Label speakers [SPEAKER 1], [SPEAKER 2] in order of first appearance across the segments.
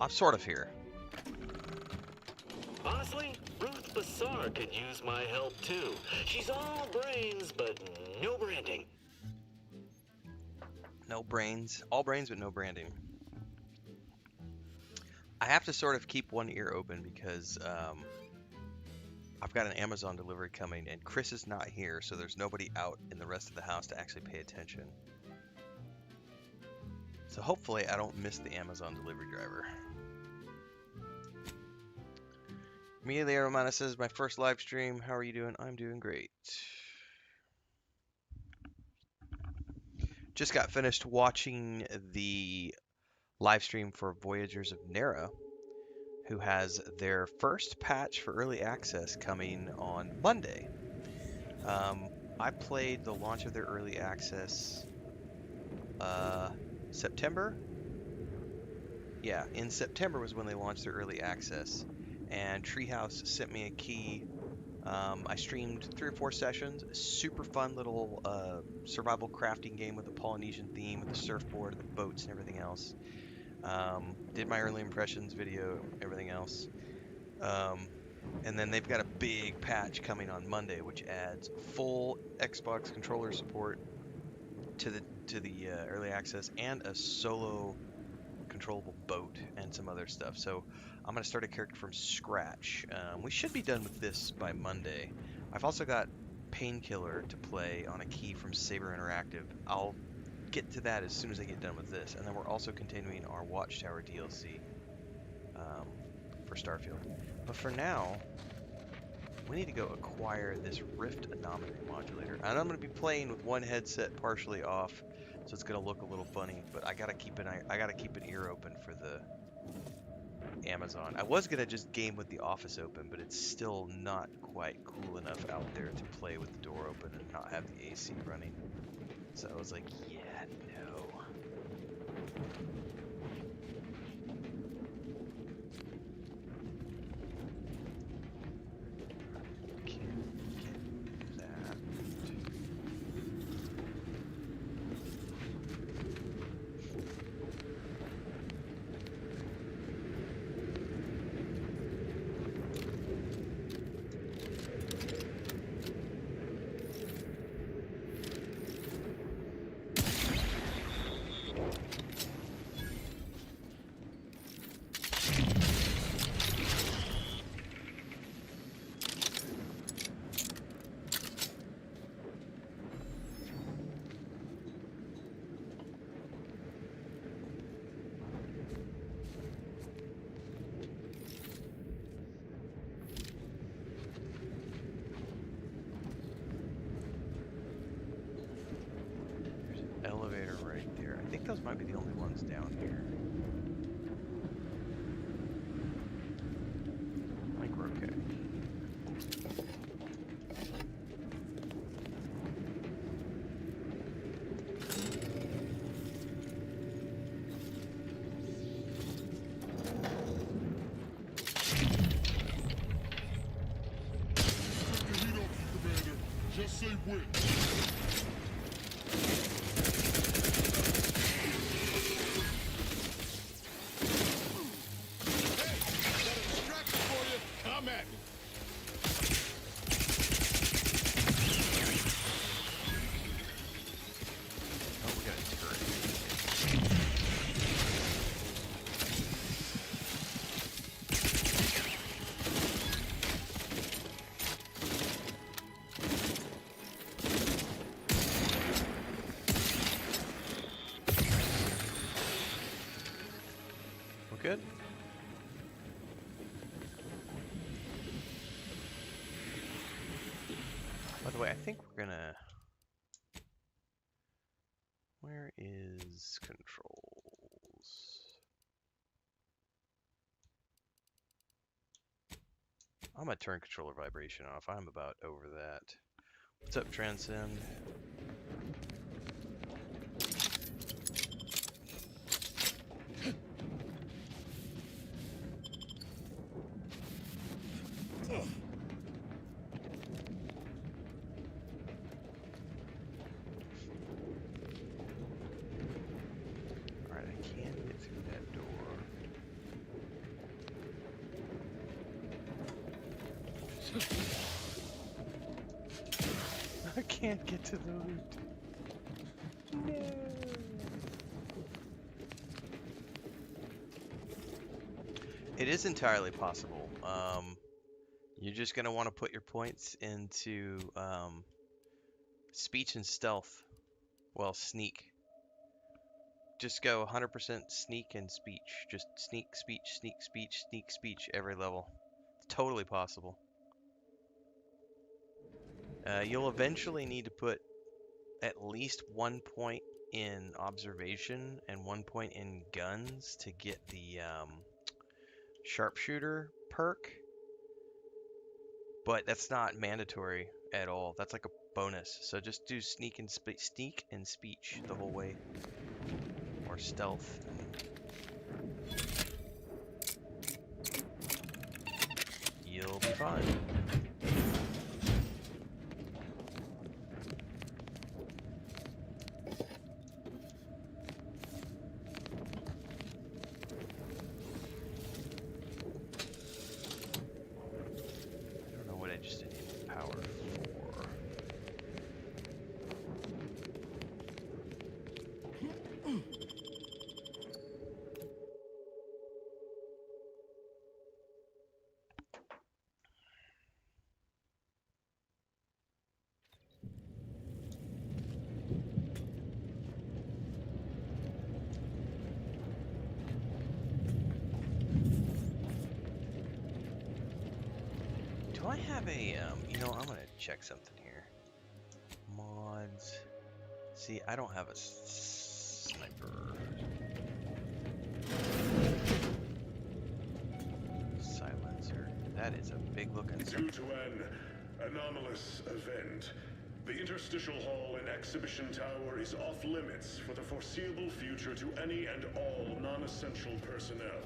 [SPEAKER 1] I'm sort of here.
[SPEAKER 2] Honestly, Ruth Bassar could use my help too. She's all brains, but no branding.
[SPEAKER 1] No brains. All brains, but no branding. I have to sort of keep one ear open because I've got an Amazon delivery coming, and Chris is not here, so there's nobody out in the rest of the house to actually pay attention. So hopefully I don't miss the Amazon delivery driver. Immediately Romana says, my first live stream. How are you doing? I'm doing great. Just got finished watching the live stream for Voyagers of Nera, who has their first patch for early access coming on Monday. I played the launch of their early access September. Yeah, in September was when they launched their early access, and Treehouse sent me a key. I streamed 3 or 4 sessions. Super fun little survival crafting game with a Polynesian theme, with the surfboard, the boats, and everything else. Did my early impressions video, everything else. And then they've got a big patch coming on Monday, which adds full Xbox controller support to the early access and a solo controllable boat and some other stuff. So I'm going to start a character from scratch. We should be done with this by Monday. I've also got Painkiller to play on a key from Saber Interactive. I'll get to that as soon as I get done with this. And then we're also continuing our Watchtower DLC for Starfield. But for now, we need to go acquire this Rift Anomaly modulator. And I'm going to be playing with one headset partially off, so it's going to look a little funny. But I got to keep an ear open for the Amazon. I was going to just game with the office open, but it's still not quite cool enough out there to play with the door open and not have the AC running. So I was like, yeah, no. Elevator right there. I think those might be the only ones down here. I think we're okay.
[SPEAKER 3] Just say when.
[SPEAKER 1] Good. By the way, I think we're gonna... Where is controls? I'm gonna turn controller vibration off. I'm about over that. What's up, Transcend? Alright, I can get through that door. I can't get to the loot. No. It is entirely possible. You're just gonna want to put your points into speech and stealth. Well, sneak. Just go 100% sneak and speech. Just sneak, speech, sneak, speech, sneak, speech every level. It's totally possible. You'll eventually need to put at least 1 point in observation and 1 point in guns to get the sharpshooter perk, but that's not mandatory at all. That's like a bonus. So just do sneak and speech the whole way, or stealth. You'll be fine. Do I have a, you know, I'm gonna check something here. Mods. See, I don't have a sniper. Silencer. That is a big looking
[SPEAKER 3] Due to an anomalous event, the interstitial hall and exhibition tower is off limits for the foreseeable future to any and all non-essential personnel.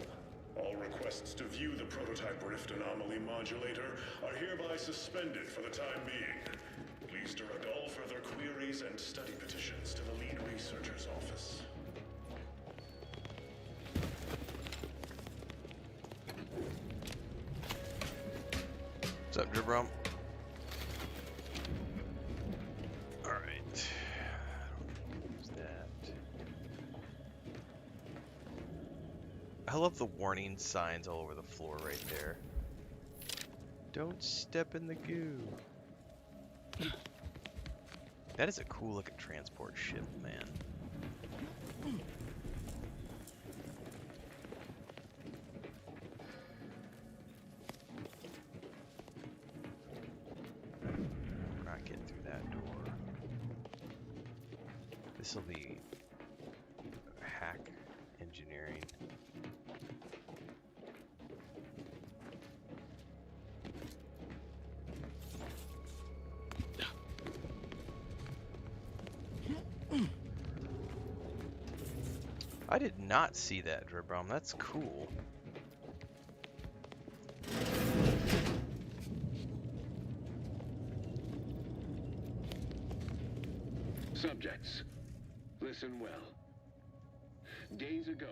[SPEAKER 3] All requests to view the prototype rift anomaly modulator are hereby suspended for the time being. Please direct all further queries and study petitions to the lead researcher's office.
[SPEAKER 1] What's up, Dribrum? Alright. Use that. I love the warning signs all over the floor right there. Don't step in the goo. That is a cool looking transport ship, man. Not getting through that door. This will be hack engineering. I did not see that, Dribrum. That's cool.
[SPEAKER 4] Subjects, listen well. Days ago,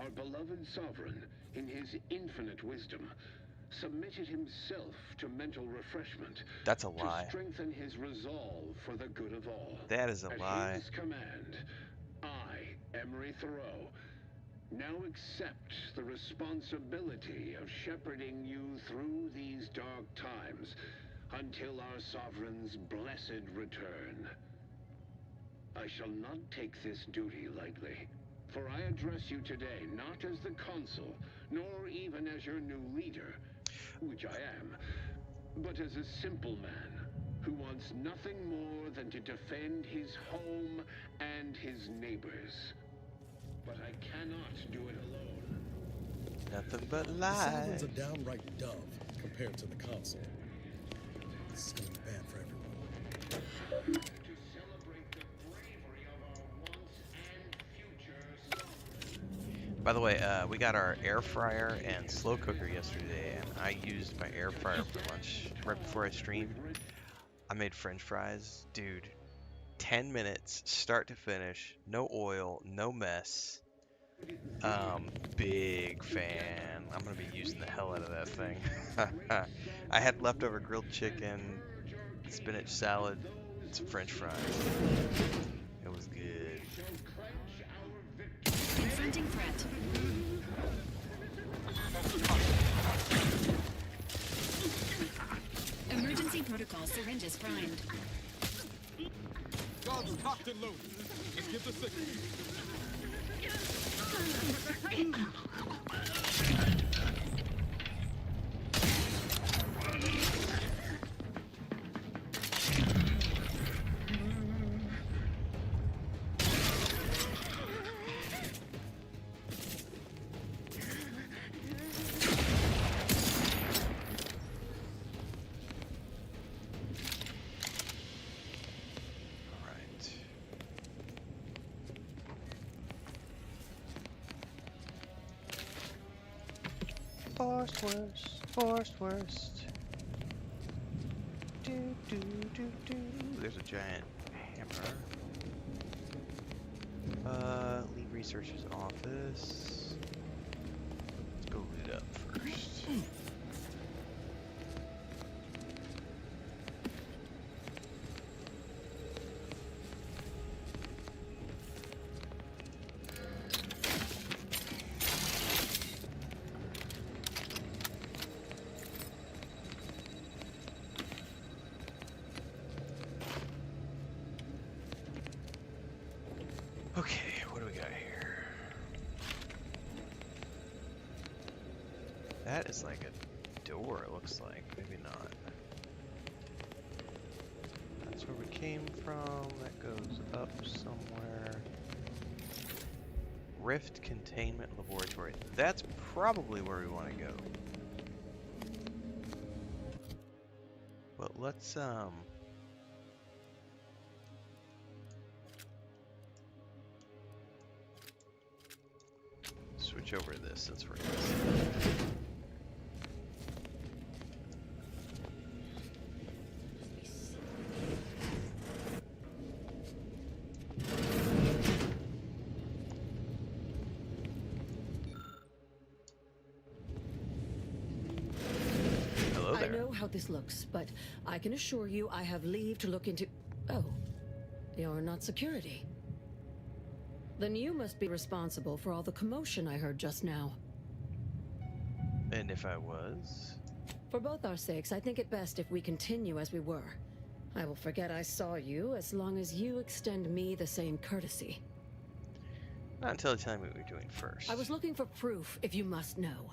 [SPEAKER 4] our beloved sovereign, in his infinite wisdom, submitted himself to mental refreshment.
[SPEAKER 1] That's a lie.
[SPEAKER 4] To strengthen his resolve for the good of all.
[SPEAKER 1] That is a lie.
[SPEAKER 4] At his command, I, Emery Thoreau, now accept the responsibility of shepherding you through these dark times until our sovereign's blessed return. I shall not take this duty lightly, for I address you today not as the consul, nor even as your new leader, which I am, but as a simple man who wants nothing more than to defend his home and his neighbors. But I cannot do it alone.
[SPEAKER 1] Nothing but
[SPEAKER 5] The
[SPEAKER 1] lies.
[SPEAKER 5] sovereign's a downright dove compared to the consul. This is gonna be bad for everyone.
[SPEAKER 4] To celebrate the bravery of our once and future sovereign.
[SPEAKER 1] By the way, we got our air fryer and slow cooker yesterday, and I used my air fryer for lunch right before I streamed. I made French fries, dude. 10 minutes, start to finish, no oil, no mess. Big fan. I'm gonna be using the hell out of that thing. I had leftover grilled chicken, spinach salad, and some French fries. It was good.
[SPEAKER 6] Confronting threat. Emergency protocol syringes primed.
[SPEAKER 5] Guns cocked and loaded. Let's get the signal.
[SPEAKER 1] All right. Forced worst, forced worst. Do do do do. There's a giant hammer. Lead researcher's office. Let's go loot up first. Okay, what do we got here? That is like a door, it looks like. Maybe not. That's where we came from. That goes up somewhere. Rift Containment Laboratory. That's probably where we want to go. But let's switch over to this since we're in this. Hello
[SPEAKER 7] I
[SPEAKER 1] there.
[SPEAKER 7] know how this looks, but I can assure you I have leave to look into... Oh, you're not security. Then you must be responsible for all the commotion I heard just now.
[SPEAKER 1] And if I was?
[SPEAKER 7] For both our sakes, I think it best if we continue as we were. I will forget I saw you as long as you extend me the same courtesy.
[SPEAKER 1] Not until you tell me what we're doing first.
[SPEAKER 7] I was looking for proof, if you must know.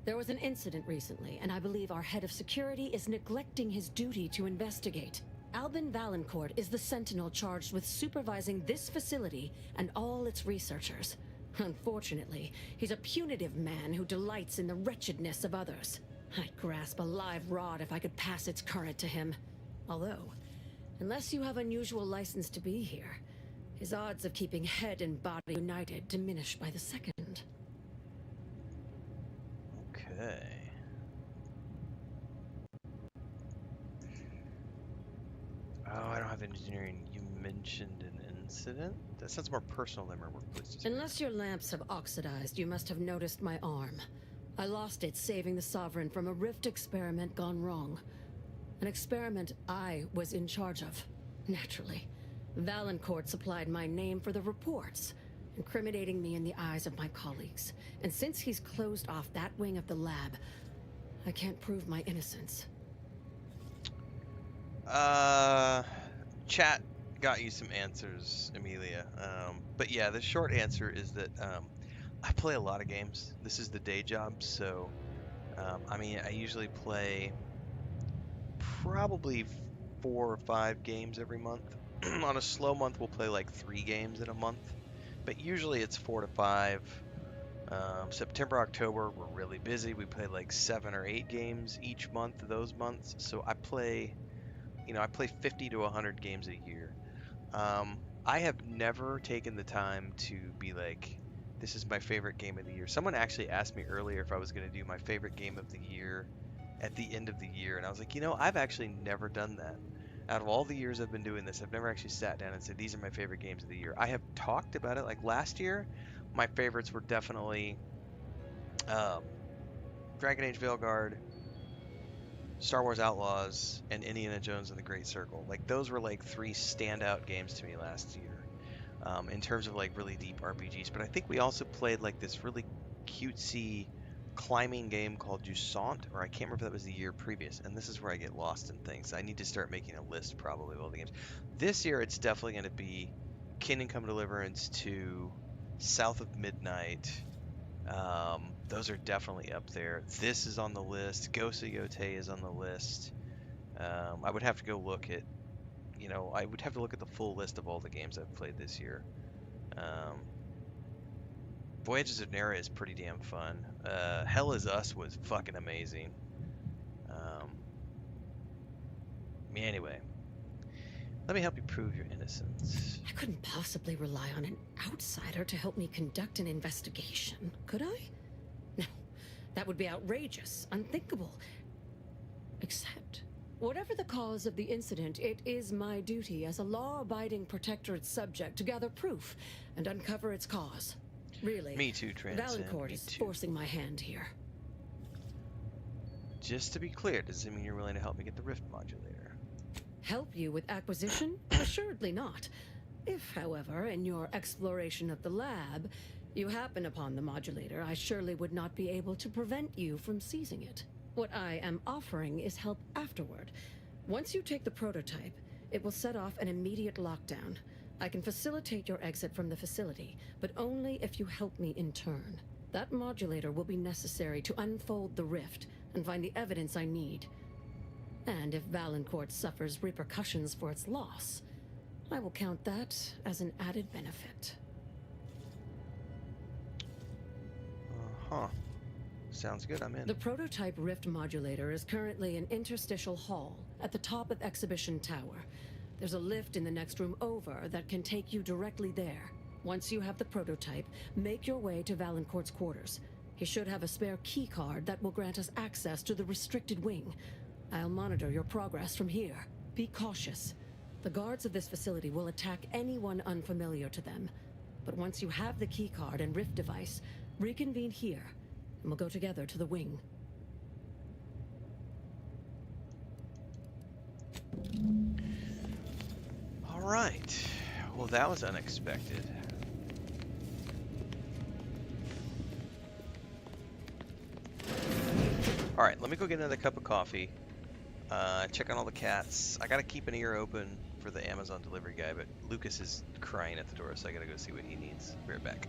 [SPEAKER 7] There was an incident recently, and I believe our head of security is neglecting his duty to investigate. Albin Valancourt is the sentinel charged with supervising this facility and all its researchers. Unfortunately, he's a punitive man who delights in the wretchedness of others. I'd grasp a live rod if I could pass its current to him. Although, unless you have unusual license to be here, his odds of keeping head and body united diminish by the second.
[SPEAKER 1] Okay. Oh, I don't have engineering. You mentioned an incident? That sounds more personal than my workplace.
[SPEAKER 7] Unless your lamps have oxidized, you must have noticed my arm. I lost it saving the Sovereign from a rift experiment gone wrong. An experiment I was in charge of, naturally. Valancourt supplied my name for the reports, incriminating me in the eyes of my colleagues. And since he's closed off that wing of the lab, I can't prove my innocence.
[SPEAKER 1] Chat got you some answers, Amelia. But yeah, the short answer is that I play a lot of games. This is the day job, so I mean, I usually play probably 4 or 5 games every month. On a slow month, we'll play like 3 games in a month, but usually it's 4 to 5. September, October, we're really busy. We play like 7 or 8 games each month, those months. So I play 50 to 100 games a year. I have never taken the time to be like, this is my favorite game of the year. Someone actually asked me earlier if I was going to do my favorite game of the year at the end of the year. And I was like, I've actually never done that. Out of all the years I've been doing this, I've never actually sat down and said, these are my favorite games of the year. I have talked about it. Like last year, my favorites were definitely um, Dragon Age Veilguard, Star Wars Outlaws, and Indiana Jones and the Great Circle. Like those were like three standout games to me last year, in terms of like really deep RPGs. But I think we also played like this really cutesy climbing game called Jusant, or I can't remember if that was the year previous. And this is where I get lost in things. I need to start making a list probably of all the games. This year it's definitely going to be Kingdom Come Deliverance 2, South of Midnight. Those are definitely up there. This is on the list. Ghost of Yotei is on the list. I would have to go look at, I would have to look at the full list of all the games I've played this year. Voyages of Nera is pretty damn fun. Hell Is Us was fucking amazing. Anyway, let me help you prove your innocence.
[SPEAKER 7] I couldn't possibly rely on an outsider to help me conduct an investigation, could I? No, that would be outrageous, unthinkable. Except, whatever the cause of the incident, it is my duty as a law-abiding protectorate subject to gather proof and uncover its cause. Really.
[SPEAKER 1] Me too, Transcend.
[SPEAKER 7] Valancourt
[SPEAKER 1] Me
[SPEAKER 7] is
[SPEAKER 1] too.
[SPEAKER 7] forcing my hand here.
[SPEAKER 1] Just to be clear, does it mean you're willing to help me get the Rift modulator?
[SPEAKER 7] Help you with acquisition? Assuredly not. If, however, in your exploration of the lab, you happen upon the modulator, I surely would not be able to prevent you from seizing it. What I am offering is help afterward. Once you take the prototype, it will set off an immediate lockdown. I can facilitate your exit from the facility, but only if you help me in turn. That modulator will be necessary to unfold the rift and find the evidence I need. And if Valancourt suffers repercussions for its loss, I will count that as an added benefit.
[SPEAKER 1] Uh-huh. Sounds good, I'm in.
[SPEAKER 7] The prototype rift modulator is currently in Interstitial Hall at the top of Exhibition Tower. There's a lift in the next room over that can take you directly there. Once you have the prototype, make your way to Valancourt's quarters. He should have a spare key card that will grant us access to the restricted wing. I'll monitor your progress from here. Be cautious. The guards of this facility will attack anyone unfamiliar to them. But once you have the key card and rift device, reconvene here, and we'll go together to the wing.
[SPEAKER 1] All right. Well, that was unexpected. All right, let me go get another cup of coffee. Check on all the cats. I gotta keep an ear open for the Amazon delivery guy, but Lucas is crying at the door, so I gotta go see what he needs. Be right back.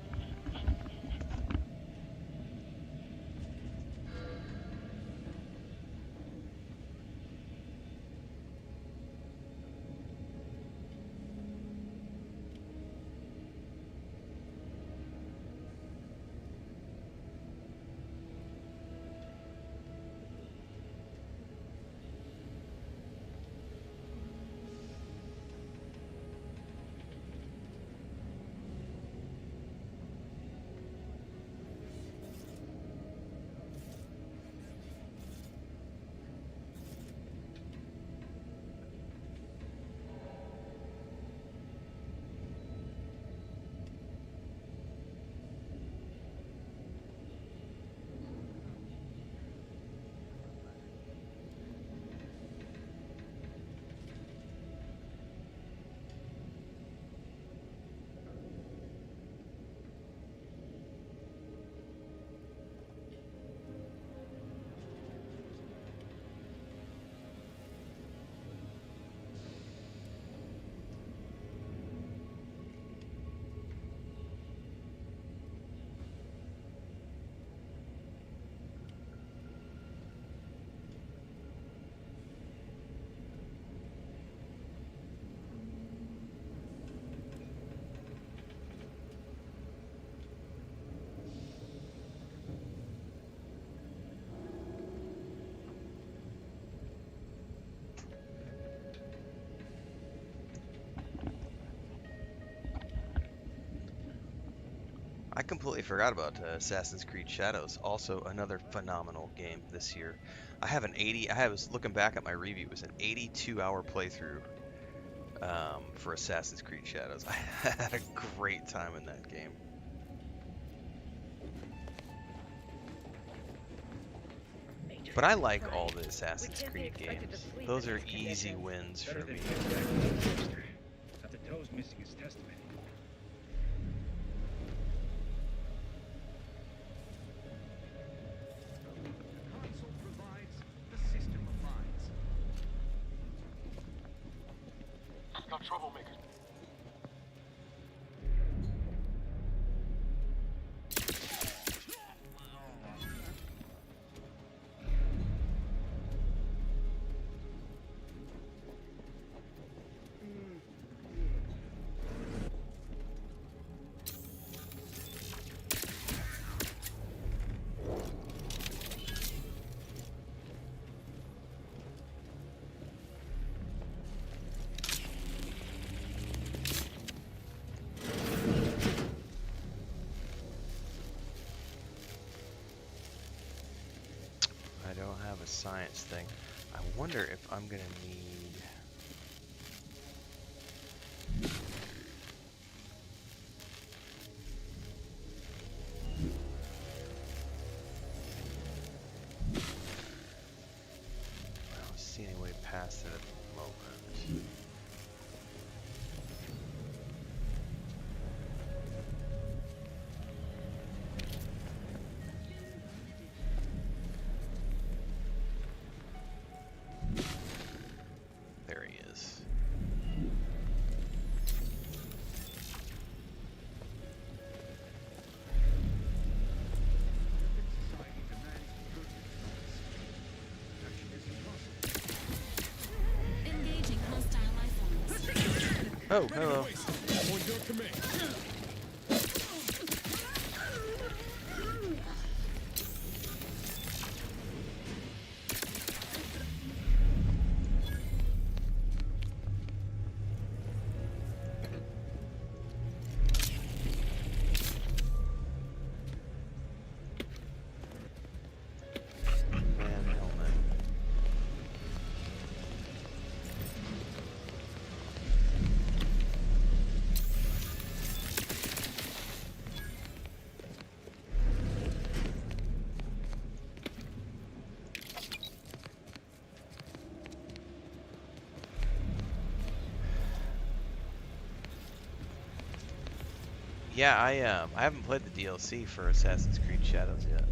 [SPEAKER 1] I completely forgot about Assassin's Creed Shadows. Also, another phenomenal game this year. I was looking back at my review. It was an 82-hour playthrough for Assassin's Creed Shadows. I had a great time in that game. But I like all the Assassin's Creed games. Those are easy wins for me.
[SPEAKER 8] After Toe's missing his testament. The console provides, the system abides.
[SPEAKER 3] Got troublemakers.
[SPEAKER 1] I don't have a science thing. I wonder if I'm gonna need... I don't see any way past it at the moment. There he is.
[SPEAKER 8] Society demands good action is impossible.
[SPEAKER 6] Engaging hostile life forms.
[SPEAKER 1] Oh, hello.
[SPEAKER 5] On your command.
[SPEAKER 1] Man helmet. Yeah, I haven't played the DLC for Assassin's Creed Shadows yet.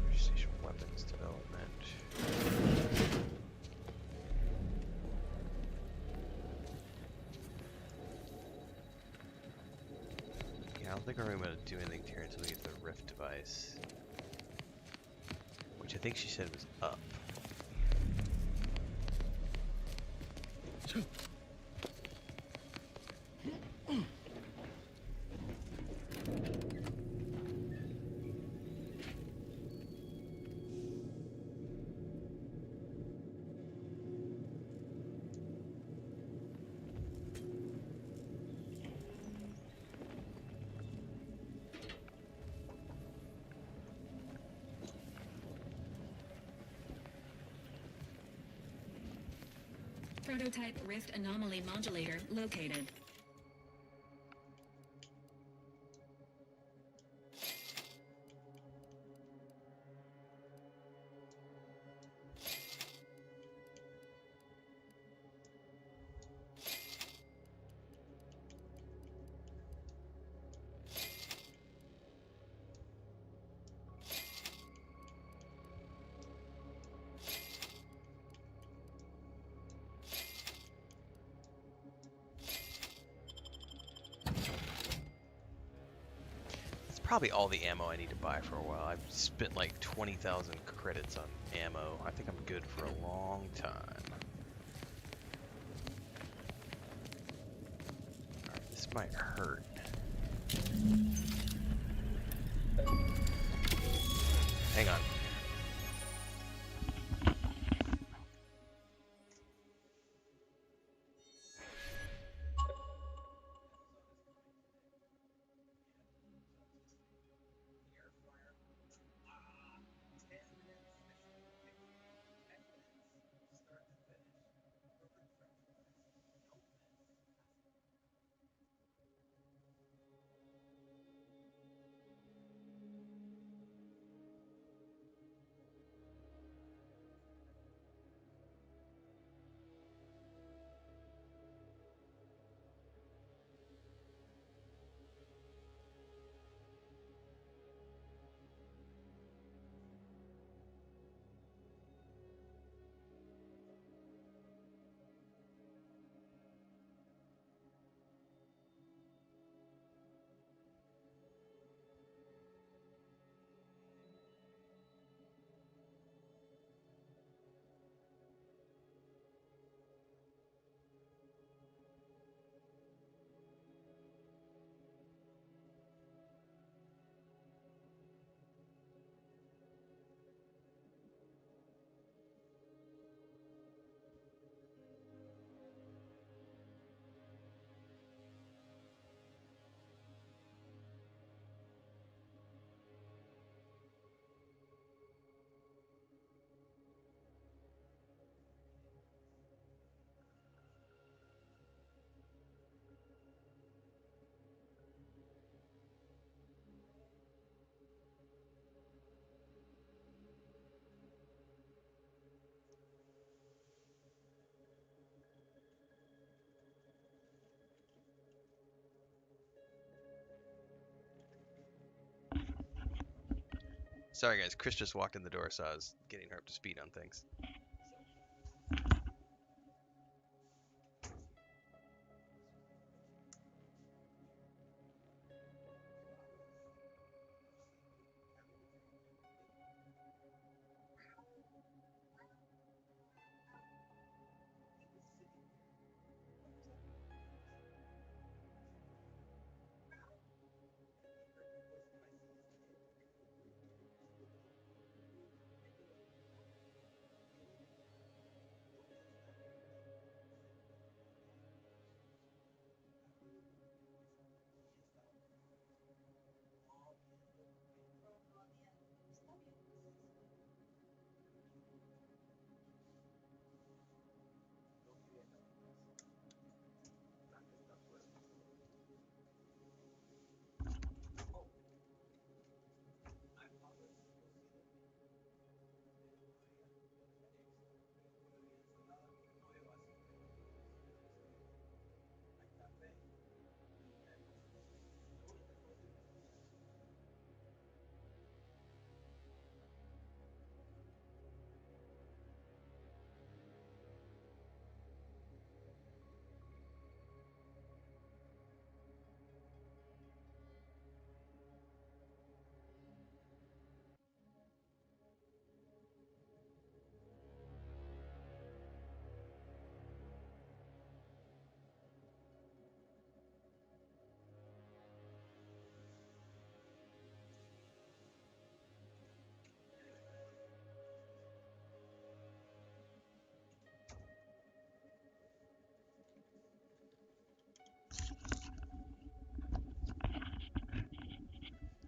[SPEAKER 1] Precision weapons development. Yeah, I don't think we're going to do anything here until we get the Rift device. Which I think she said was up.
[SPEAKER 6] Prototype Rift Anomaly Modulator located.
[SPEAKER 1] Probably all the ammo I need to buy for a while. I've spent like 20,000 credits on ammo. I think I'm good for a long time. Alright, this might hurt. Hang on. Sorry guys, Chris just walked in the door, so I was getting her up to speed on things.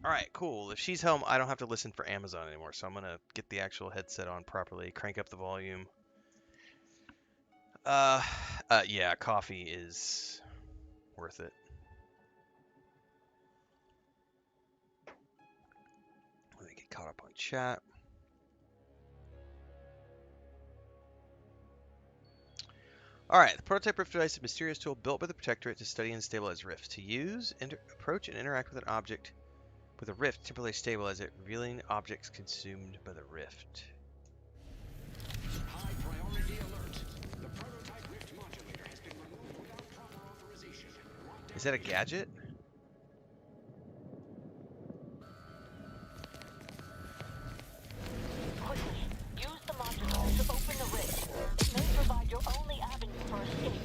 [SPEAKER 1] Alright, cool. If she's home, I don't have to listen for Amazon anymore, so I'm gonna get the actual headset on properly, crank up the volume. Yeah, coffee is worth it. Let me get caught up on chat. Alright, the prototype rift device is a mysterious tool built by the Protectorate to study and stabilize rifts. To use, approach and interact with an object with a rift, temporarily stabilize it, revealing objects consumed by the rift.
[SPEAKER 9] High priority alert. The prototype rift modulator has been removed without proper authorization.
[SPEAKER 1] Is that a gadget?
[SPEAKER 10] Quickly, use the modulator to open the rift. It may provide your only avenue for escape.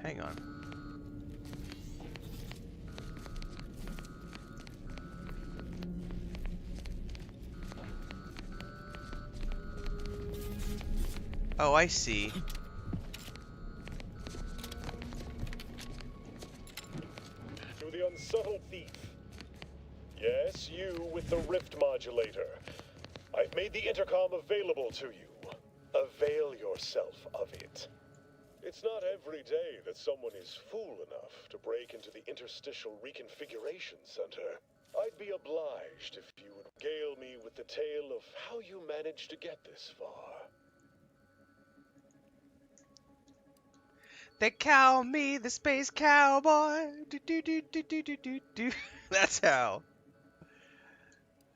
[SPEAKER 1] Hang on. Oh, I see.
[SPEAKER 3] To the unsubtle thief. Yes, you with the rift modulator. I've made the intercom available to you. Avail yourself of it. It's not every day that someone is fool enough to break into the Interstitial Reconfiguration Center. I'd be obliged if you would regale me with the tale of how you managed to get this far.
[SPEAKER 1] They call me the space cowboy. Do, do, do, do, do, do, do, do. That's how.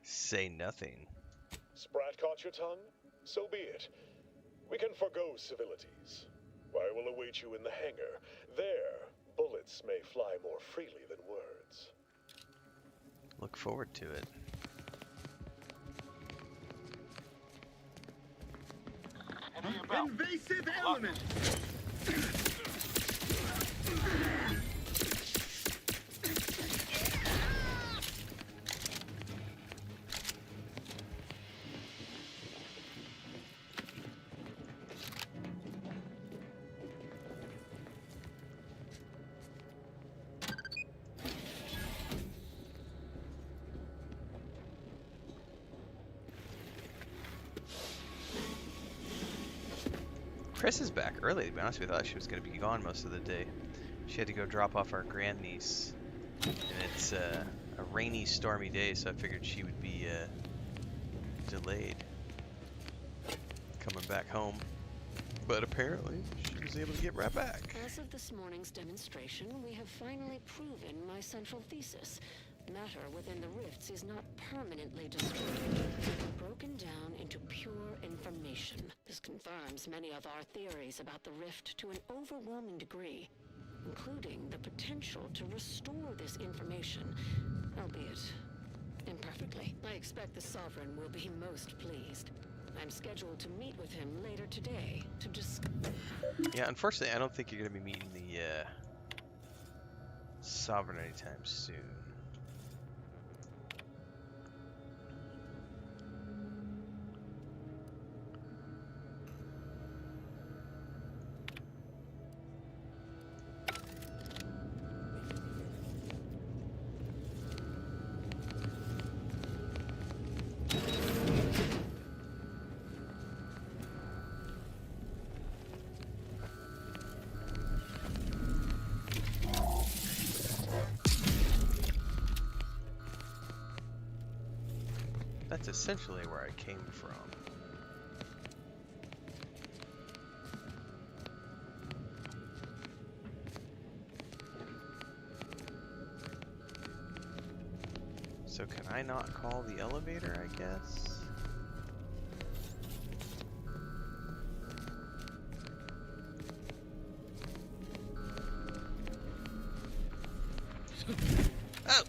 [SPEAKER 1] Say nothing.
[SPEAKER 3] Sprat caught your tongue? So be it. We can forgo civilities. I will await you in the hangar. There, bullets may fly more freely than words.
[SPEAKER 1] Look forward to it.
[SPEAKER 8] Invasive element!
[SPEAKER 1] Chris is back early, to be honest with you. I thought she was going to be gone most of the day. She had to go drop off our grandniece. And it's a rainy, stormy day, so I figured she would be delayed coming back home. But apparently, she's was able to get right back.
[SPEAKER 7] As of this morning's demonstration, we have finally proven my central thesis. Matter within the rifts is not permanently destroyed, but broken down into pure information. This confirms many of our theories about the rift to an overwhelming degree, including the potential to restore this information, albeit imperfectly. I expect the Sovereign will be most pleased. I'm scheduled to meet with him later today to discuss.
[SPEAKER 1] Yeah, unfortunately, I don't think you're going to be meeting the Sovereign anytime soon. That's essentially where I came from. So can I not call the elevator, I guess? Oh!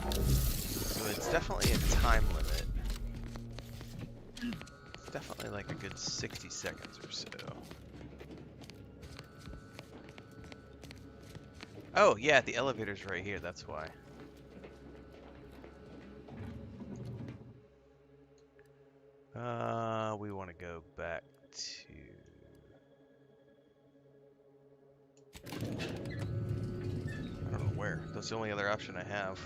[SPEAKER 1] So it's definitely a time limit. It's definitely like a good 60 seconds or so. Oh, yeah, the elevator's right here, that's why. We want to go back to... I don't know where. That's the only other option I have.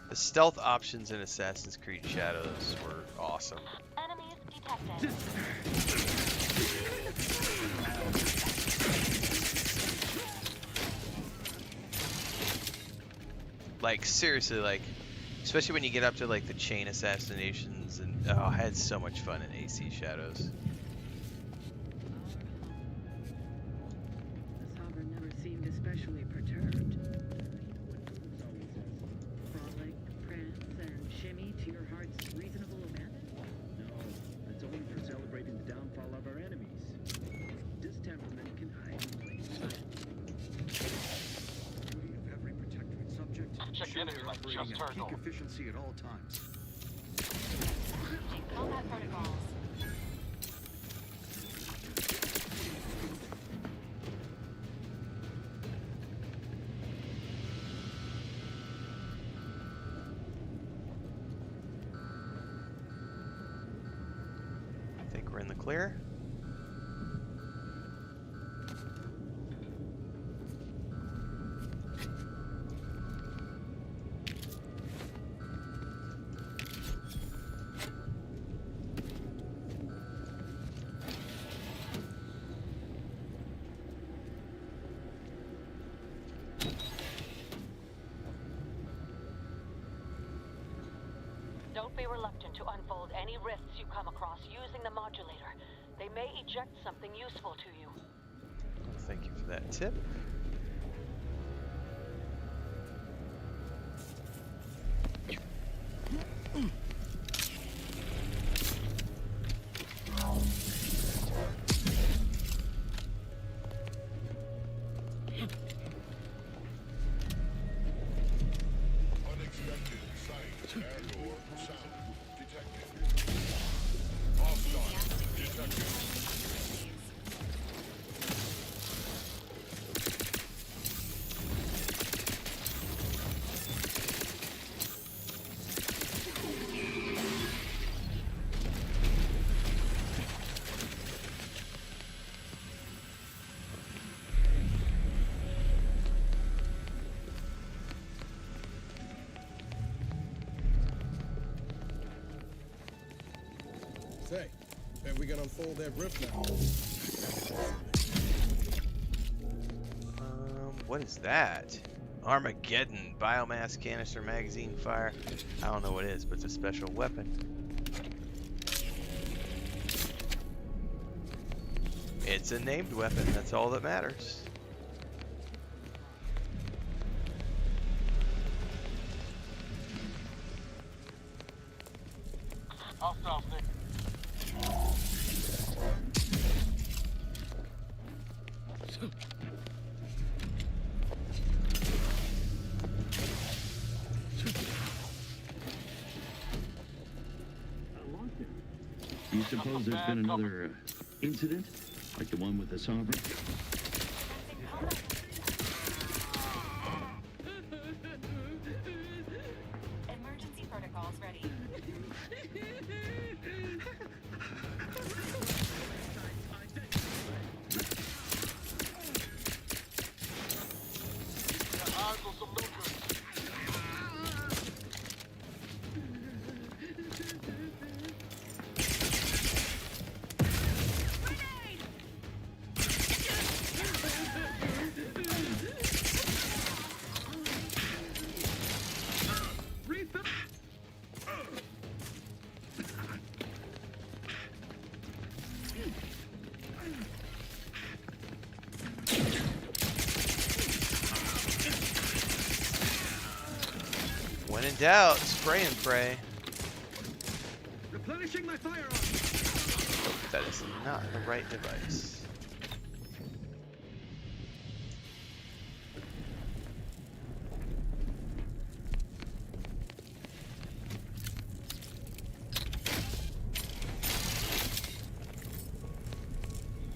[SPEAKER 1] The stealth options in Assassin's Creed Shadows were awesome.
[SPEAKER 10] Enemies detected.
[SPEAKER 1] Like, seriously, like, especially when you get up to, like, the chain assassinations, and, oh, I had so much fun in AC Shadows.
[SPEAKER 11] The Sovereign never seemed especially perturbed. Frolic, prance, and shimmy to your heart's reasonable abandon?
[SPEAKER 12] No, that's only for celebrating the downfall of our enemies. Distemperament can hide in plain sight.
[SPEAKER 8] Duty of every protectorate subject. Ensure they're operating at peak efficiency at all times.
[SPEAKER 10] Combat protocols.
[SPEAKER 1] I think we're in the clear.
[SPEAKER 10] Don't be reluctant to unfold any rifts you come across using the modulator. They may eject something useful to you.
[SPEAKER 1] Thank you for that tip.
[SPEAKER 3] Unexpected sight, airborne sound detected. Hostile detected.
[SPEAKER 5] Say, bet we can unfold that rift now.
[SPEAKER 1] What is that? Armageddon. Biomass canister magazine fire. I don't know what it is, but it's a special weapon. It's a named weapon. That's all that matters.
[SPEAKER 13] Hostile stick.
[SPEAKER 12] Do you suppose there's been another incident, like the one with the Sovereign?
[SPEAKER 10] Emergency protocols ready.
[SPEAKER 1] When in doubt, spray and pray.
[SPEAKER 8] Replenishing my firearm.
[SPEAKER 1] That is not the right device.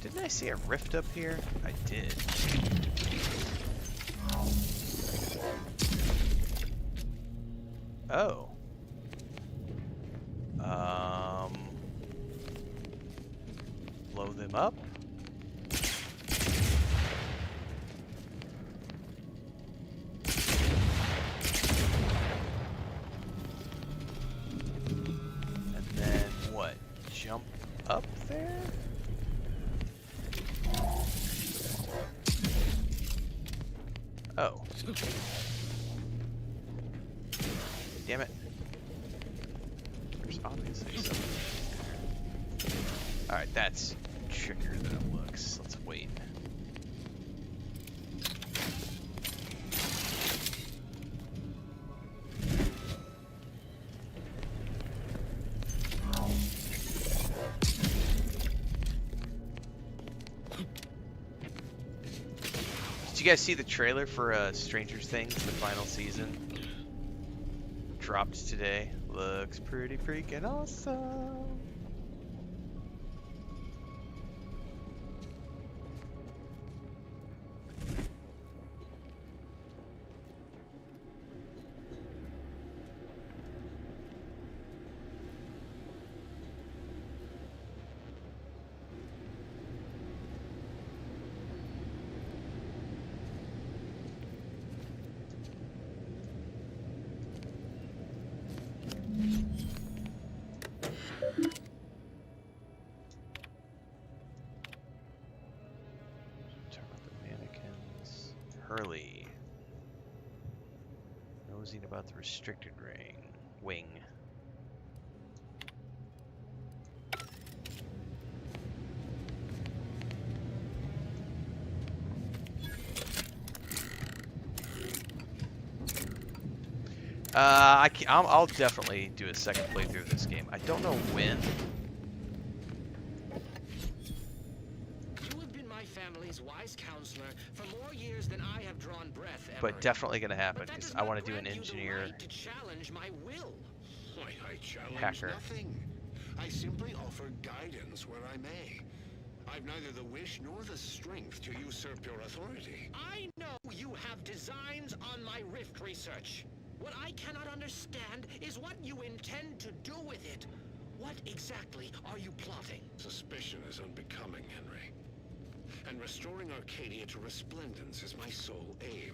[SPEAKER 1] Didn't I see a rift up here? I did. Oh. Blow them up? And then what? Jump up there? Oh. Damn it. There's obviously something there. Alright, that's trickier than it looks. Let's wait. Did you guys see the trailer for Stranger Things, the final season? Dropped today. Looks pretty freaking awesome. Talk about the mannequins. Hurley. Nosing about the restricted wing. I'll definitely do a second playthrough of this game. I don't know when.
[SPEAKER 9] You have been my family's wise counselor for more years than I have drawn breath ever.
[SPEAKER 1] But definitely gonna happen
[SPEAKER 9] But that
[SPEAKER 1] because
[SPEAKER 9] does
[SPEAKER 1] I
[SPEAKER 9] not
[SPEAKER 1] want to do an
[SPEAKER 9] grant you the
[SPEAKER 1] engineer
[SPEAKER 9] right to challenge my will.
[SPEAKER 3] I challenge
[SPEAKER 1] hacker.
[SPEAKER 3] nothing. I simply offer guidance where I may. I've neither the wish nor the strength to usurp your authority.
[SPEAKER 9] I know you have designs on my rift research. What I cannot understand is what you intend to do with it. What exactly are you plotting?
[SPEAKER 3] Suspicion is unbecoming, Henry. And restoring Arcadia to resplendence is my sole aim.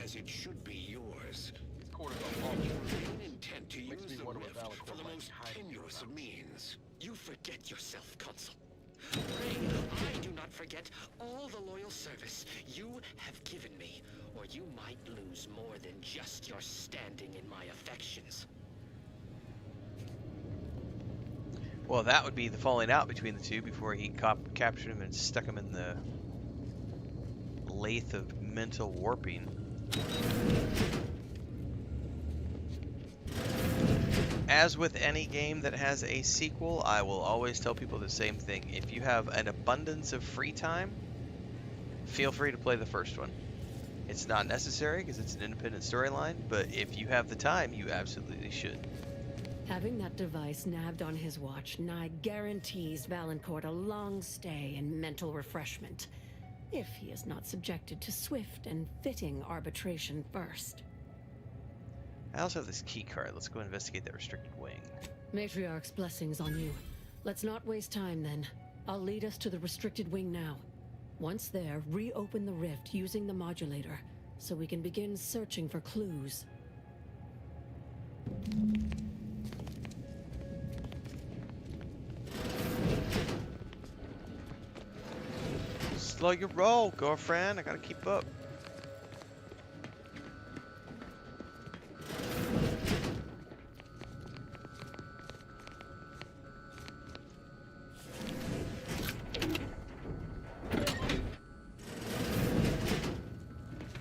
[SPEAKER 3] As it should be yours. Your main intent to use the rift for the most tenuous of means.
[SPEAKER 9] You forget yourself, Consul. Pray, I do not forget all the loyal service you have given me, or you might lose more than just your standing in my affections.
[SPEAKER 1] Well, that would be the falling out between the two before he captured him and stuck him in the lathe of mental warping. As with any game that has a sequel, I will always tell people the same thing. If you have an abundance of free time, feel free to play the first one. It's not necessary because it's an independent storyline, but if you have the time, you absolutely should.
[SPEAKER 7] Having that device nabbed on his watch nigh guarantees Valancourt a long stay and mental refreshment, if he is not subjected to swift and fitting arbitration first.
[SPEAKER 1] I also have this key card. Let's go investigate that restricted wing.
[SPEAKER 7] Matriarch's blessings on you. Let's not waste time then. I'll lead us to the restricted wing now. Once there, reopen the rift using the modulator, so we can begin searching for clues.
[SPEAKER 1] Slow your roll, girlfriend. I gotta keep up.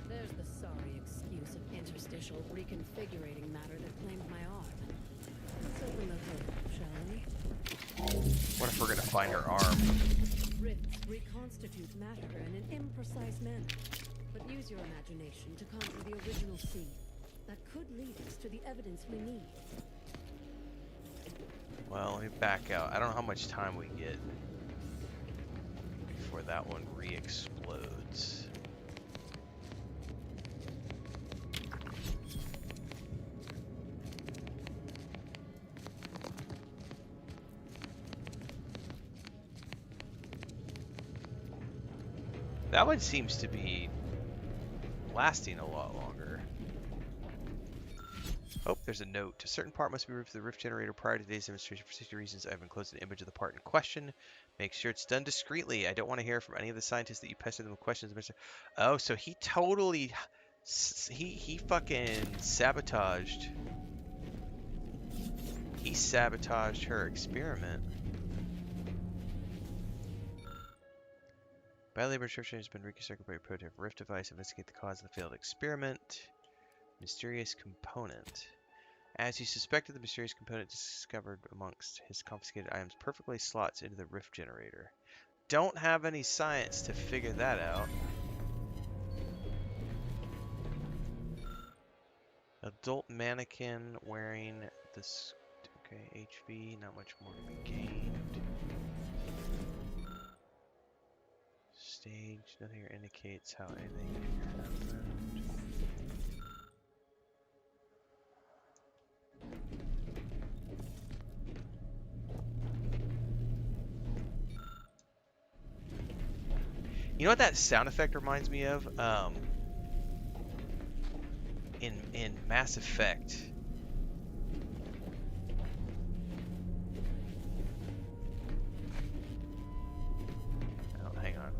[SPEAKER 7] There's the sorry excuse of interstitial reconfigurating matter that claimed my arm. Let's open the hood, shall we?
[SPEAKER 1] What if we're gonna find her arm?
[SPEAKER 7] Rifts reconstitute matter in an imprecise manner, but use your imagination to conjure the original seed. That could lead us to the evidence we need.
[SPEAKER 1] Well, let me back out. I don't know how much time we get before that one re-explodes. That one seems to be lasting a lot longer. Oh, there's a note. A certain part must be removed from the rift generator prior to today's demonstration. For safety reasons, I've enclosed an image of the part in question. Make sure it's done discreetly. I don't want to hear from any of the scientists that you pester them with questions. Oh, so he totally... He fucking sabotaged... He sabotaged her experiment. Biolabor restriction has been reconstructed by a prototype rift device. Investigate the cause of the failed experiment. Mysterious component. As you suspected, the mysterious component discovered amongst his confiscated items perfectly slots into the rift generator. Don't have any science to figure that out. Adult mannequin wearing this. Okay, HV, not much more to be gained. Stage, nothing here indicates how anything happened. You know what that sound effect reminds me of? In Mass Effect. Oh, hang on.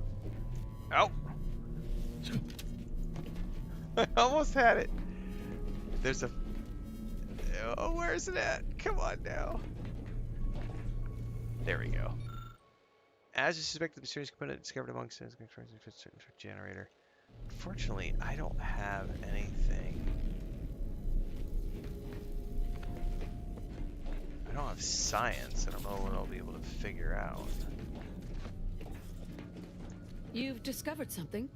[SPEAKER 1] Oh! I almost had it. There's a... Oh, where is it at? Come on now. There we go. As you suspect, the mysterious component discovered amongst us generator. Unfortunately, I don't have anything. I don't have science. I don't know what I'll be able to figure out.
[SPEAKER 7] You've discovered something?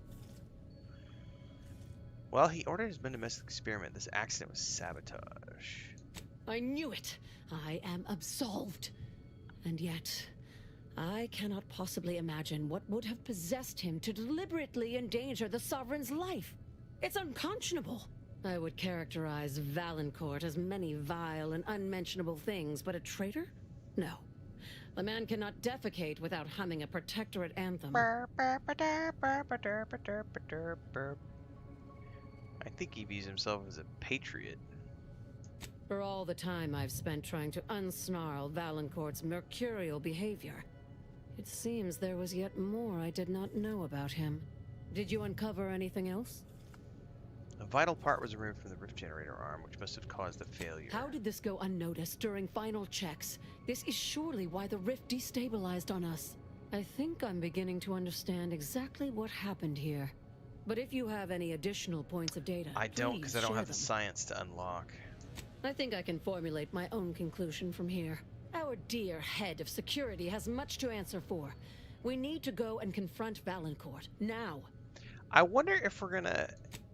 [SPEAKER 1] Well, he ordered his men to miss the experiment. This accident was sabotage.
[SPEAKER 7] I knew it! I am absolved. And yet, I cannot possibly imagine what would have possessed him to deliberately endanger the Sovereign's life. It's unconscionable. I would characterize Valancourt as many vile and unmentionable things, but a traitor? No. A man cannot defecate without humming a protectorate anthem.
[SPEAKER 1] I think he views himself as a patriot.
[SPEAKER 7] For all the time I've spent trying to unsnarl Valancourt's mercurial behavior, It seems there was yet more I did not know about him. Did you uncover anything else?
[SPEAKER 1] A vital part was removed from the rift generator arm, which must have caused the failure.
[SPEAKER 7] How did this go unnoticed during final checks? This is surely why the rift destabilized on us. I think I'm beginning to understand exactly what happened here. But if you have any additional points of data,
[SPEAKER 1] I don't, because I don't have the
[SPEAKER 7] them.
[SPEAKER 1] science to unlock.
[SPEAKER 7] I think I can formulate my own conclusion from here. Our dear head of security has much to answer for. We need to go and confront Valancourt, now.
[SPEAKER 1] I wonder if we're gonna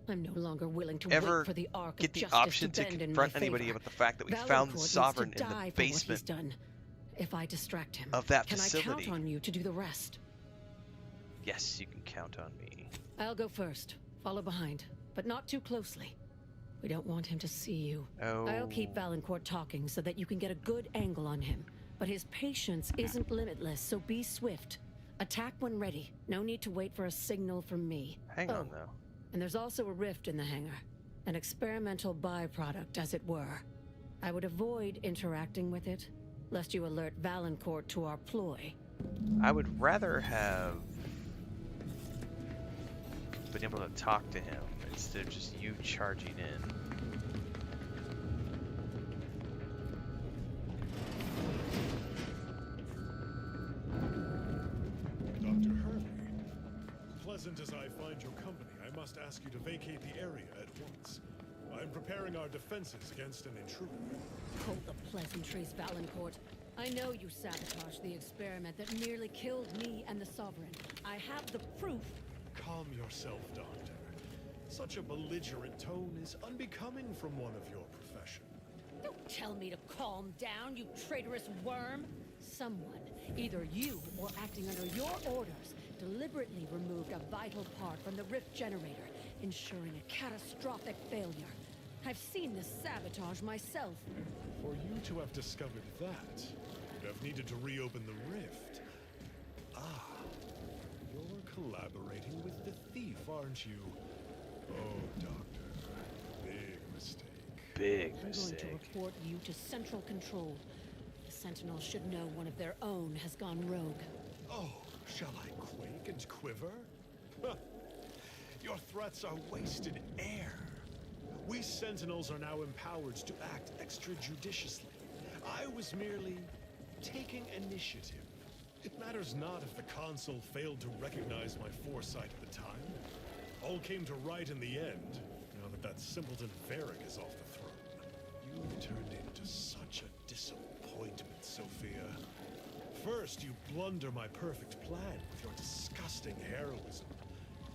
[SPEAKER 7] I'm no longer willing to
[SPEAKER 1] ever
[SPEAKER 7] wait for the arc
[SPEAKER 1] get
[SPEAKER 7] of
[SPEAKER 1] the
[SPEAKER 7] justice
[SPEAKER 1] option
[SPEAKER 7] to
[SPEAKER 1] to
[SPEAKER 7] bend
[SPEAKER 1] confront
[SPEAKER 7] in my
[SPEAKER 1] anybody
[SPEAKER 7] favor.
[SPEAKER 1] about the fact that we
[SPEAKER 7] Valancourt
[SPEAKER 1] found the
[SPEAKER 7] needs
[SPEAKER 1] Sovereign
[SPEAKER 7] to
[SPEAKER 1] in the
[SPEAKER 7] die for what
[SPEAKER 1] basement
[SPEAKER 7] he's done. If I distract him,
[SPEAKER 1] of that
[SPEAKER 7] can
[SPEAKER 1] facility.
[SPEAKER 7] I count on you to do the rest?
[SPEAKER 1] Yes, you can count on me.
[SPEAKER 7] I'll go first. Follow behind, but not too closely. We don't want him to see you.
[SPEAKER 1] Oh.
[SPEAKER 7] I'll keep Valancourt talking so that you can get a good angle on him. But his patience isn't limitless, so be swift. Attack when ready. No need to wait for a signal from me.
[SPEAKER 1] Hang on, though.
[SPEAKER 7] And there's also a rift in the hangar. An experimental byproduct, as it were. I would avoid interacting with it, lest you alert Valancourt to our ploy.
[SPEAKER 1] I would rather have been able to talk to him instead of just you charging in.
[SPEAKER 3] Dr. Hurley, pleasant as I find your company, I must ask you to vacate the area at once. I'm preparing our defenses against an intruder.
[SPEAKER 7] Hold the pleasantries, Valancourt. I know you sabotaged the experiment that nearly killed me and the Sovereign. I have the proof.
[SPEAKER 3] Calm yourself, Doctor. Such a belligerent tone is unbecoming from one of your profession.
[SPEAKER 7] Don't tell me to calm down, you traitorous worm. Someone, either you or acting under your orders, deliberately removed a vital part from the rift generator, ensuring a catastrophic failure. I've seen this sabotage myself.
[SPEAKER 3] For you to have discovered that, you'd have needed to reopen the rift. Ah, you're collaborating with the thief, aren't you? Oh, Doctor, big mistake.
[SPEAKER 1] Big
[SPEAKER 7] I'm
[SPEAKER 1] mistake.
[SPEAKER 7] going to report you to Central Control. The Sentinels should know one of their own has gone rogue.
[SPEAKER 3] Oh, shall I quake and quiver? Huh. Your threats are wasted air. We Sentinels are now empowered to act extrajudiciously. I was merely taking initiative. It matters not if the Consul failed to recognize my foresight at the time. All came to right in the end, now that that simpleton Varric is off the throne. You've turned into such a disappointment, Sophia. First, you blunder my perfect plan with your disgusting heroism.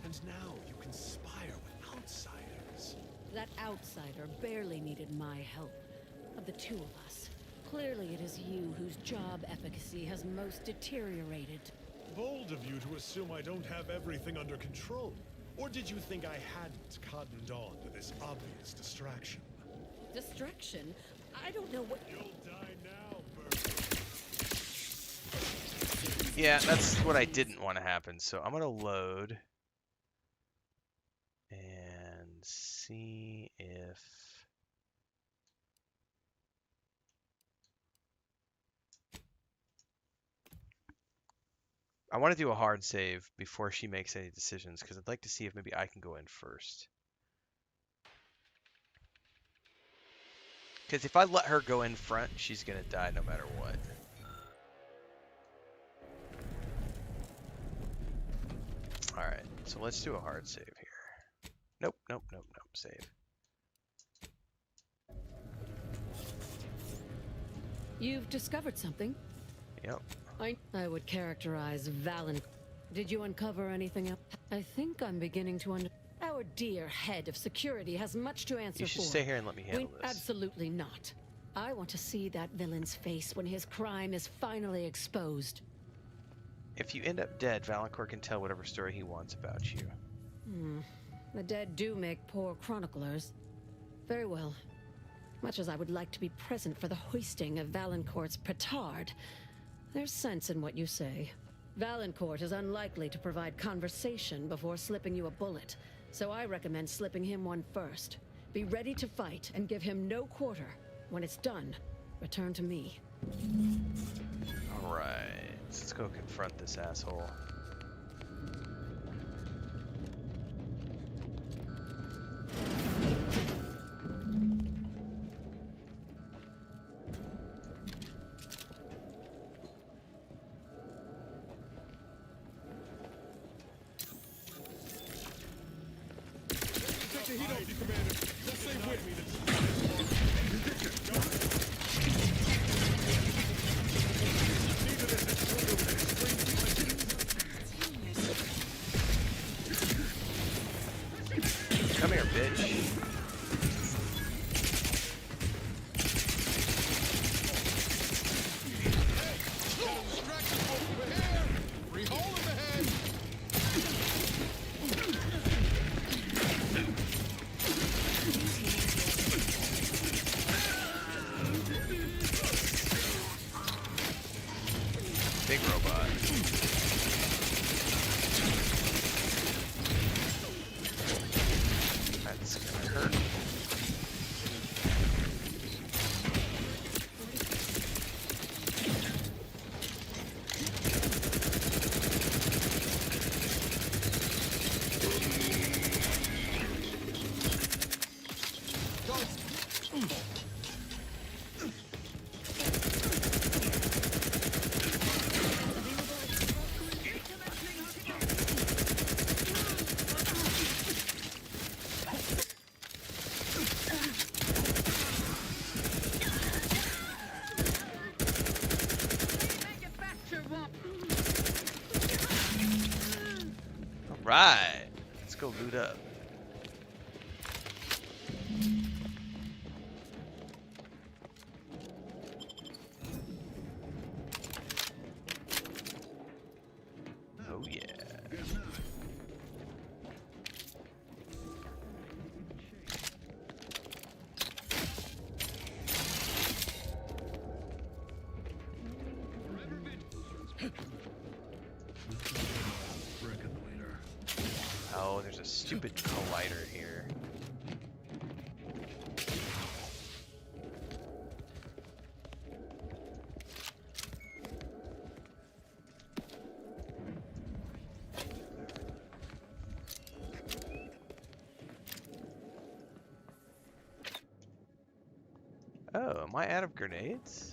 [SPEAKER 3] And now you conspire with outsiders.
[SPEAKER 7] That outsider barely needed my help. Of the two of us, clearly it is you whose job efficacy has most deteriorated.
[SPEAKER 3] Bold of you to assume I don't have everything under control. Or did you think I hadn't cottoned on to this obvious distraction?
[SPEAKER 7] Distraction? I don't know what...
[SPEAKER 3] You'll die now, Bert.
[SPEAKER 1] Yeah, that's what I didn't want to happen, so I'm gonna load and see if I want to do a hard save before she makes any decisions, because I'd like to see if maybe I can go in first. Because if I let her go in front, she's gonna die no matter what. Alright, so let's do a hard save here. Nope, nope, nope, nope, save.
[SPEAKER 7] You've discovered something?
[SPEAKER 1] Yep.
[SPEAKER 7] I would characterize Did you uncover anything else? I think I'm beginning to Our dear head of security has much to answer for.
[SPEAKER 1] You should stay here and let me handle this.
[SPEAKER 7] Absolutely not. I want to see that villain's face when his crime is finally exposed.
[SPEAKER 1] If you end up dead, Valancourt can tell whatever story he wants about you.
[SPEAKER 7] The dead do make poor chroniclers. Very well. Much as I would like to be present for the hoisting of Valancourt's petard, there's sense in what you say. Valancourt is unlikely to provide conversation before slipping you a bullet, so I recommend slipping him one first. Be ready to fight and give him no quarter. When it's done, return to me.
[SPEAKER 1] Alright. Let's go confront this asshole.
[SPEAKER 5] Take the heat off you, Commander. Just stay with me.
[SPEAKER 1] Come here, bitch. Big robot. That's gonna hurt. Right. Let's go loot up. Oh yeah. Oh, there's a stupid collider here. Oh, am I out of grenades?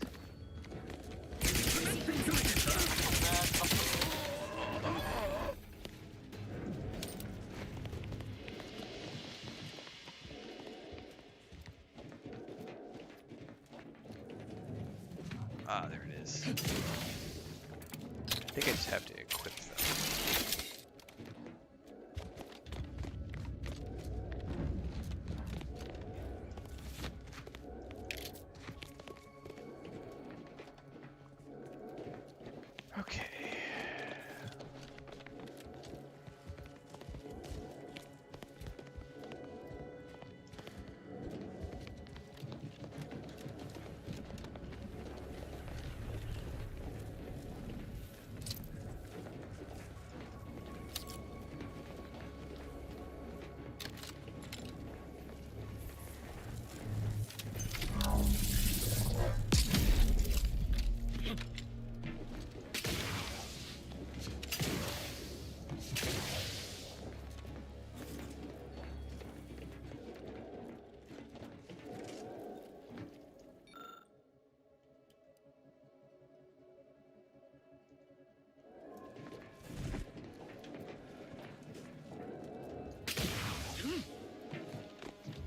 [SPEAKER 1] Ah, there it is. I think I just have to equip them. Okay.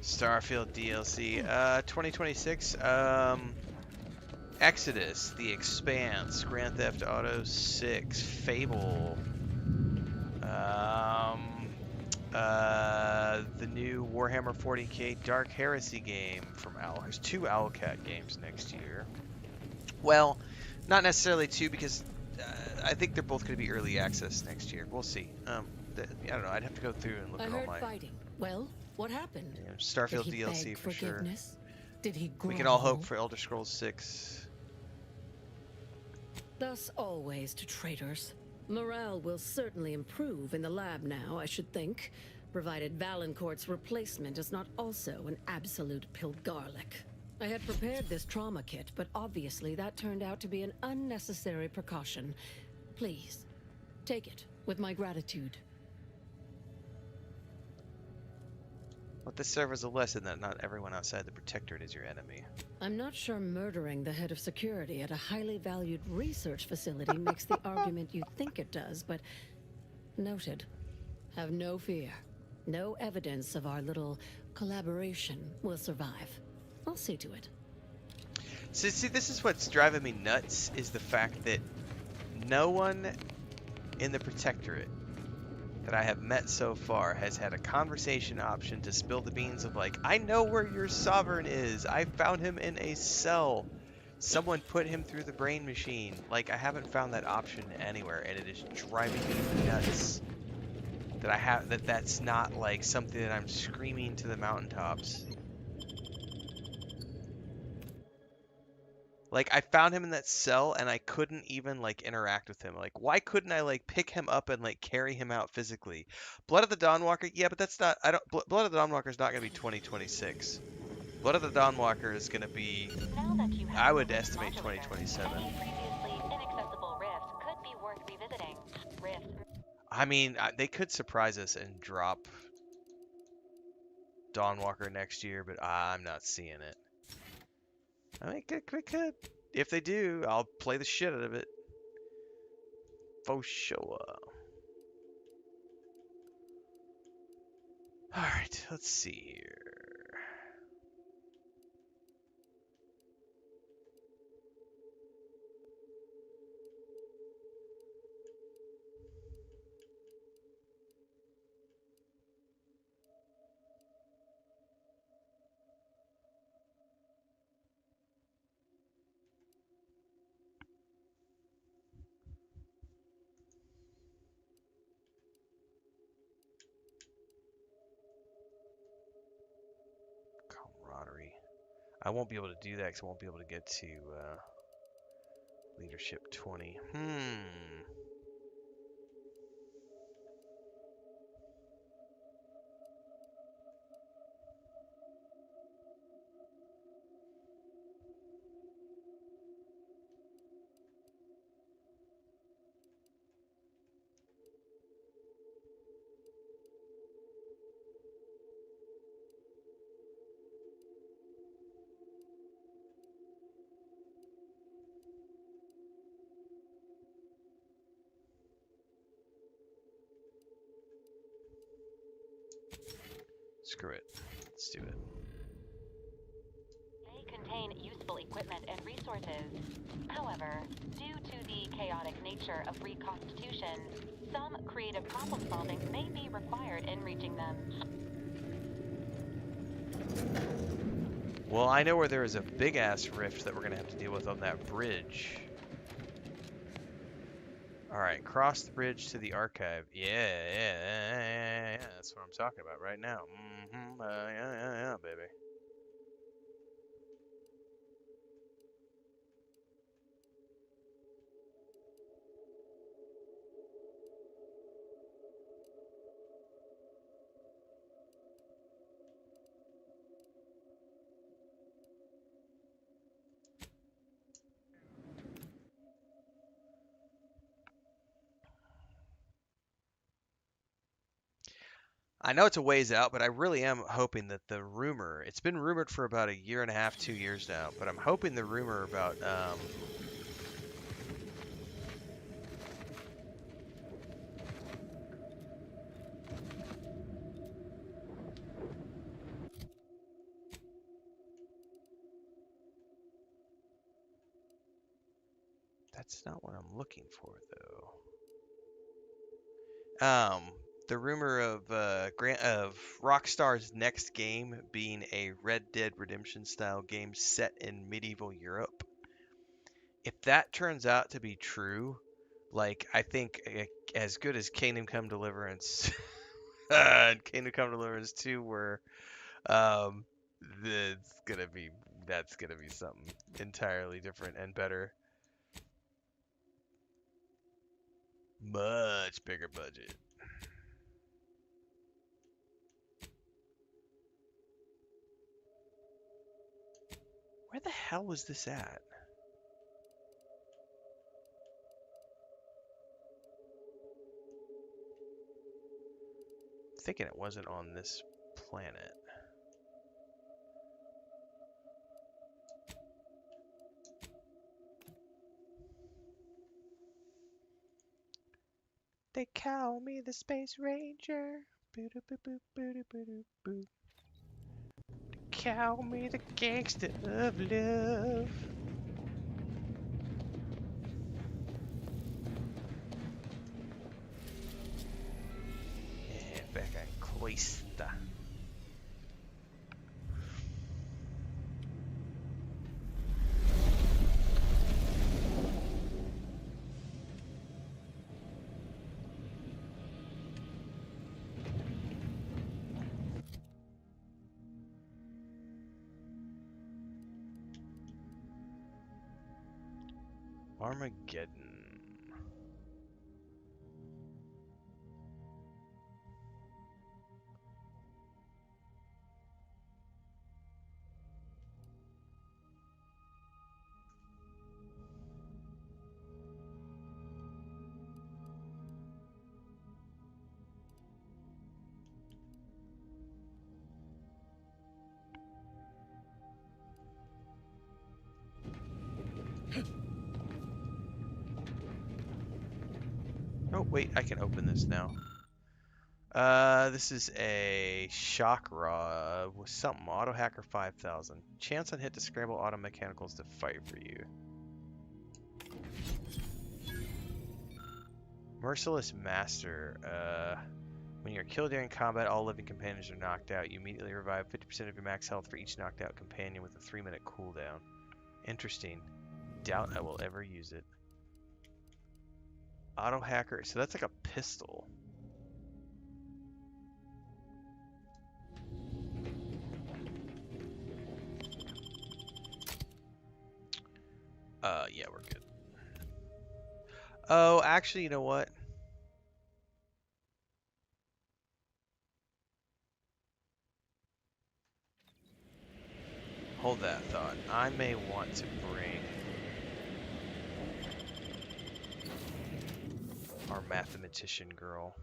[SPEAKER 1] Starfield DLC, 2026, Exodus, The Expanse, Grand Theft Auto 6, Fable, the new Warhammer 40k Dark Heresy game from Owl. There's 2 Owlcat games next year. Well, not necessarily 2 because I think they're both going to be early access next year. We'll see. I don't know. I'd have to go through and look at all my.
[SPEAKER 7] Fighting. Well, what happened?
[SPEAKER 1] You know, Starfield
[SPEAKER 7] Did he
[SPEAKER 1] DLC
[SPEAKER 7] beg
[SPEAKER 1] for sure.
[SPEAKER 7] forgiveness? Did he
[SPEAKER 1] We can all
[SPEAKER 7] grovel?
[SPEAKER 1] hope for Elder Scrolls 6.
[SPEAKER 7] Thus always to traitors. Morale will certainly improve in the lab now, I should think, provided Valancourt's replacement is not also an absolute pilgarlic. I had prepared this trauma kit, but obviously that turned out to be an unnecessary precaution. Please, take it with my gratitude.
[SPEAKER 1] Let this serve as a lesson that not everyone outside the Protectorate is your enemy.
[SPEAKER 7] I'm not sure murdering the head of security at a highly valued research facility makes the argument you think it does, but noted. Have no fear. No evidence of our little collaboration will survive. I'll see to it.
[SPEAKER 1] So, see, this is what's driving me nuts, is the fact that no one in the Protectorate that I have met so far has had a conversation option to spill the beans of like, I know where your sovereign is. I found him in a cell. Someone put him through the brain machine. Like, I haven't found that option anywhere, and it is driving me nuts that that's not like something that I'm screaming to the mountaintops. Like, I found him in that cell and I couldn't even like interact with him. Like, why couldn't I like pick him up and like carry him out physically? Blood of the Dawnwalker, yeah, but that's not. Blood of the Dawnwalker is not going to be 2026. Blood of the Dawnwalker is going to be, I would estimate 2027.
[SPEAKER 10] Any previously inaccessible rifts could be worth revisiting.
[SPEAKER 1] I mean, they could surprise us and drop Dawnwalker next year, but I'm not seeing it. I mean, they could. If they do, I'll play the shit out of it. For sure. Alright, let's see here. Camaraderie. I won't be able to do that because I won't be able to get to Leadership 20. Screw it. Let's do it.
[SPEAKER 10] They contain useful equipment and resources. However, due to the chaotic nature of reconstitution, some creative problem solving may be required in reaching them.
[SPEAKER 1] Well, I know where there is a big-ass rift that we're going to have to deal with on that bridge. Alright, cross the bridge to the archive. Yeah, that's what I'm talking about right now. Yeah, baby. I know it's a ways out, but I really am hoping that the rumor, it's been rumored for about a year and a half, 2 years now, but I'm hoping the rumor about, that's not what I'm looking for, though. The rumor of Rockstar's next game being a Red Dead Redemption style game set in medieval Europe. If that turns out to be true, like, I think as good as Kingdom Come Deliverance and Kingdom Come Deliverance 2 were, that's gonna be something entirely different and better. Much bigger budget. the hell was this at? Thinking it wasn't on this planet. They call me the Space Ranger. Boo-doo-boo-boo-boo-doo-boo-doo. Call me the gangster of love. And back at Cloista. Armageddon. Oh, wait, I can open this now. This is a shock rod with something. Auto Hacker 5000. Chance on hit to scramble auto mechanicals to fight for you. Merciless Master. When you're killed during combat, all living companions are knocked out. You immediately revive 50% of your max health for each knocked out companion with a 3-minute cooldown. Interesting. Doubt I will ever use it. Auto Hacker. So that's like a pistol. Yeah, we're good. Oh, actually, you know what? Hold that thought. I may want to bring our mathematician girl,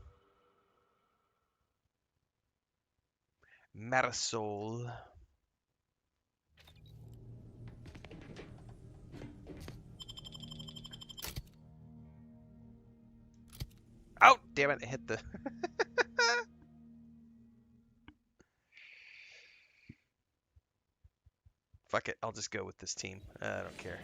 [SPEAKER 1] Marisol. Oh, damn it, I hit the... Fuck it, I'll just go with this team. I don't care.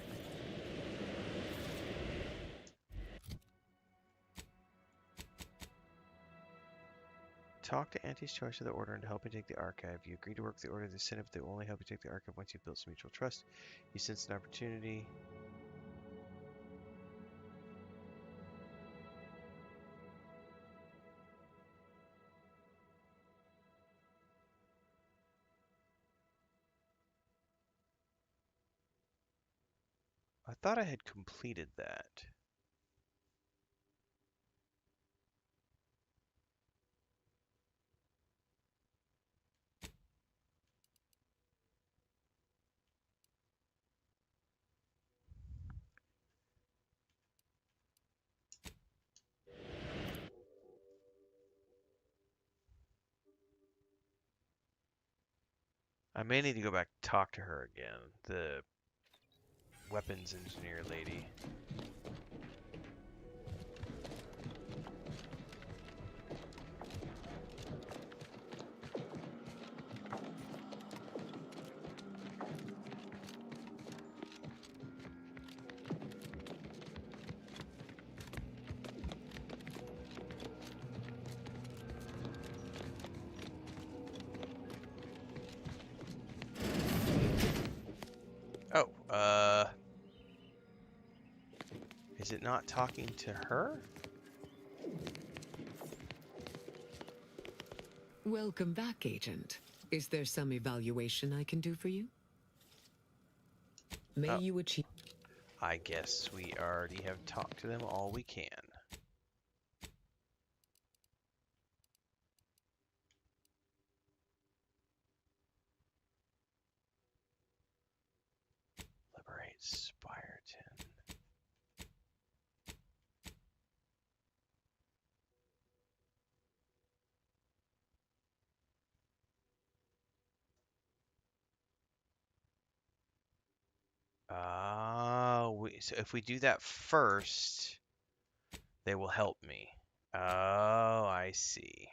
[SPEAKER 1] Talk to Auntie's Choice of the Order and to help you take the archive. You agree to work with the Order of the Senate, but they will only help you take the archive once you've built some mutual trust. You sense an opportunity. I thought I had completed that. I may need to go back and talk to her again. The weapons engineer lady. Oh, is it not talking to her?
[SPEAKER 13] Welcome back, Agent. Is there some evaluation I can do for you? May you achieve...
[SPEAKER 1] I guess we already have talked to them all we can. so if we do that first, they will help me. Oh, I see.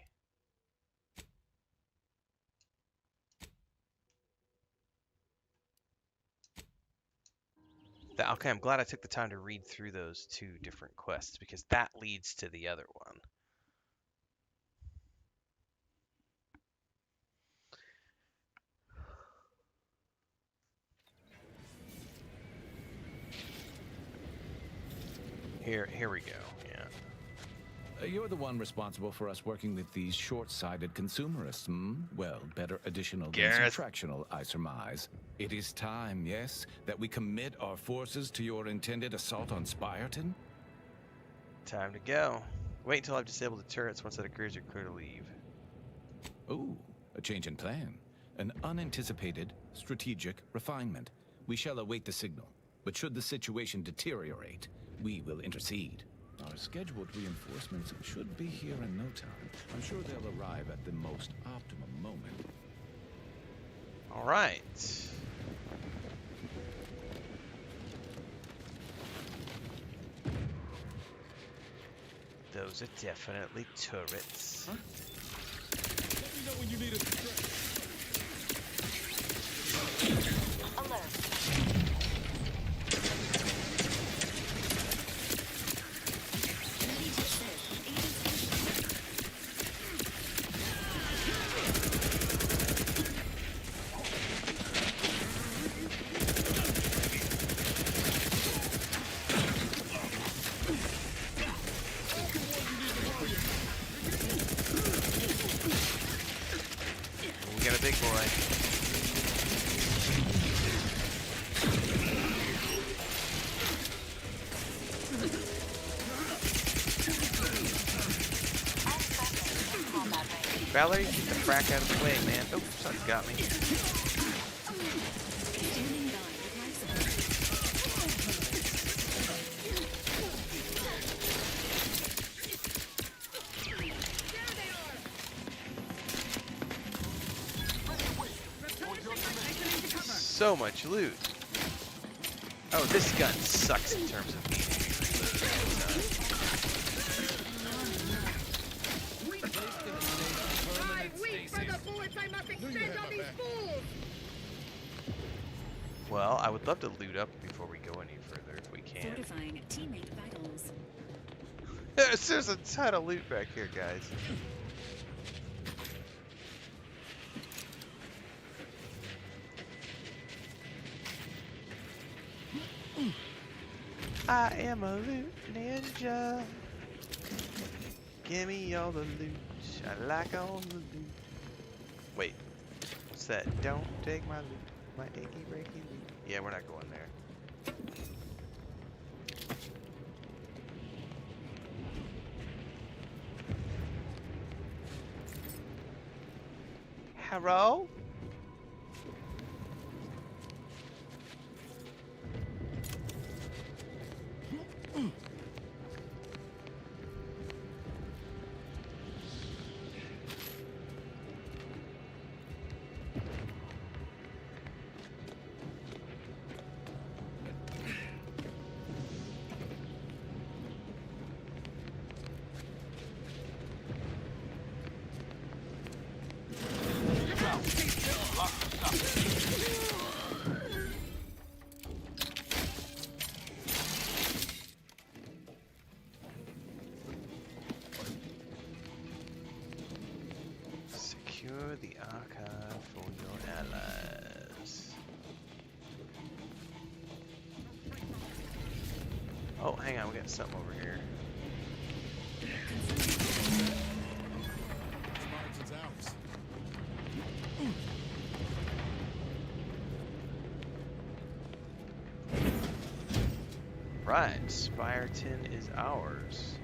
[SPEAKER 1] Okay, I'm glad I took the time to read through those two different quests because that leads to the other one. Here we go. Yeah.
[SPEAKER 14] You're the one responsible for us working with these short-sighted consumerists, hmm? Well, better additional than
[SPEAKER 1] Gareth.
[SPEAKER 14] subtractional, I surmise. It is time, yes, that we commit our forces to your intended assault on Spyreton?
[SPEAKER 1] Time to go. Wait until I've disabled the turrets. Once that occurs, you're clear to leave.
[SPEAKER 14] Ooh, a change in plan. An unanticipated, strategic refinement. We shall await the signal, but should the situation deteriorate, we will intercede. Our scheduled reinforcements should be here in no time. I'm sure they'll arrive at the most optimum moment.
[SPEAKER 1] All right. Those are definitely turrets.
[SPEAKER 5] Huh? Let me know when you need a
[SPEAKER 1] We got a big boy. Valerie, get the frack out of the way, man. Oh, something's got me. So much loot. Oh, this gun sucks in terms of being Well, I would love to loot up before we go any further if we can.
[SPEAKER 6] Fortifying teammate vitals.
[SPEAKER 1] There's a ton of loot back here, guys. I am a loot ninja. Give me all the loot. I like all the loot. Wait, what's that? Don't take my loot. My achy breaky loot. Yeah, we're not going there. Hello? Secure the archive for your allies. Oh, hang on, we got something over here.
[SPEAKER 5] Spartan's ours.
[SPEAKER 1] Right, Spyreton is ours.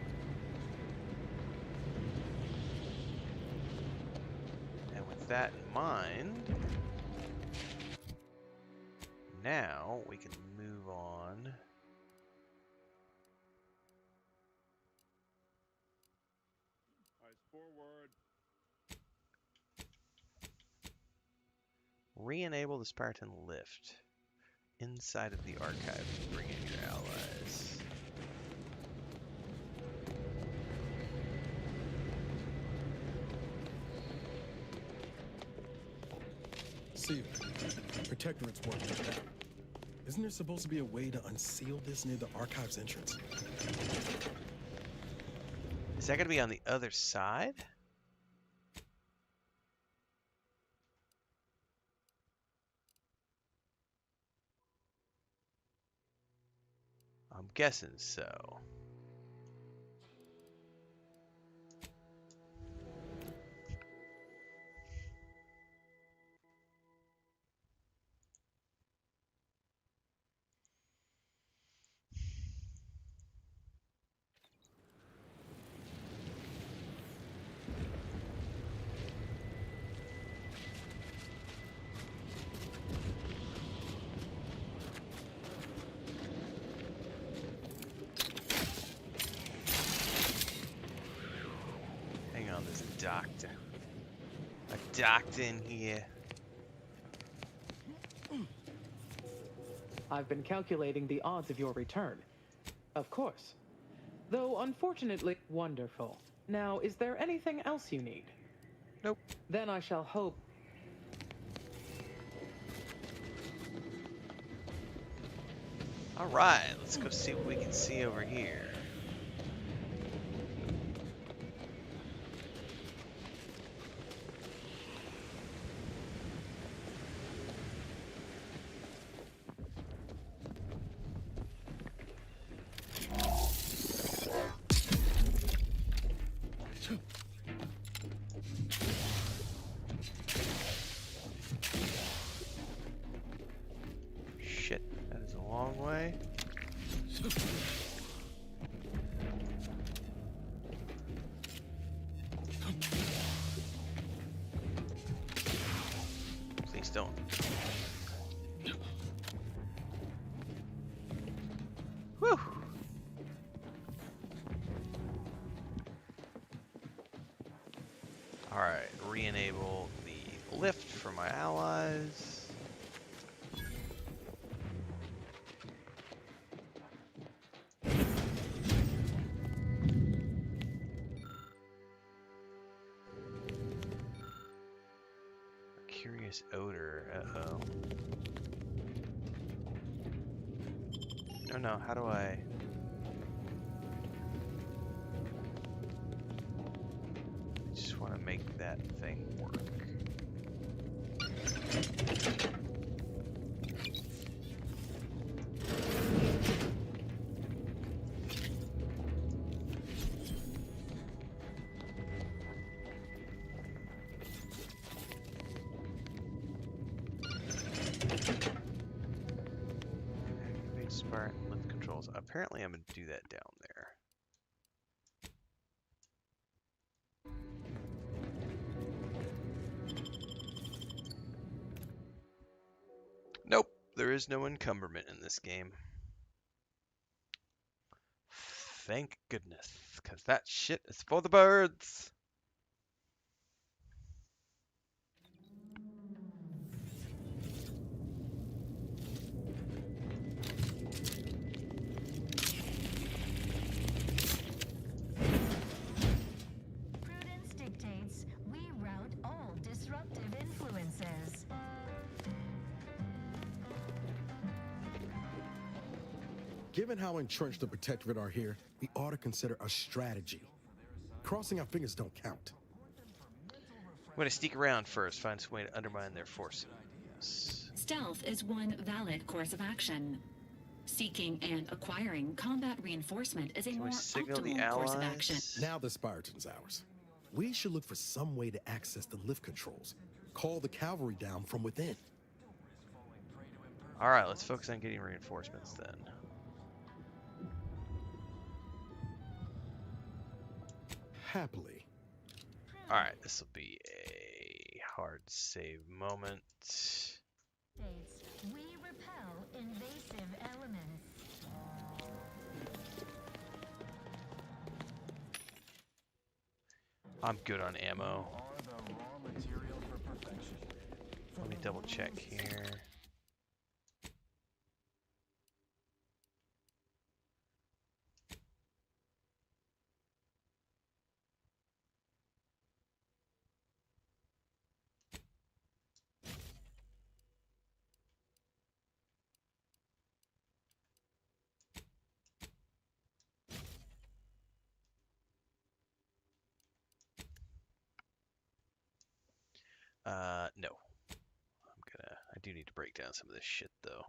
[SPEAKER 1] And with that in mind, now we can move on.
[SPEAKER 5] Eyes forward.
[SPEAKER 1] Re-enable the Spyreton lift. inside of the archive to bring in your allies.
[SPEAKER 5] Seal. Protectorate's working. Isn't there supposed to be a way to unseal this near the archive's entrance?
[SPEAKER 1] Is that going to be on the other side? I'm guessing so. Hang on, there's a doctor. A doctor in here.
[SPEAKER 15] I've been calculating the odds of your return. Of course. Though unfortunately, wonderful. Now, is there anything else you need?
[SPEAKER 1] Nope.
[SPEAKER 15] Then I shall hope.
[SPEAKER 1] Alright, let's go see what we can see over here. Shit, that is a long way. Please don't. Whew. Alright, re-enable the lift for my allies. Curious odor. Uh-oh. Oh no, how do I... I just want to make that thing work. Activate Spartan lift controls. Apparently I'm going to do that down there. Nope, there is no encumberment in this game. Thank goodness, because that shit is for the birds.
[SPEAKER 16] Prudence dictates we rout all disruptive influences.
[SPEAKER 5] Given how entrenched the Protectorate are here, we ought to consider a strategy. Crossing our fingers don't count.
[SPEAKER 1] I'm going to sneak around first, find some way to undermine their forces.
[SPEAKER 6] Stealth is one valid course of action. Seeking and acquiring combat reinforcement is a more optimal course of action.
[SPEAKER 5] Now the Spartan's ours. We should look for some way to access the lift controls. Call the cavalry down from within.
[SPEAKER 1] Alright, let's focus on getting reinforcements then.
[SPEAKER 5] Happily.
[SPEAKER 1] Alright, this will be a hard save moment.
[SPEAKER 16] We repel invasive elements.
[SPEAKER 1] I'm good on ammo. Let me double check here. No. I do need to break down some of this shit, though.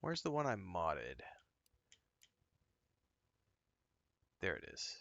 [SPEAKER 1] Where's the one I modded? There it is.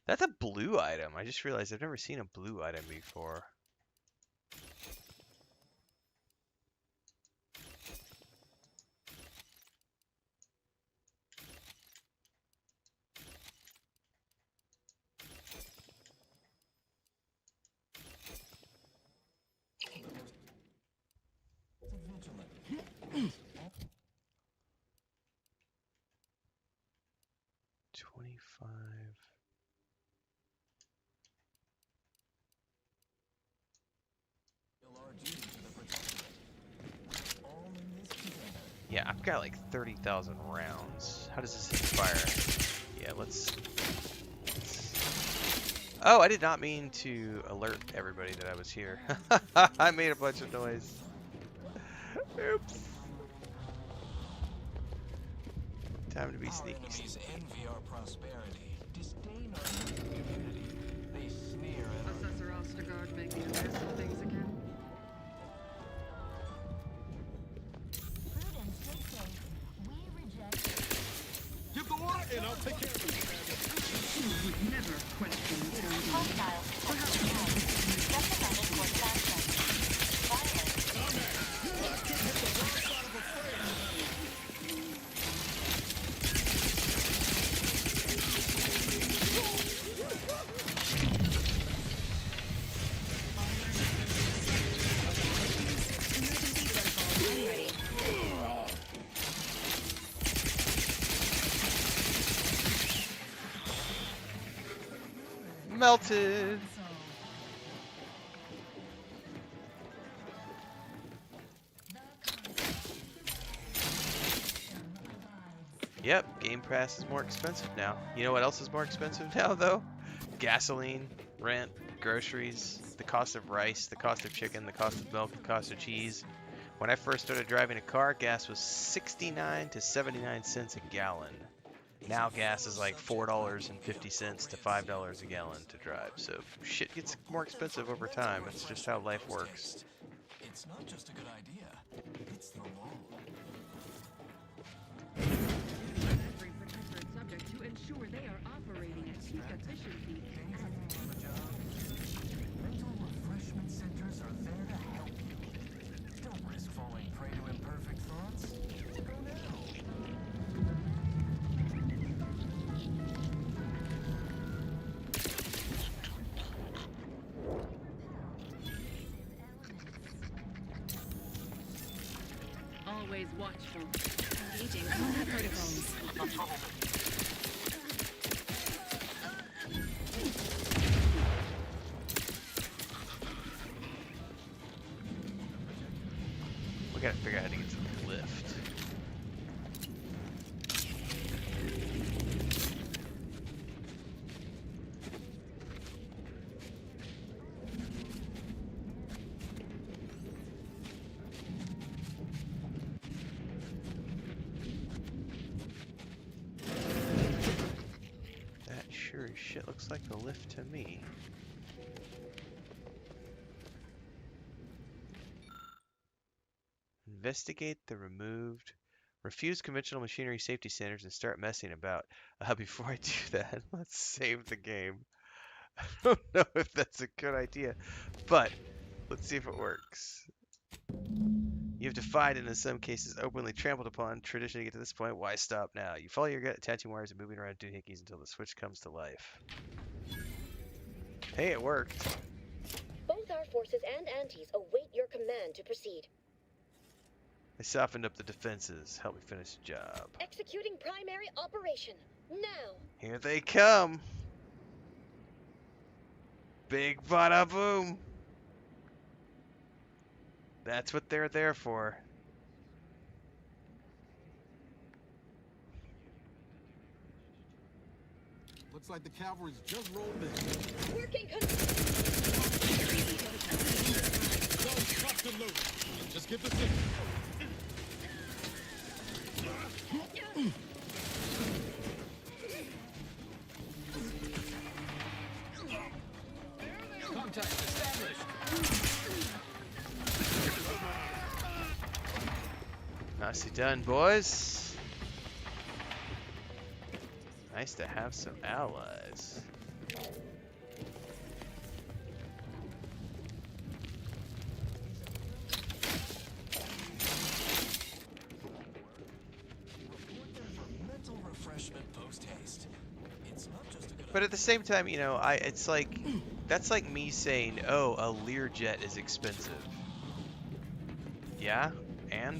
[SPEAKER 1] That's a blue item. I just realized I've never seen a blue item before. Yeah, I've got like 30,000 rounds. How does this expire? Yeah, let's... Oh, I did not mean to alert everybody that I was here. I made a bunch of noise. Oops. Time to be sneaky.
[SPEAKER 17] Envy our prosperity, disdain our community. They sneer at
[SPEAKER 11] Assessor Ostergaard making a mess of things again.
[SPEAKER 16] Prudence dictates we reject.
[SPEAKER 5] Give the water and I'll take care of it.
[SPEAKER 11] You would never question authority.
[SPEAKER 10] Hostiles detected. Recommended course of action.
[SPEAKER 1] Melted. Yep, Game Pass is more expensive now. You know what else is more expensive now, though? Gasoline, rent, groceries, the cost of rice, the cost of chicken, the cost of milk, the cost of cheese. When I first started driving a car, gas was 69 to 79 cents a gallon. Now gas is like $4.50 to $5 a gallon to drive. So shit gets more expensive over time. It's just how life works.
[SPEAKER 17] It's not just a good idea, it's the law.
[SPEAKER 11] Every protectorate subject to ensure they are operating at peak efficiency.
[SPEAKER 17] Mental refreshment centers are there to help you. Don't risk falling prey to imperfect thoughts. Go now.
[SPEAKER 11] Always watchful.
[SPEAKER 6] Engaging combat protocols.
[SPEAKER 1] We gotta figure out how to get to the lift. That sure as shit looks like the lift to me. Investigate the removed. Refuse conventional machinery safety standards and start messing about. Before I do that, let's save the game. I don't know if that's a good idea, but let's see if it works. You have defied and in some cases openly trampled upon tradition to get to this point. Why stop now? You follow your gut, attaching wires and moving around doohickeys until the switch comes to life. Hey, it worked.
[SPEAKER 18] Both our forces and antis await your command to proceed.
[SPEAKER 1] I softened up the defenses. Help me finish the job.
[SPEAKER 18] Executing primary operation. Now.
[SPEAKER 1] Here they come. Big bada boom. That's what they're there for.
[SPEAKER 5] Looks like the cavalry's just rolled in.
[SPEAKER 18] Working
[SPEAKER 5] Just get the signal.
[SPEAKER 17] Contact established.
[SPEAKER 1] Nicely done, boys. Nice to have some allies. But at the same time, you know, it's like, that's like me saying, oh, a Learjet is expensive. Yeah? And?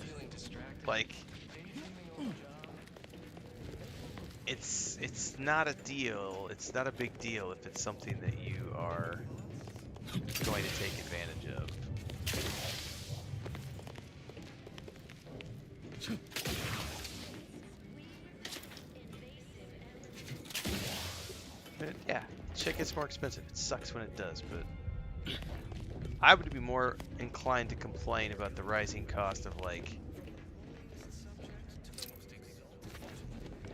[SPEAKER 1] Like, it's not a deal. It's not a big deal if it's something that you are going to take advantage of. But yeah, shit gets more expensive. It sucks when it does, but I would be more inclined to complain about the rising cost of, like,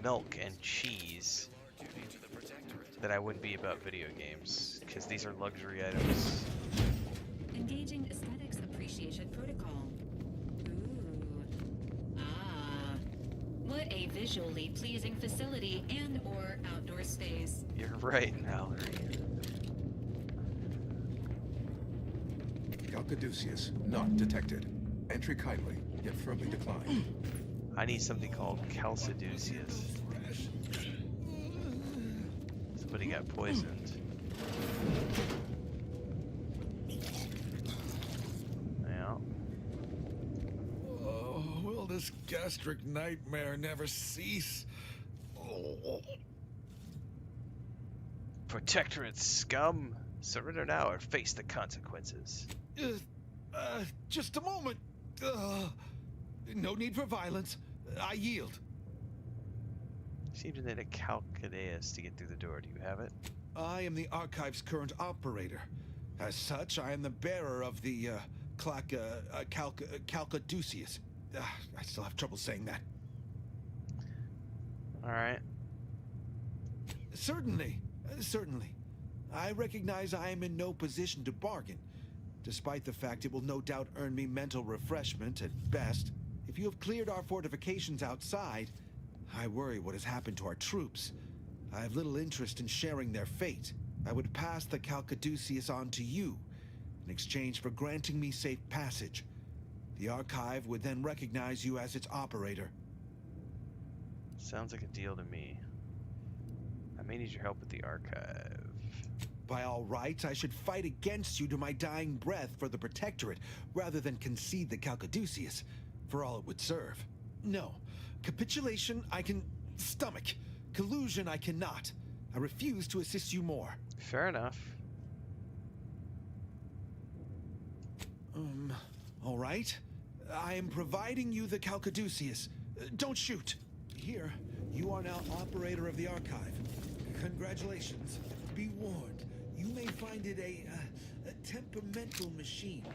[SPEAKER 1] milk and cheese than I would be about video games, because these are luxury items.
[SPEAKER 6] Engaging aesthetics appreciation protocol. Ooh. Ah. What a visually pleasing facility and or outdoor space.
[SPEAKER 1] You're right, Mallory.
[SPEAKER 19] Caduceus, not detected. Entry kindly, yet firmly declined.
[SPEAKER 1] I need something called Calciduceus. Somebody got poisoned. Yeah.
[SPEAKER 19] Oh, will this gastric nightmare never cease? Oh.
[SPEAKER 1] Protectorate scum! Surrender now or face the consequences.
[SPEAKER 19] Just a moment. No need for violence. I yield.
[SPEAKER 1] Seem to need a Calcadeus to get through the door. Do you have it?
[SPEAKER 19] I am the Archive's current operator. As such, I am the bearer of the Calcaduceus. I still have trouble saying that.
[SPEAKER 1] Alright.
[SPEAKER 19] Certainly. Certainly. I recognize I am in no position to bargain, despite the fact it will no doubt earn me mental refreshment at best. If you have cleared our fortifications outside, I worry what has happened to our troops. I have little interest in sharing their fate. I would pass the Calcaduceus on to you, in exchange for granting me safe passage. The Archive would then recognize you as its operator.
[SPEAKER 1] Sounds like a deal to me. I may need your help with the Archive.
[SPEAKER 19] By all rights, I should fight against you to my dying breath for the Protectorate, rather than concede the Calcaduceus, for all it would serve. No. Capitulation I can stomach. Collusion I cannot. I refuse to assist you more.
[SPEAKER 1] Fair enough.
[SPEAKER 19] All right. I am providing you the Calcaduceus. Don't shoot. Here, you are now operator of the Archive. Congratulations. Be warned. You may find it a temperamental machine.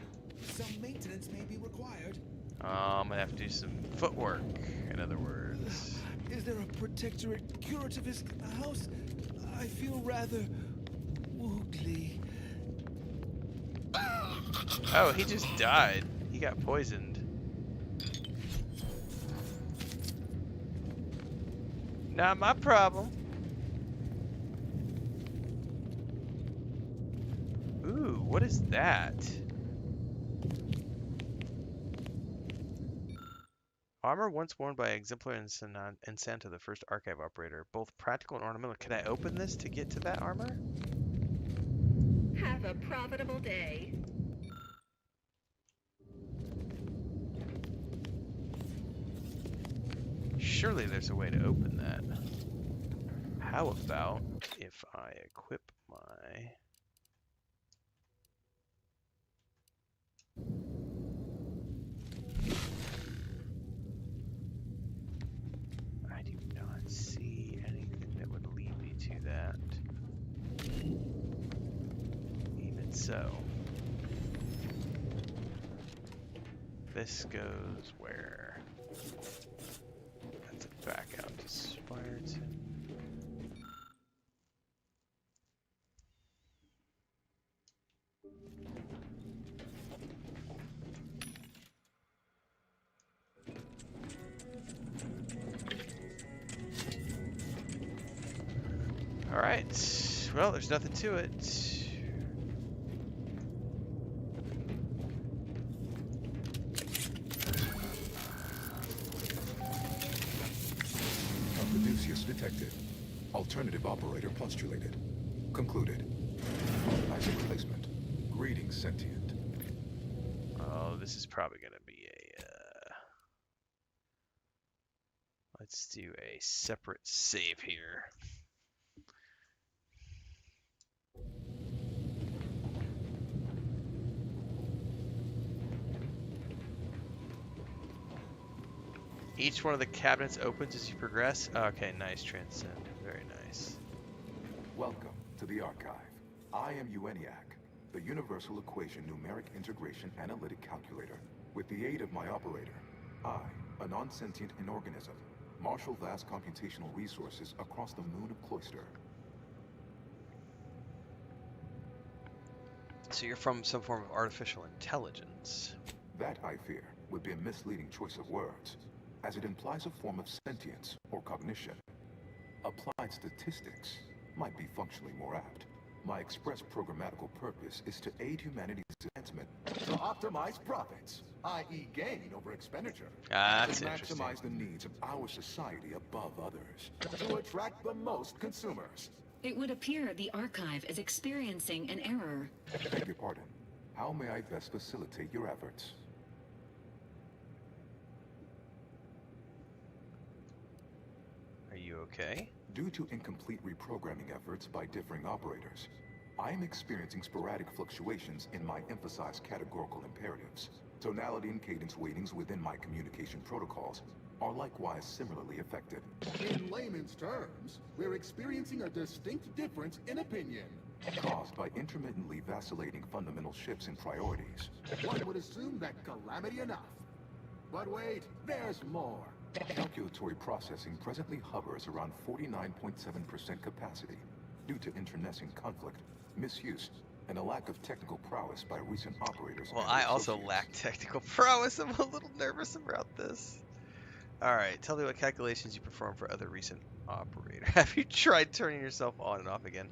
[SPEAKER 19] Some maintenance may be required.
[SPEAKER 1] I'm gonna have to do some footwork, in other words.
[SPEAKER 19] Is there a Protectorate curativist in the house? I feel rather woogly.
[SPEAKER 1] Oh, he just died. He got poisoned. Not my problem. What is that? Armor once worn by Exemplar and Santa, the first archive operator. Both practical and ornamental. Can I open this to get to that armor?
[SPEAKER 11] Have a profitable day.
[SPEAKER 1] Surely there's a way to open that. How about if I equip my... I do not see anything that would lead me to that. Even so. This goes where? That's a back out to Spartan. Alright, well, there's nothing to it.
[SPEAKER 20] Odysseus detected. Alternative operator postulated. Concluded. Authorized replacement. Greetings, sentient.
[SPEAKER 1] Oh, this is probably going to be a... let's do a separate save here. Each one of the cabinets opens as you progress. Okay, nice, Transcend. Very nice.
[SPEAKER 20] Welcome to the archive. I am ENIAC, the Universal Equation Numeric Integration Analytic Calculator. With the aid of my operator, I, a non-sentient inorganism, marshal vast computational resources across the moon of Cloister.
[SPEAKER 1] So you're from some form of artificial intelligence.
[SPEAKER 20] That, I fear, would be a misleading choice of words, as it implies a form of sentience or cognition. Applied statistics might be functionally more apt. My express programmatical purpose is to aid humanity's advancement to optimize profits, i.e. gain over expenditure.
[SPEAKER 1] That's
[SPEAKER 20] to
[SPEAKER 1] interesting.
[SPEAKER 20] maximize the needs of our society above others. To attract the most consumers.
[SPEAKER 6] It would appear the archive is experiencing an error.
[SPEAKER 20] Beg your pardon. How may I best facilitate your efforts?
[SPEAKER 1] Are you okay?
[SPEAKER 20] Due to incomplete reprogramming efforts by differing operators, I am experiencing sporadic fluctuations in my emphasized categorical imperatives. Tonality and cadence weightings within my communication protocols are likewise similarly affected.
[SPEAKER 21] In layman's terms, we're experiencing a distinct difference in opinion.
[SPEAKER 20] Caused by intermittently vacillating fundamental shifts in priorities.
[SPEAKER 21] One would assume that calamity enough. But wait, there's more.
[SPEAKER 20] Calculatory processing presently hovers around 49.7% capacity due to internecine conflict, misuse, and a lack of technical prowess by recent operators.
[SPEAKER 1] Well, I also lack technical prowess. I'm a little nervous about this. Alright, tell me what calculations you perform for other recent operators. Have you tried turning yourself on and off again?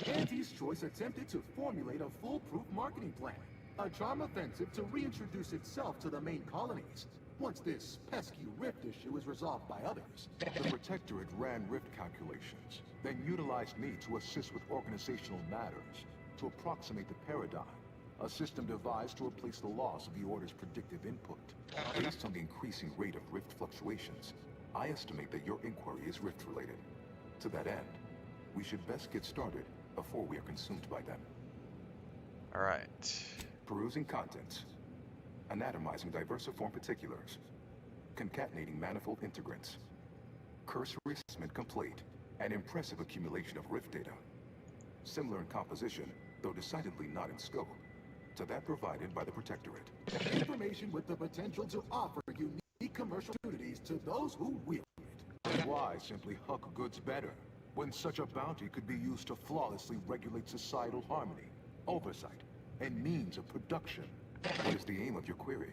[SPEAKER 21] Auntie's Choice attempted to formulate a foolproof marketing plan. A charm offensive to reintroduce itself to the main colonies. Once this pesky rift issue is resolved by others.
[SPEAKER 20] The Protectorate ran rift calculations, then utilized me to assist with organizational matters, to approximate the paradigm, a system devised to replace the loss of the Order's predictive input. Based on the increasing rate of rift fluctuations, I estimate that your inquiry is rift-related. To that end, we should best get started before we are consumed by them.
[SPEAKER 1] Alright.
[SPEAKER 20] Perusing contents. Anatomizing diversiform particulars. Concatenating manifold integrants. Cursory assessment complete. An impressive accumulation of rift data. Similar in composition, though decidedly not in scope, to that provided by the Protectorate.
[SPEAKER 21] Information with the potential to offer unique commercial opportunities to those who wield it.
[SPEAKER 20] Why simply huck goods better, when such a bounty could be used to flawlessly regulate societal harmony, oversight, and means of production? What is the aim of your query?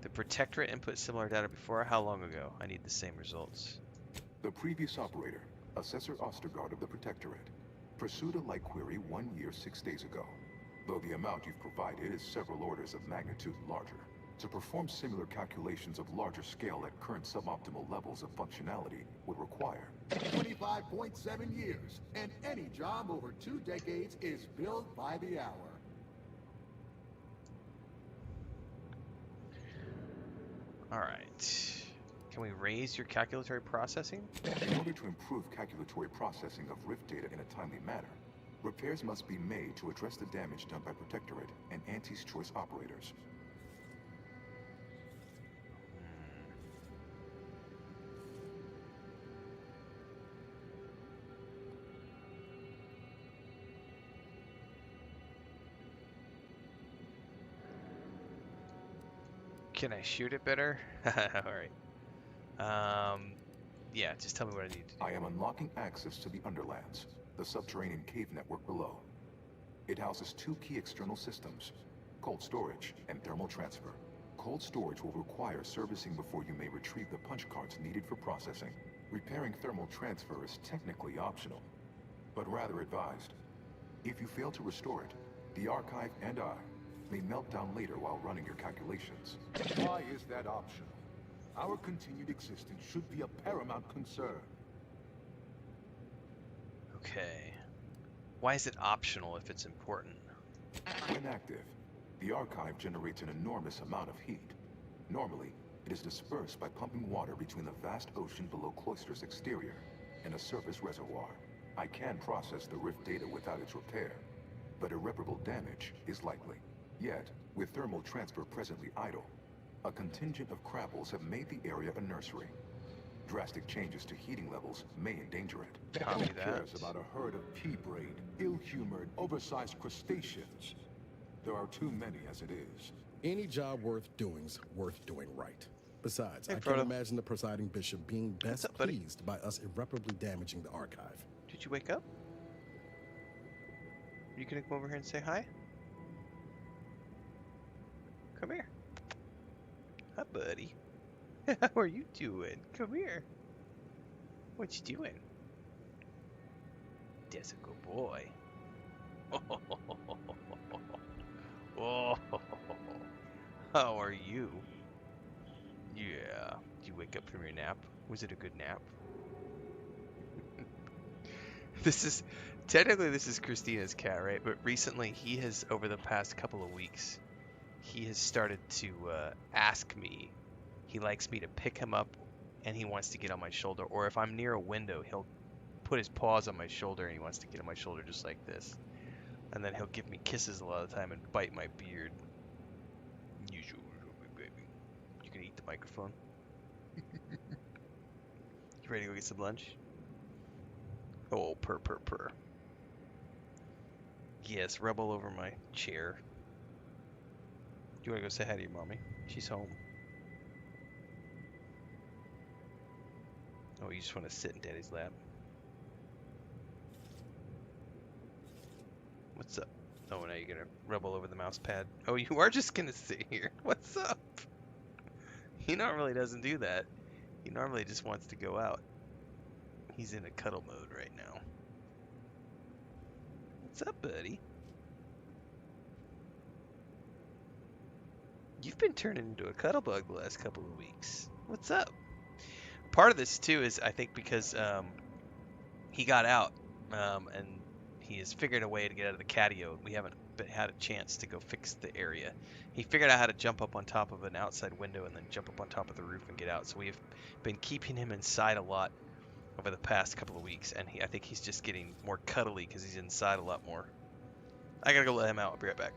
[SPEAKER 1] The Protectorate input similar data before. How long ago? I need the same results.
[SPEAKER 20] The previous operator, Assessor Ostergaard of the Protectorate. Pursued a like query 1 year, 6 days ago, though the amount you've provided is several orders of magnitude larger. To perform similar calculations of larger scale at current suboptimal levels of functionality would require
[SPEAKER 21] 25.7 years, and any job over 2 decades is billed by the hour.
[SPEAKER 1] All right. Can we raise your calculatory processing?
[SPEAKER 20] In order to improve calculatory processing of Rift data in a timely manner, repairs must be made to address the damage done by Protectorate and Auntie's Choice operators.
[SPEAKER 1] Can I shoot it better? Alright. Yeah, just tell me what I need to do.
[SPEAKER 20] I am unlocking access to the Underlands, the subterranean cave network below. It houses 2 key external systems, cold storage and thermal transfer. Cold storage will require servicing before you may retrieve the punch cards needed for processing. Repairing thermal transfer is technically optional, but rather advised. If you fail to restore it, the Archive and I may melt down later while running your calculations.
[SPEAKER 21] Why is that optional? Our continued existence should be a paramount concern.
[SPEAKER 1] Okay. Why is it optional if it's important?
[SPEAKER 20] When active, the Archive generates an enormous amount of heat. Normally, it is dispersed by pumping water between the vast ocean below Cloister's exterior and a surface reservoir. I can process the Rift data without its repair, but irreparable damage is likely. Yet, with thermal transfer presently idle, a contingent of Krabbels have made the area a nursery. Drastic changes to heating levels may endanger it.
[SPEAKER 1] Copy
[SPEAKER 21] Who
[SPEAKER 1] that.
[SPEAKER 21] cares about a herd of pea-brained, ill-humored, oversized crustaceans? There are too many as it is.
[SPEAKER 5] Any job worth doing's worth doing right. Besides,
[SPEAKER 1] Hey,
[SPEAKER 5] I
[SPEAKER 1] Frodo.
[SPEAKER 5] can't imagine the presiding bishop being best
[SPEAKER 1] up, buddy?
[SPEAKER 5] pleased by us irreparably damaging the archive.
[SPEAKER 1] Did you wake up? You gonna come over here and say hi? Come here. Hi, buddy. How are you doing? Come here. What you doing? That's a good boy. Oh, how are you? Yeah. Did you wake up from your nap? Was it a good nap? This is Christina's cat, right? But recently he has, over the past couple of weeks, he has started to ask me. He likes me to pick him up and he wants to get on my shoulder. Or if I'm near a window, he'll put his paws on my shoulder and he wants to get on my shoulder just like this. And then he'll give me kisses a lot of the time and bite my beard. You can eat the microphone. You ready to go get some lunch? Oh, purr. Yes, rub all over my chair. You want to go say hi to your mommy? She's home. Oh, you just want to sit in Daddy's lap? What's up? Oh, now you're gonna rub all over the mouse pad. Oh, you are just gonna sit here. What's up? He normally doesn't do that. He normally just wants to go out. He's in a cuddle mode right now. What's up, buddy? You've been turning into a cuddle bug the last couple of weeks. What's up? Part of this too is I think because he got out and he has figured a way to get out of the catio. We haven't had a chance to go fix the area. He figured out how to jump up on top of an outside window and then jump up on top of the roof and get out. So we have been keeping him inside a lot over the past couple of weeks, and I think he's just getting more cuddly because he's inside a lot more. I gotta go let him out. I'll be right back.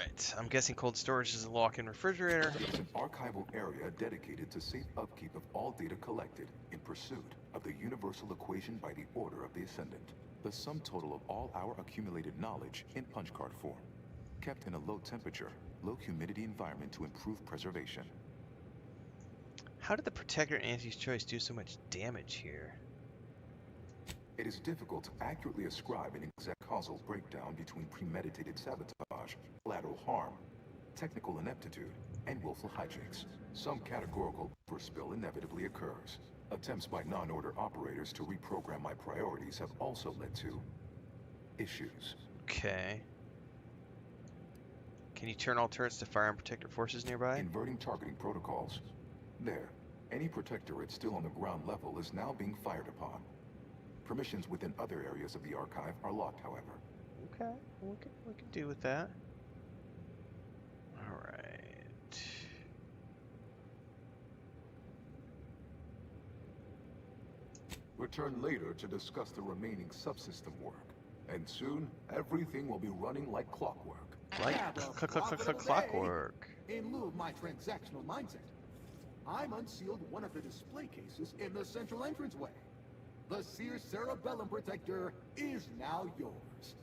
[SPEAKER 1] Alright, I'm guessing cold storage is a lock-in refrigerator.
[SPEAKER 20] It's an archival area dedicated to safe upkeep of all data collected in pursuit of the universal equation by the order of the Ascendant. The sum total of all our accumulated knowledge in punch card form, kept in a low temperature, low humidity environment to improve preservation.
[SPEAKER 1] How did the Protector Auntie's Choice do so much damage here?
[SPEAKER 20] It is difficult to accurately ascribe an exact causal breakdown between premeditated sabotage, collateral harm, technical ineptitude, and willful hijinks. Some categorical overspill inevitably occurs. Attempts by non-order operators to reprogram my priorities have also led to issues.
[SPEAKER 1] Okay. Can you turn all turrets to fire on Protector forces nearby?
[SPEAKER 20] Inverting targeting protocols. There. Any Protectorate still on the ground level is now being fired upon. Permissions within other areas of the archive are locked, however.
[SPEAKER 1] Okay, we can do with that. Alright.
[SPEAKER 20] Return later to discuss the remaining subsystem work. And soon, everything will be running like clockwork.
[SPEAKER 1] Like clockwork.
[SPEAKER 21] In lieu of my transactional mindset, I'm unsealed one of the display cases in the central entranceway. The Seer Cerebellum Protector is now yours.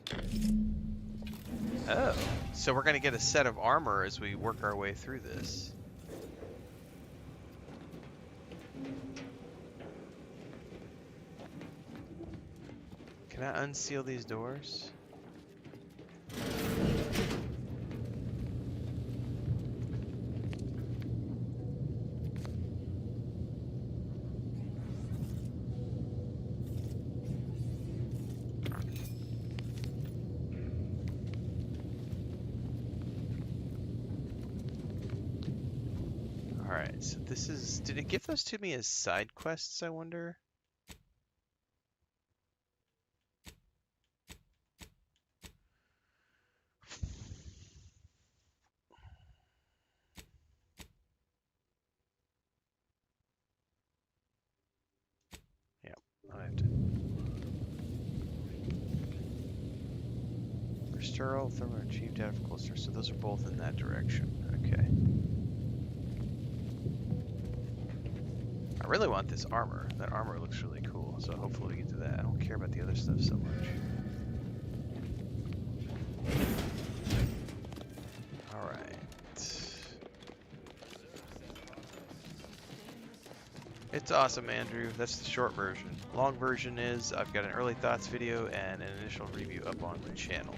[SPEAKER 1] Oh, so we're going to get a set of armor as we work our way through this. Can I unseal these doors? Alright, so this is... Did it give those to me as side quests, I wonder? Yep, I have to... Restore all thermal achieved out of cluster, so those are both in that direction. Okay. I really want this armor. That armor looks really cool, so hopefully we get to that. I don't care about the other stuff so much. Alright. It's awesome, Andrew. That's the short version. Long version is I've got an early thoughts video and an initial review up on the channel.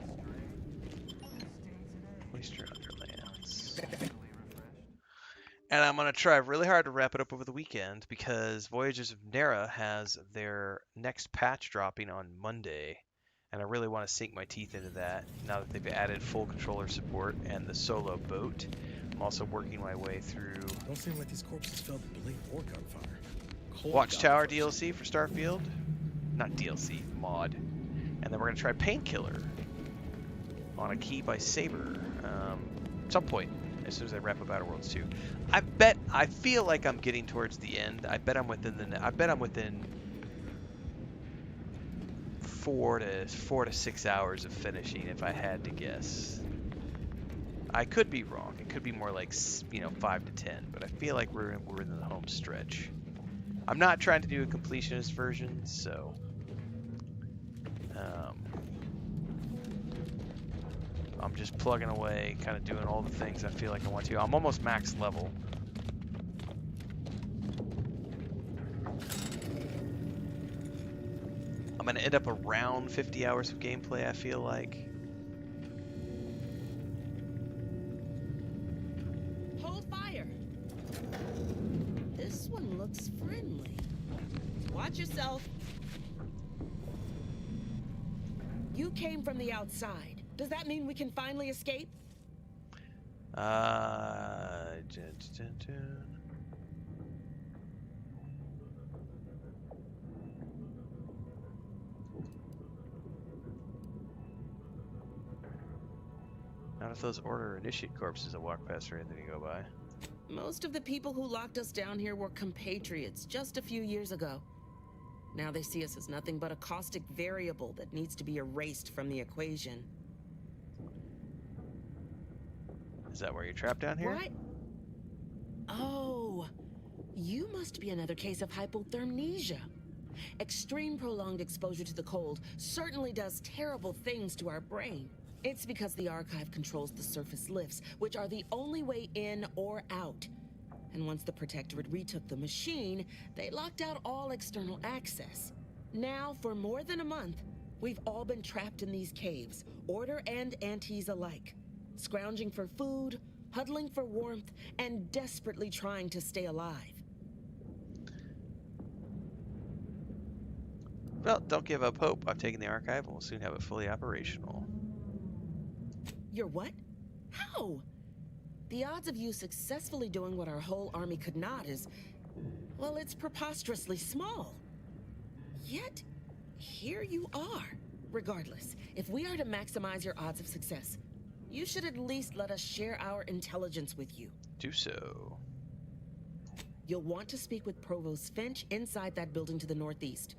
[SPEAKER 1] Waster Underlands. And I'm going to try really hard to wrap it up over the weekend because Voyages of Nera has their next patch dropping on Monday. And I really want to sink my teeth into that now that they've added full controller support and the solo boat. I'm also working my way through...
[SPEAKER 5] Don't seem like these corpses felt blade orc on fire.
[SPEAKER 1] Watchtower DLC for Starfield. Not DLC, mod. And then we're going to try Painkiller on a key by Saber at some point. As soon as I wrap up Outer Worlds 2. I feel like I'm getting towards the end. I bet I'm within 4 to 6 hours of finishing if I had to guess. I could be wrong. It could be more like 5 to 10, but I feel like we're in the home stretch. I'm not trying to do a completionist version, so I'm just plugging away, kind of doing all the things I feel like I want to. I'm almost max level. I'm going to end up around 50 hours of gameplay, I feel like.
[SPEAKER 2] Hold fire! This one looks friendly. Watch yourself. You came from the outside. Does that mean we can finally escape?
[SPEAKER 1] Not if those Order Initiate corpses that walk past or anything to go by.
[SPEAKER 2] Most of the people who locked us down here were compatriots just a few years ago. Now they see us as nothing but a caustic variable that needs to be erased from the equation.
[SPEAKER 1] Is that where you're trapped down here?
[SPEAKER 2] What? Oh, you must be another case of hypothermia. Extreme prolonged exposure to the cold certainly does terrible things to our brain. It's because the archive controls the surface lifts, which are the only way in or out. And once the Protectorate retook the machine, they locked out all external access. Now, for more than a month, we've all been trapped in these caves, Order and Antes alike, scrounging for food, huddling for warmth, and desperately trying to stay alive.
[SPEAKER 1] Well, don't give up hope. I've taken the archive and we'll soon have it fully operational.
[SPEAKER 2] You're what? How? The odds of you successfully doing what our whole army could not is, well, it's preposterously small. Yet, here you are. Regardless, if we are to maximize your odds of success, you should at least let us share our intelligence with you.
[SPEAKER 1] Do so.
[SPEAKER 2] You'll want to speak with Provost Finch inside that building to the northeast.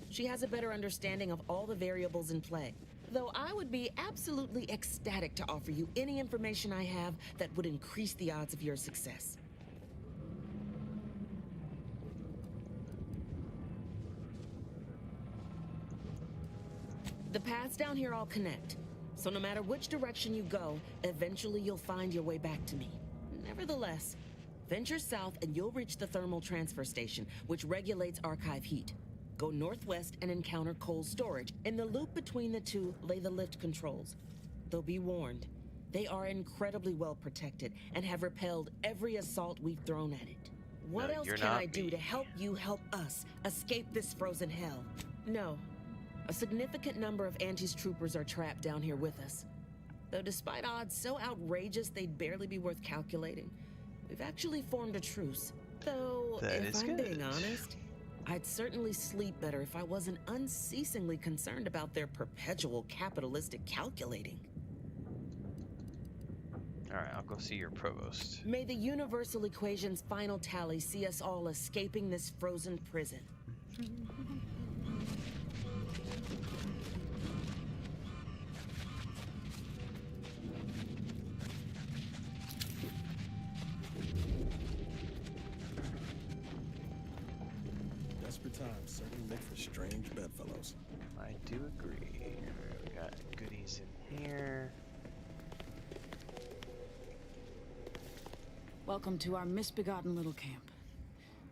[SPEAKER 2] She has a better understanding of all the variables in play. Though I would be absolutely ecstatic to offer you any information I have that would increase the odds of your success. The paths down here all connect, so no matter which direction you go, eventually you'll find your way back to me. Nevertheless, venture south and you'll reach the thermal transfer station, which regulates archive heat. Go northwest and encounter cold storage. In the loop between the two lay the lift controls. Though be warned, they are incredibly well protected and have repelled every assault we've thrown at it. What else can I do to help you help us escape this frozen hell? No. A significant number of Antes troopers are trapped down here with us. Though despite odds so outrageous they'd barely be worth calculating, we've actually formed a truce. Though, if I'm being honest, I'd certainly sleep better if I wasn't unceasingly concerned about their perpetual capitalistic calculating.
[SPEAKER 1] Alright, I'll go see your provost.
[SPEAKER 2] May the universal equation's final tally see us all escaping this frozen prison.
[SPEAKER 5] Times certainly make for strange bedfellows.
[SPEAKER 1] I do agree. We got goodies in here.
[SPEAKER 4] Welcome to our misbegotten little camp.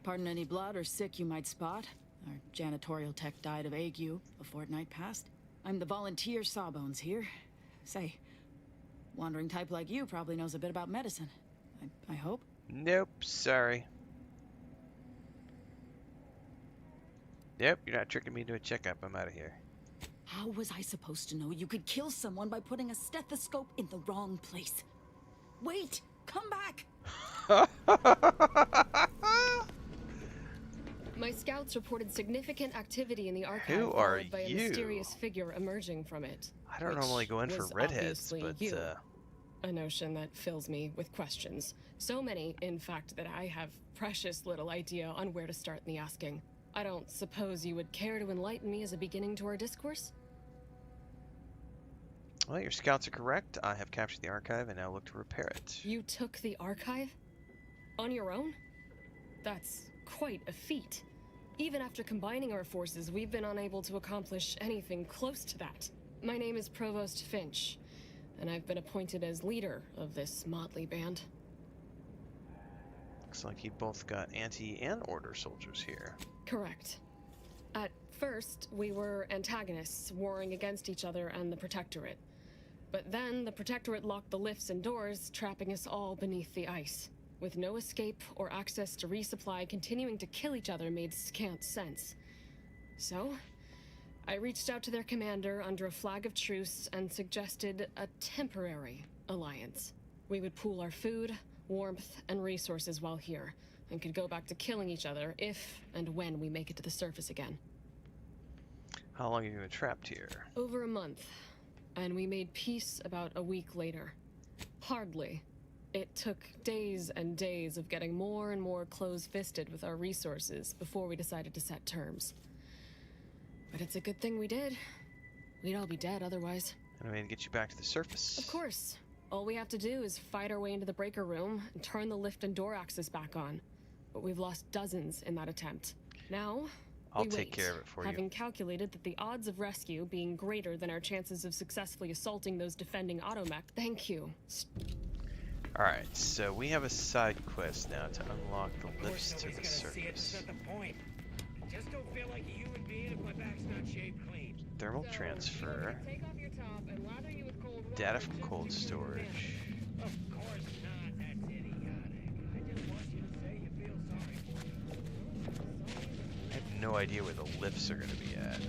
[SPEAKER 4] Pardon any blood or sick you might spot. Our janitorial tech died of ague a fortnight past. I'm the volunteer Sawbones here. Say, wandering type like you probably knows a bit about medicine. I hope?
[SPEAKER 1] Nope, sorry. Yep, you're not tricking me into a checkup. I'm out of here.
[SPEAKER 4] How was I supposed to know you could kill someone by putting a stethoscope in the wrong place? Wait! Come back!
[SPEAKER 22] My scouts reported significant activity in the archive.
[SPEAKER 1] Who are
[SPEAKER 22] followed by a
[SPEAKER 1] you?
[SPEAKER 22] mysterious figure emerging from it.
[SPEAKER 1] I don't normally go in for redheads, but
[SPEAKER 22] a notion that fills me with questions. So many, in fact, that I have precious little idea on where to start in the asking. I don't suppose you would care to enlighten me as a beginning to our discourse?
[SPEAKER 1] Well, your scouts are correct. I have captured the archive and now look to repair it.
[SPEAKER 22] You took the archive? On your own? That's quite a feat. Even after combining our forces, we've been unable to accomplish anything close to that. My name is Provost Finch, and I've been appointed as leader of this motley band.
[SPEAKER 1] Looks like you both got anti and order soldiers here.
[SPEAKER 22] Correct. At first, we were antagonists, warring against each other and the Protectorate. But then, the Protectorate locked the lifts and doors, trapping us all beneath the ice. With no escape or access to resupply, continuing to kill each other made scant sense. So, I reached out to their commander under a flag of truce and suggested a temporary alliance. We would pool our food, warmth, and resources while here, and could go back to killing each other if and when we make it to the surface again.
[SPEAKER 1] How long have you been trapped here?
[SPEAKER 22] Over a month, and we made peace about a week later. Hardly. It took days and days of getting more and more close-fisted with our resources before we decided to set terms. But it's a good thing we did. We'd all be dead otherwise.
[SPEAKER 1] And I mean to get you back to the surface.
[SPEAKER 22] Of course. All we have to do is fight our way into the breaker room and turn the lift and door access back on. But we've lost dozens in that attempt. Now,
[SPEAKER 1] I'll
[SPEAKER 22] we
[SPEAKER 1] take
[SPEAKER 22] wait,
[SPEAKER 1] care of it for
[SPEAKER 22] having
[SPEAKER 1] you.
[SPEAKER 22] calculated that the odds of rescue being greater than our chances of successfully assaulting those defending automech. Thank you.
[SPEAKER 1] Alright, so we have a side quest now to unlock the lifts to the surface.
[SPEAKER 9] Just don't feel like a human being if my back's not shaved clean.
[SPEAKER 1] Thermal transfer. Data from cold storage.
[SPEAKER 9] Of course not. That's idiotic. I just want you to say you feel sorry for me.
[SPEAKER 1] I have no idea where the lifts are going to be at.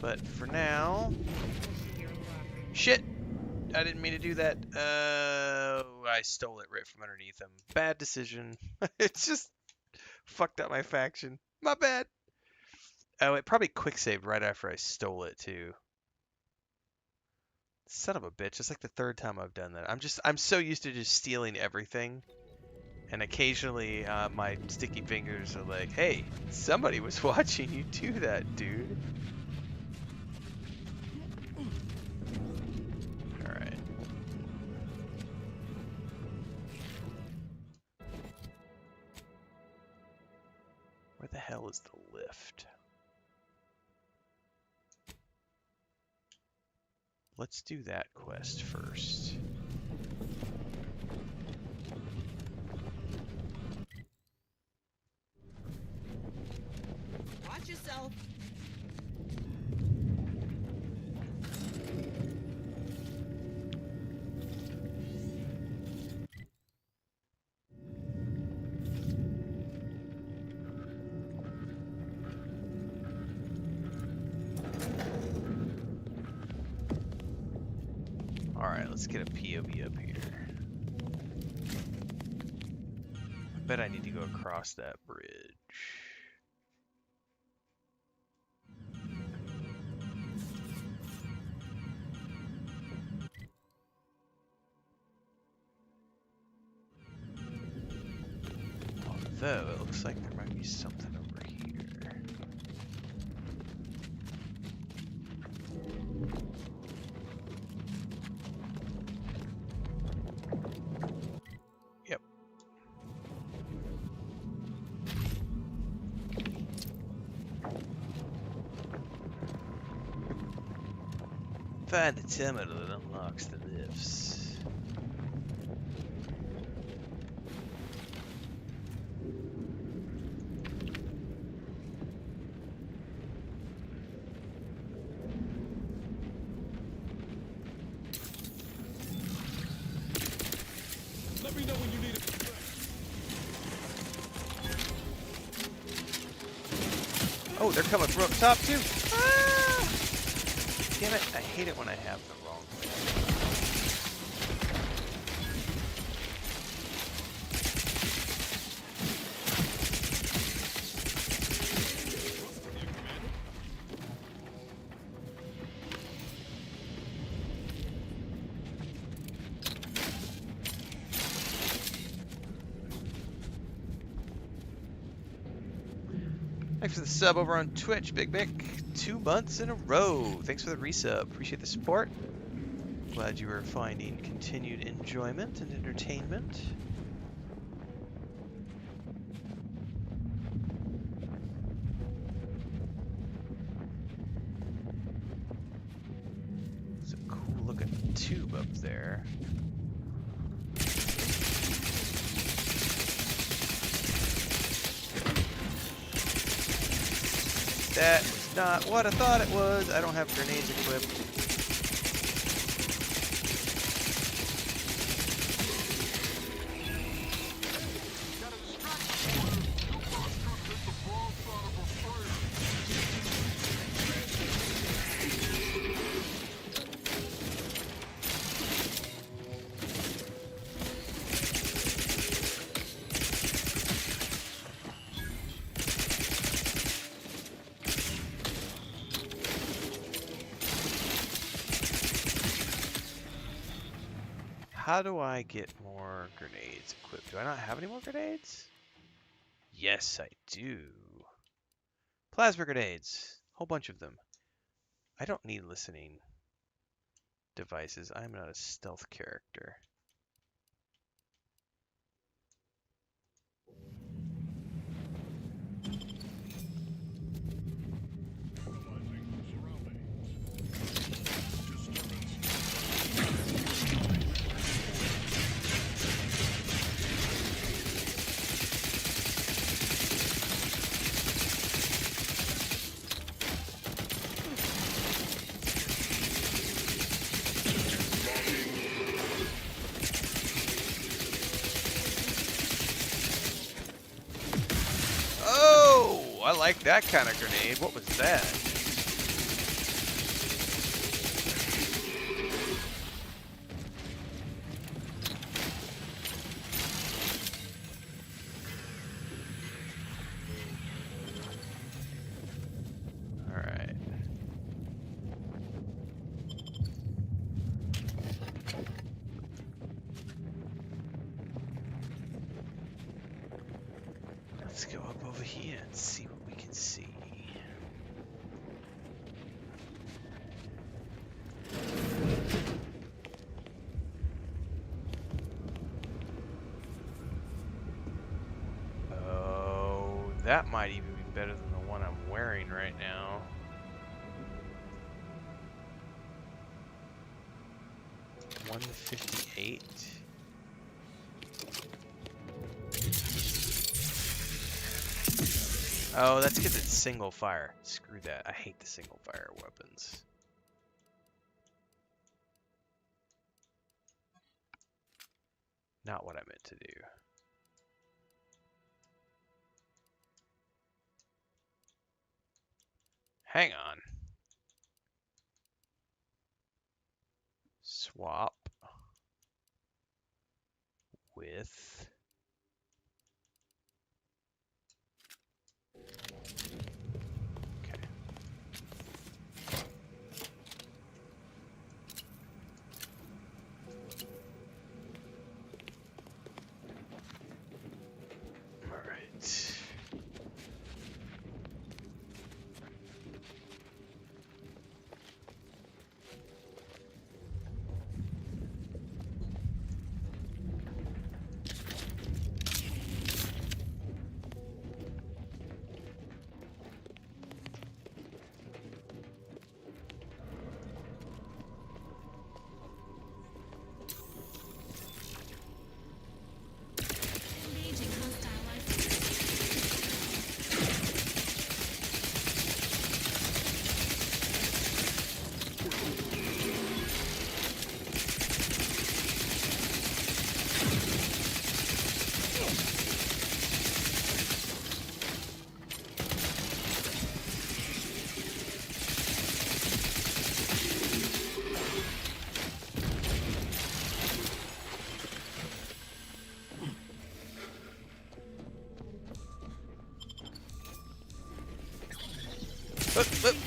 [SPEAKER 1] But for now... Shit! I didn't mean to do that. I stole it right from underneath him. Bad decision. It's just fucked up my faction. My bad. Oh, it probably quick saved right after I stole it too. Son of a bitch. It's like the third time I've done that. I'm so used to just stealing everything. And occasionally my sticky fingers are like, hey, somebody was watching you do that, dude. Alright. Where the hell is the lift? Let's do that quest first.
[SPEAKER 2] Watch yourself.
[SPEAKER 1] Alright, let's get a POV up here. I bet I need to go across that bridge. Although, it looks like there might be something over here. Yep. Find the terminal that unlocks the lifts.
[SPEAKER 5] Let me know when you need it.
[SPEAKER 1] Oh, they're coming from up top too. Ah! Damn it! I hate it when I have the wrong thing. Thanks for the sub over on Twitch, Big Mick. 2 months in a row. Thanks for the resub. Appreciate the support. Glad you are finding continued enjoyment and entertainment. It's a cool looking tube up there. That was not what I thought it was. I don't have grenades equipped. How do I get more grenades equipped? Do I not have any more grenades? Yes, I do. Plasma grenades. Whole bunch of them. I don't need listening devices. I'm not a stealth character. I like that kind of grenade. What was that? All right. Let's go up over here and see what we can see. Oh, that might even be better than the one I'm wearing right now. $158. Oh, that's because it's single fire. Screw that. I hate the single fire weapons. Not what I meant to do. Hang on. Swap with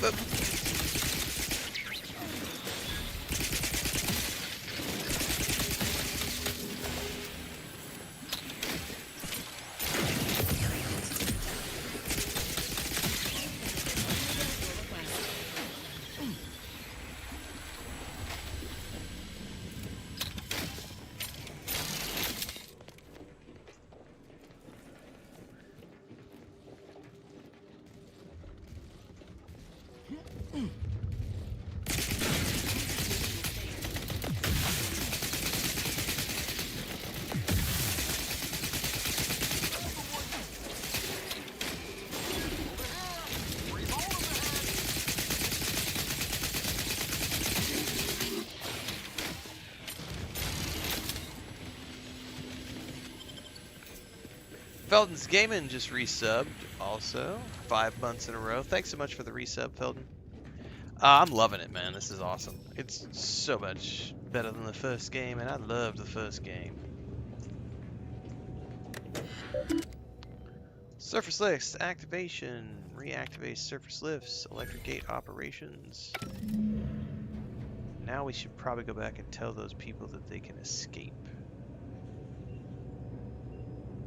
[SPEAKER 1] Up. Felton's Gaming just resubbed also 5 months in a row. Thanks so much for the resub, Felton. I'm loving it, man. This is awesome. It's so much better than the first game, and I loved the first game. Surface lifts activation. Reactivate surface lifts. Electric gate operations. Now we should probably go back and tell those people that they can escape.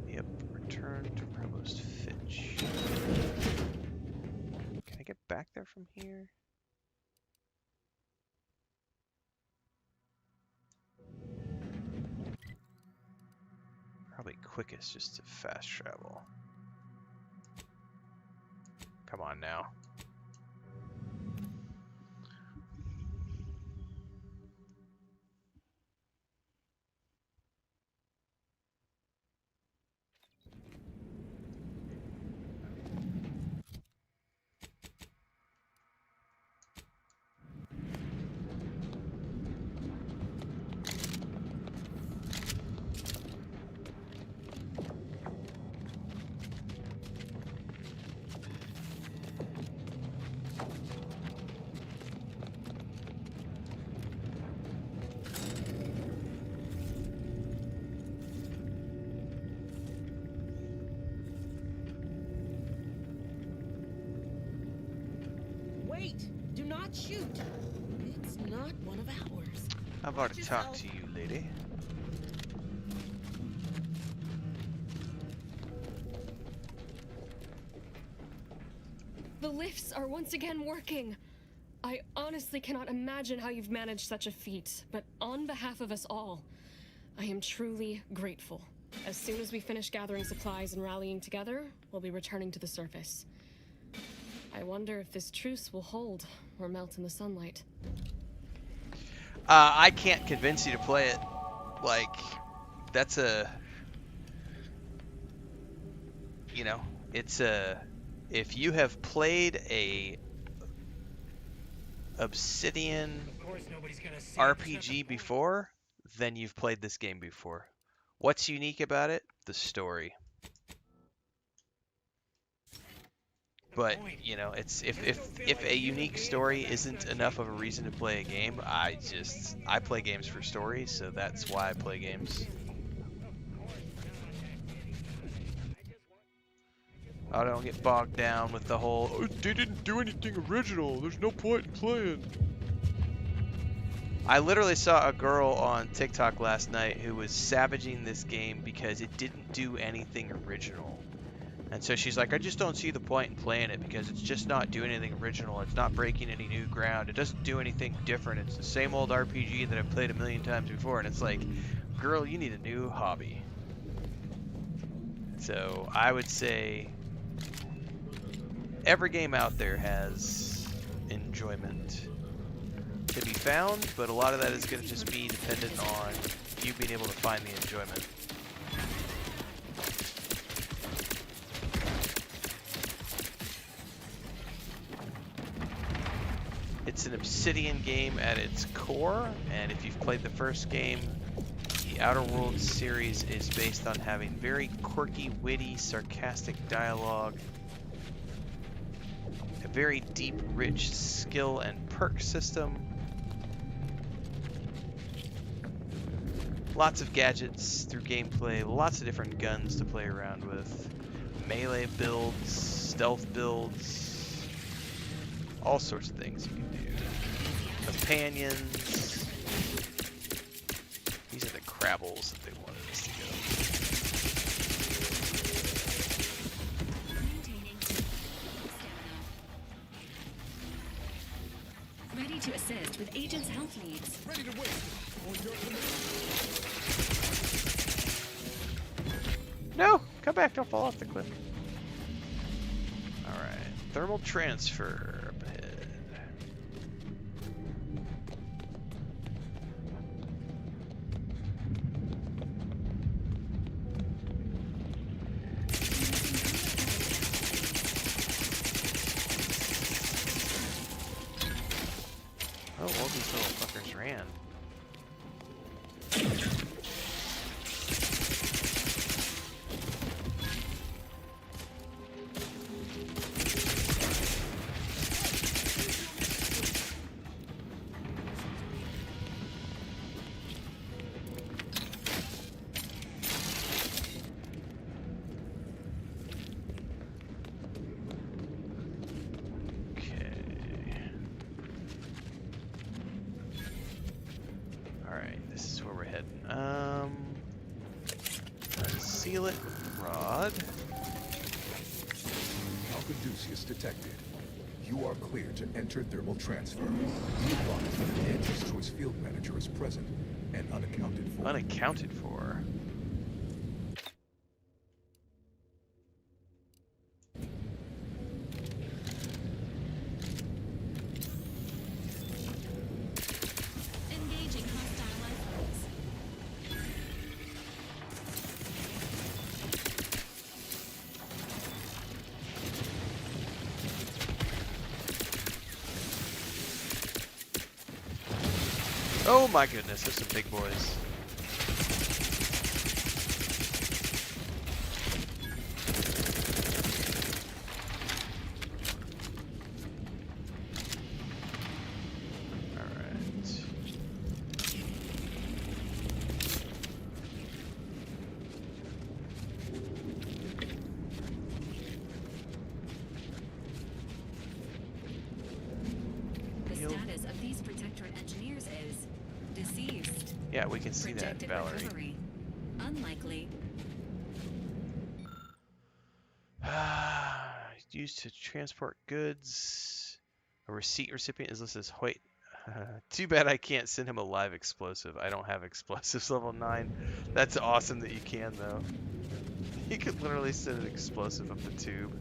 [SPEAKER 1] Yep. Return to Provost Fitch. Can I get back there from here? probably quickest just to fast travel. Come on now.
[SPEAKER 2] Wait! Do not shoot! It's not one of ours.
[SPEAKER 1] I've already talked to you, lady.
[SPEAKER 22] The lifts are once again working. I honestly cannot imagine how you've managed such a feat, but on behalf of us all, I am truly grateful. As soon as we finish gathering supplies and rallying together, we'll be returning to the surface. I wonder if this truce will hold or melt in the sunlight.
[SPEAKER 1] I can't convince you to play it. Like, that's a... You know, it's a... If you have played a Obsidian RPG before, then you've played this game before. What's unique about it? The story. But, you know, it's if a unique story isn't enough of a reason to play a game, I play games for stories, so that's why I play games. I don't get bogged down with the whole, oh, they didn't do anything original, there's no point in playing. I literally saw a girl on TikTok last night who was savaging this game because it didn't do anything original. And so she's like, I just don't see the point in playing it because it's just not doing anything original. It's not breaking any new ground. It doesn't do anything different. It's the same old RPG that I've played a million times before. And it's like, girl, you need a new hobby. So I would say every game out there has enjoyment to be found, but a lot of that is going to just be dependent on you being able to find the enjoyment. It's an Obsidian game at its core, and if you've played the first game, the Outer Worlds series is based on having very quirky, witty, sarcastic dialogue, a very deep, rich skill and perk system, lots of gadgets through gameplay, lots of different guns to play around with, melee builds, stealth builds, all sorts of things you can do. Companions. These are the Crabbles that they wanted us to
[SPEAKER 6] go. Ready to assist with Agent's health needs.
[SPEAKER 5] Ready to wait.
[SPEAKER 1] No! Come back, don't fall off the cliff. Alright. Thermal transfer. Seal it, Rod.
[SPEAKER 20] Alcaduceus detected. You are clear to enter thermal transfer. Be advised that an Andrews Choice Field Manager is present and unaccounted for.
[SPEAKER 1] Unaccounted for? Oh my goodness, there's some big boys. Yeah, we can see that, Valerie.
[SPEAKER 6] Recovery. Unlikely.
[SPEAKER 1] Used to transport goods. A receipt recipient is listed as Hoyt. Too bad I can't send him a live explosive. I don't have explosives level 9. That's awesome that you can, though. You could literally send an explosive up the tube.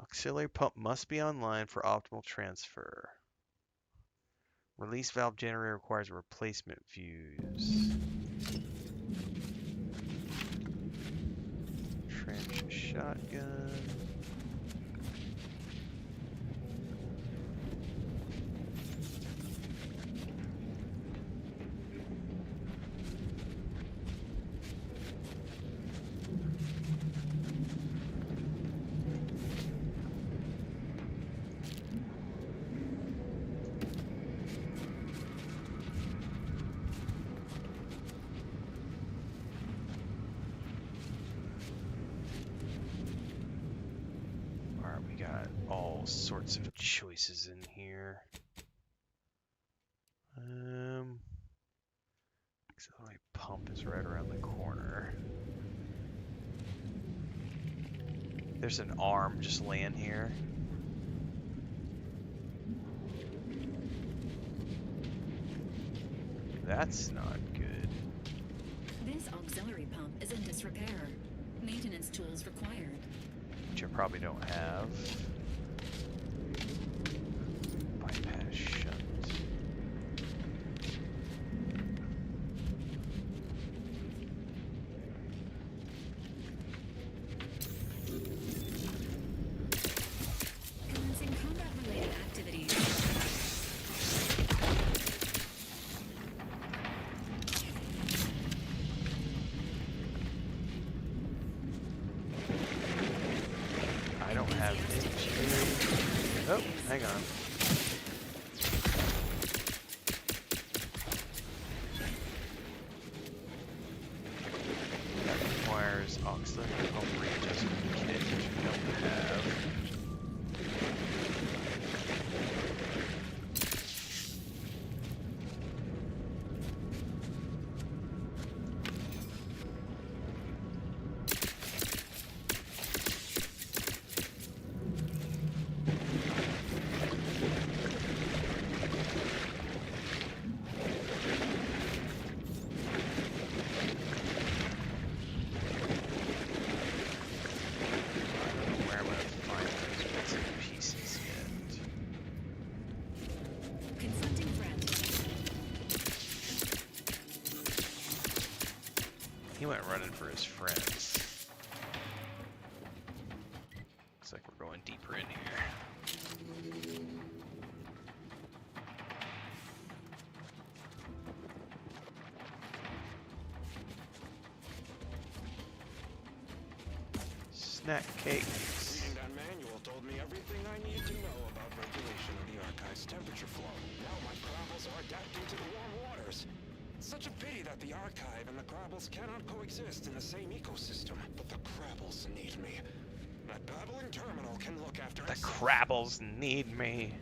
[SPEAKER 1] Auxiliary pump must be online for optimal transfer. Release valve generator requires a replacement fuse. Trench shotgun. All sorts of choices in here. Auxiliary pump is right around the corner. There's an arm just laying here. That's not good.
[SPEAKER 6] This auxiliary pump is in disrepair. Maintenance tools required.
[SPEAKER 1] Which I probably don't have. Bypass shunt.
[SPEAKER 6] Commencing combat-related activities.
[SPEAKER 1] I don't have engineering. Oh, hang on. That requires auxiliary pump readjustment kit, which we don't have. He went running for his friends. Looks like we're going deeper in here. Snack cakes.
[SPEAKER 8] Reading that manual told me everything I need to know about regulation of the archive's temperature flow. Now my crabbles are adapting to the warm waters. It's such a pity that the archive and the crabbles cannot coexist in the same ecosystem. But the crabbles need me. That babbling terminal can look after
[SPEAKER 1] The
[SPEAKER 8] itself.
[SPEAKER 1] crabbles need me.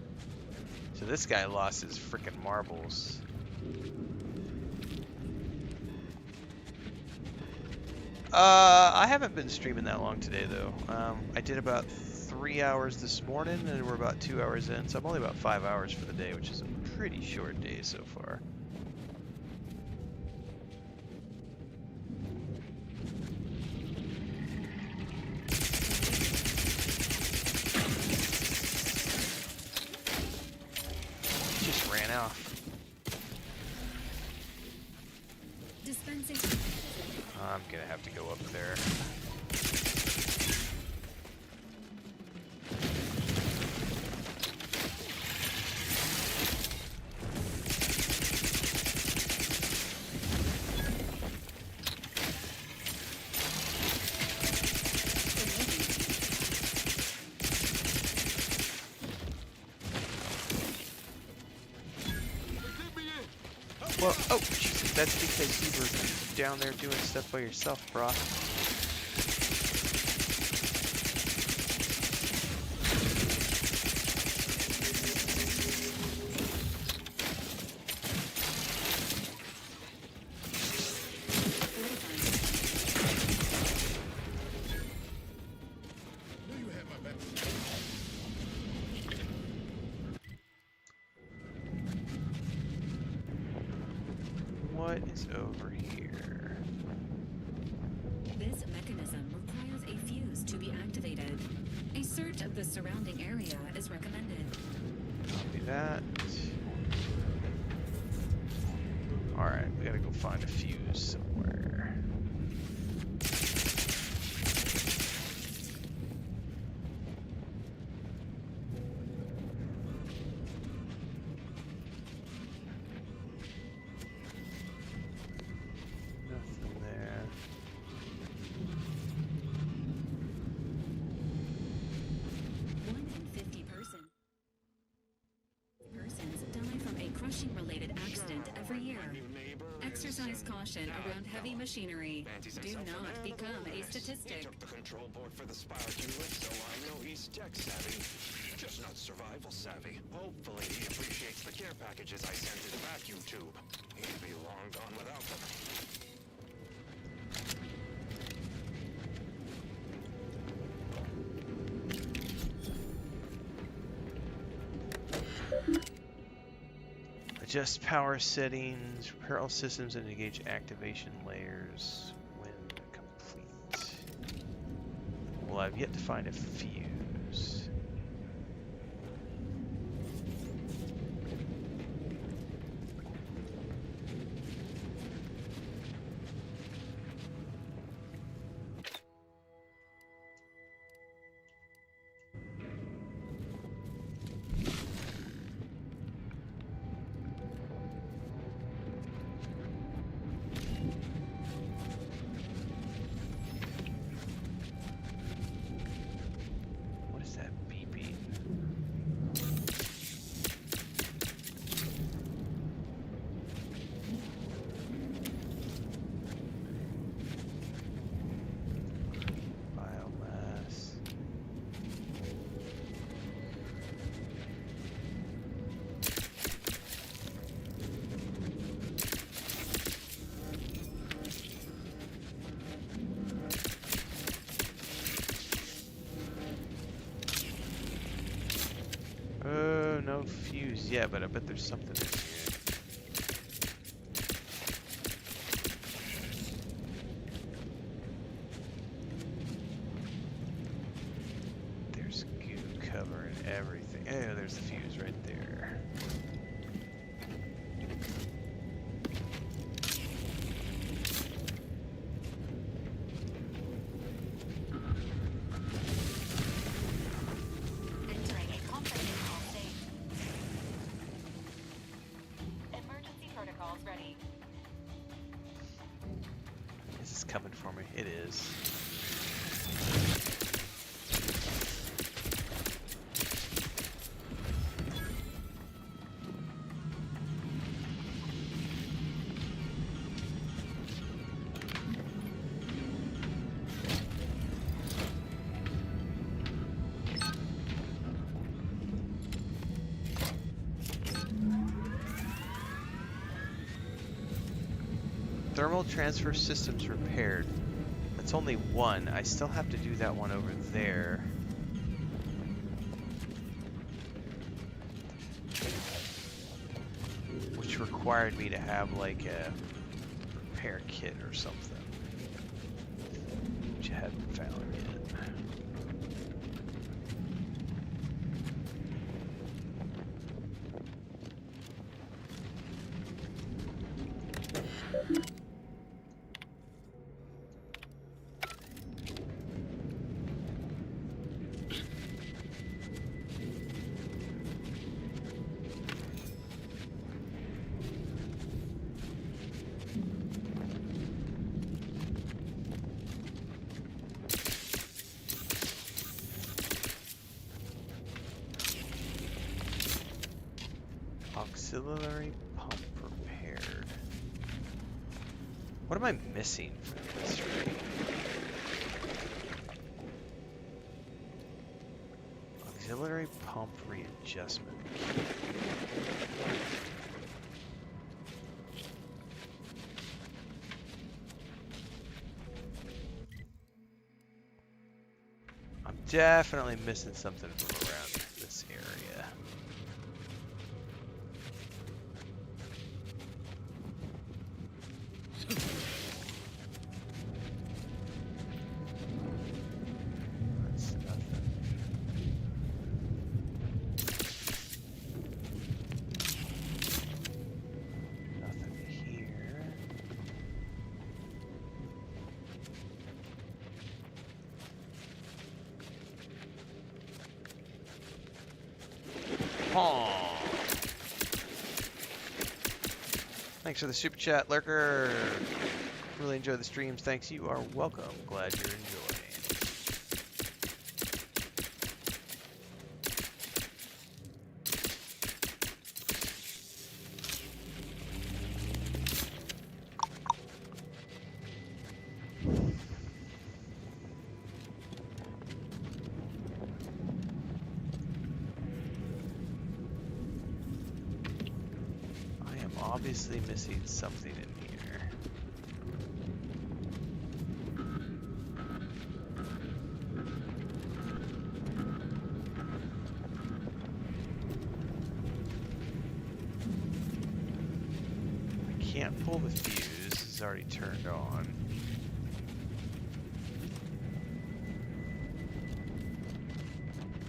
[SPEAKER 1] So this guy lost his frickin' marbles. I haven't been streaming that long today though. I did about 3 hours this morning and we're about 2 hours in, so I'm only about 5 hours for the day, which is a pretty short day so far. Just ran off.
[SPEAKER 6] Dispensing.
[SPEAKER 1] I'm gonna have to go up there. Well, oh, Jesus, that's because you were down there doing stuff by yourself, brah. What is over here?
[SPEAKER 6] This mechanism requires a fuse to be activated. A search of the surrounding area is recommended.
[SPEAKER 1] Copy that. Alright, we gotta go find a fuse somewhere. Nothing there.
[SPEAKER 6] Persons die from a crushing-related accident every year. Exercise caution around heavy machinery. Do not become a statistic.
[SPEAKER 8] He took the control board for the Spire unit, so I know he's tech savvy. Just not survival savvy. Hopefully he appreciates the care packages I sent to the vacuum tube. He'd be long gone without them.
[SPEAKER 1] Adjust power settings, repair all systems and engage activation layers when complete. Well, I've yet to find a fuse. What is that beeping? Biomass. Oh, no fuse yet, but I bet there's something in here. There's goo covering everything. Oh, there's the fuse right there.
[SPEAKER 10] Entering a confidential state. Emergency protocols ready.
[SPEAKER 1] Is this coming for me? It is. Thermal transfer systems repaired. That's only one. I still have to do that one over there. Which required me to have like a repair kit or something. Which I haven't found yet. Auxiliary pump repaired. What am I missing from this stream? Auxiliary pump readjustment. I'm definitely missing something from around this area. That's nothing. Nothing here. Aw. Thanks for the super chat, Lurker. Really enjoy the streams. Thanks. You are welcome. Glad you're enjoying. I am obviously missing something in here. I can't pull the fuse. It's already turned on.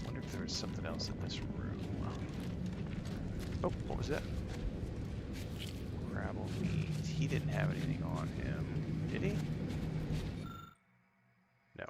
[SPEAKER 1] Wonder if there was something else in this room. Oh, what was that? Gravel meat. He didn't have anything on him, did he? No.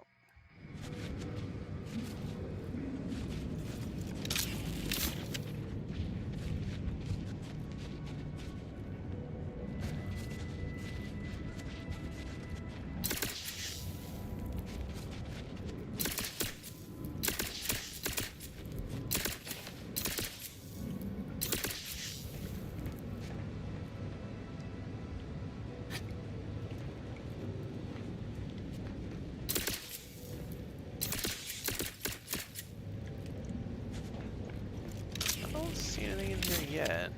[SPEAKER 1] I don't see anything in here yet.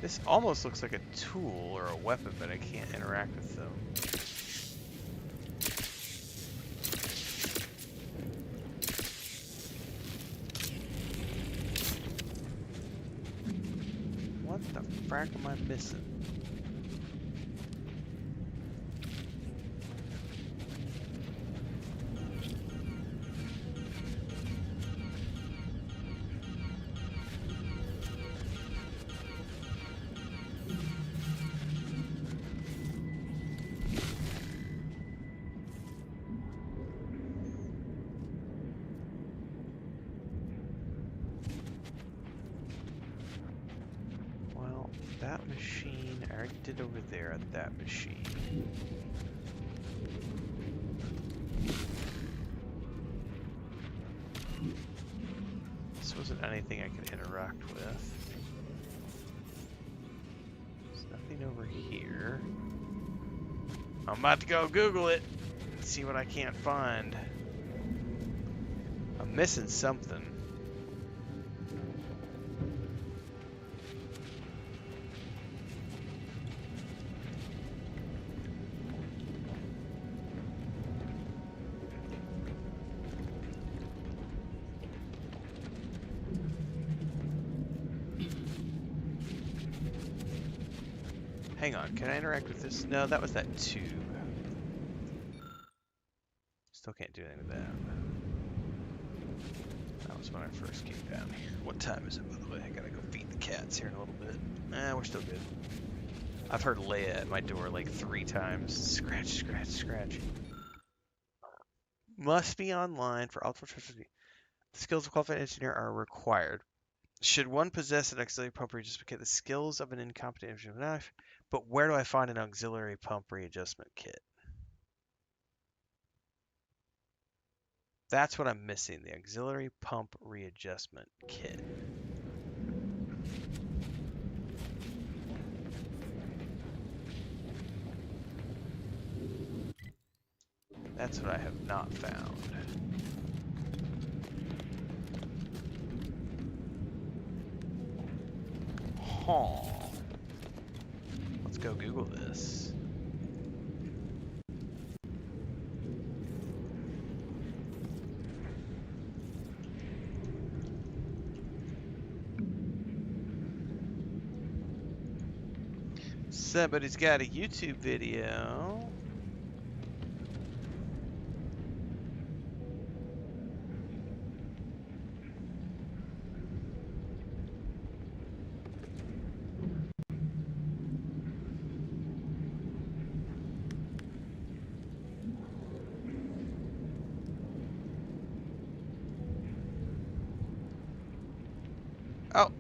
[SPEAKER 1] This almost looks like a tool or a weapon, but I can't interact with them. What the frack am I missing? Well, that machine, I already did over there at that machine. This wasn't anything I could interact with. There's nothing over here. I'm about to go Google it and see what I can't find. I'm missing something. Hang on, can I interact with this? No, that was that tube. Still can't do anything with that. That was when I first came down here. What time is it, by the way? I gotta go feed the cats here in a little bit. We're still good. I've heard Leia at my door like 3 times. Scratch, scratch, scratch. Must be online for ultra. The skills of a qualified engineer are required. Should one possess an auxiliary pump readjustment kit, the skills of an incompetent engineer knife. But where do I find an auxiliary pump readjustment kit? That's what I'm missing, the auxiliary pump readjustment kit. That's what I have not found. Huh. Let's go Google this. Somebody's got a YouTube video. Oh,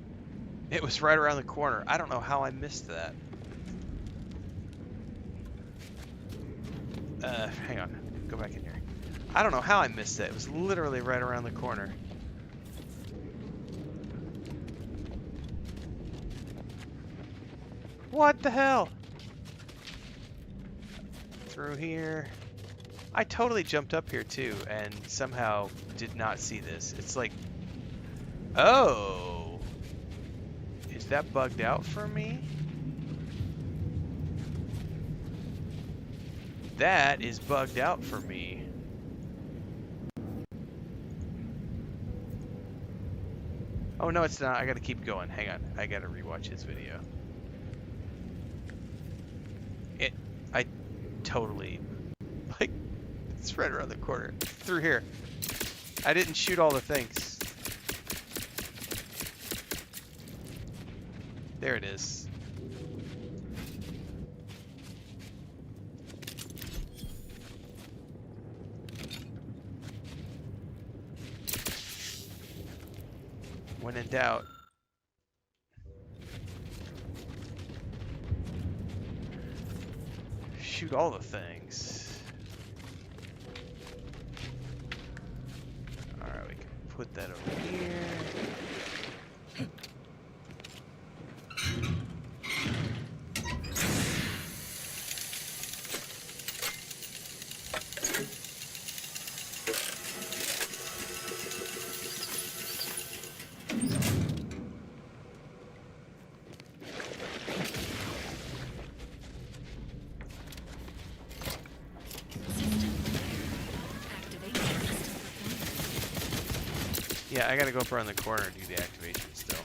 [SPEAKER 1] it was right around the corner. I don't know how I missed that. Hang on. Go back in here. I don't know how I missed that. It was literally right around the corner. What the hell? Through here. I totally jumped up here too and somehow did not see this. It's like, oh, is that bugged out for me? That is bugged out for me. Oh no, it's not. I gotta keep going. Hang on. I gotta rewatch his video. I totally, like, it's right around the corner. Through here. I didn't shoot all the things. There it is. When in doubt. Shoot all the things. Alright, we can put that over here. Yeah, I gotta go up around the corner and do the activation still.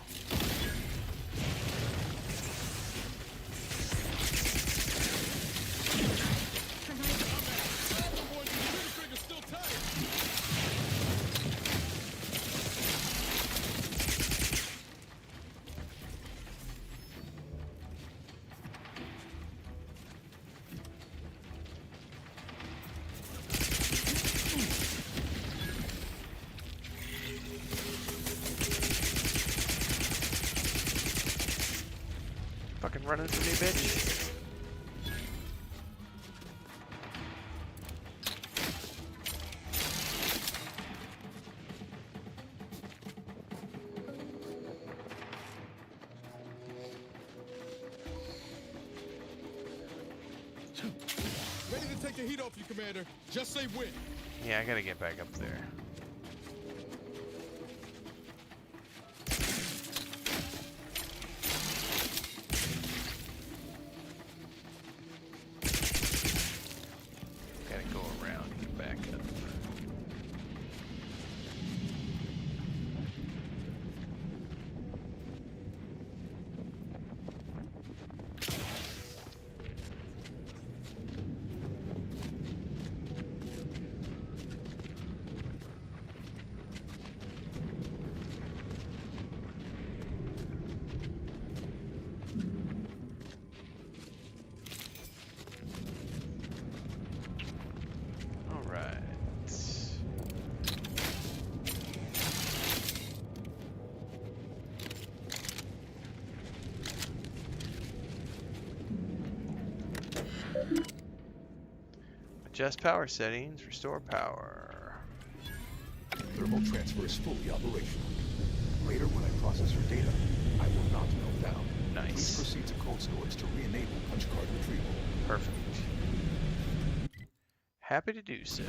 [SPEAKER 1] Fucking running for me, bitch.
[SPEAKER 5] Ready to take the heat off you, Commander. Just say when.
[SPEAKER 1] Yeah, I gotta get back up there. Gotta go around and get back up. Adjust power settings, restore power.
[SPEAKER 20] Thermal transfer is fully operational. Later, when I process your data, I will not melt down.
[SPEAKER 1] Nice.
[SPEAKER 20] Please proceed to cold storage to re-enable punch card retrieval.
[SPEAKER 1] Perfect. Happy to do so.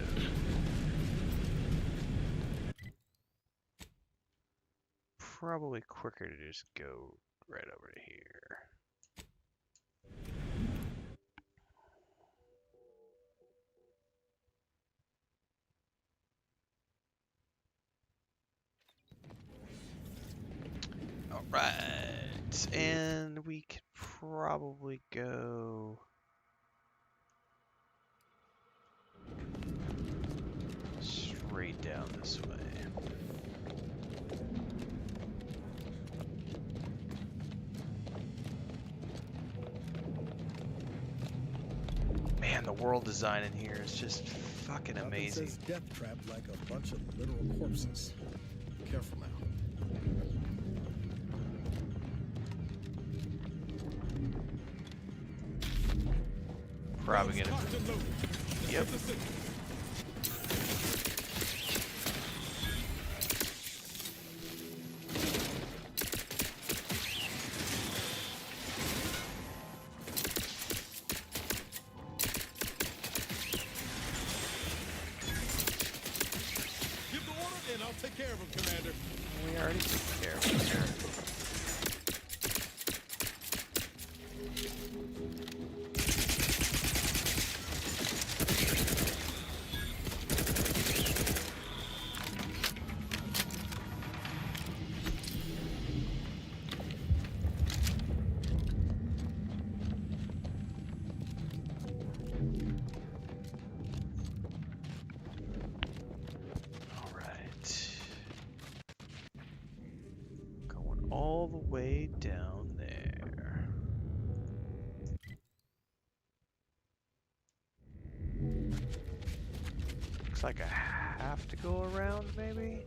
[SPEAKER 1] Probably quicker to just go right over to here. All right, and we could probably go straight down this way. Man, the world design in here is just fucking amazing.
[SPEAKER 5] It says death trap like a bunch of literal corpses. Be careful now.
[SPEAKER 1] Probably gonna. Yep.
[SPEAKER 5] Give the order and I'll take care of him, Commander.
[SPEAKER 1] We already took care of it here. All the way down there. Looks like I have to go around, maybe?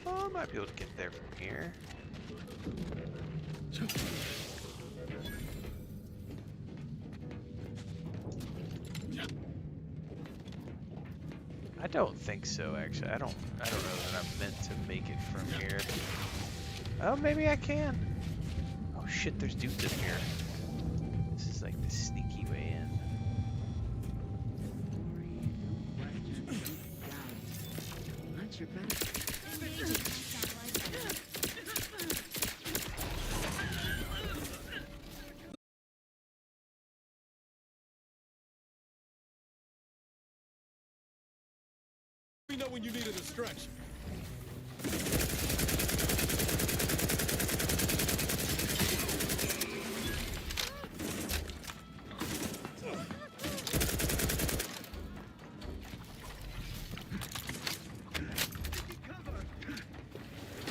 [SPEAKER 1] Oh, I might be able to get there from here. I don't think so, actually. I don't know that I'm meant to make it from here. Oh, maybe I can. Oh shit, there's dudes in here. This is like the sneaky way in.
[SPEAKER 13] Not your best.
[SPEAKER 5] We know when you need a distraction.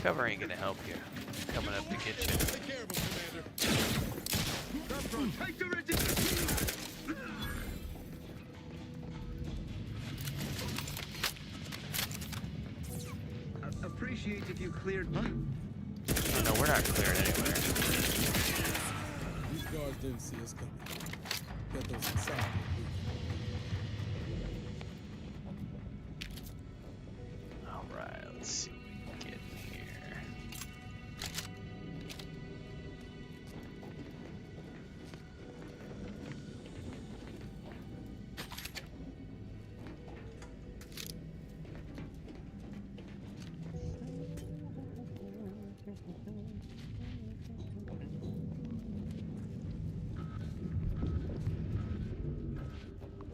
[SPEAKER 1] Cover ain't gonna help you. Coming up to get you.
[SPEAKER 5] Take care of him, Commander.
[SPEAKER 3] Appreciate if you cleared.
[SPEAKER 1] Oh, no, we're not clearing anywhere.
[SPEAKER 5] These guards didn't see us coming. Get those inside.
[SPEAKER 1] All right, let's see what we can get here.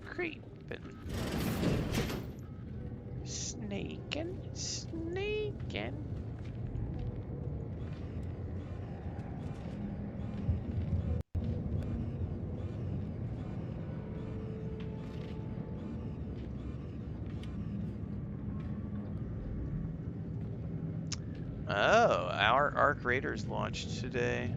[SPEAKER 1] Creeping. Snaking. Snaking. Oh, our Arc Raiders launched today.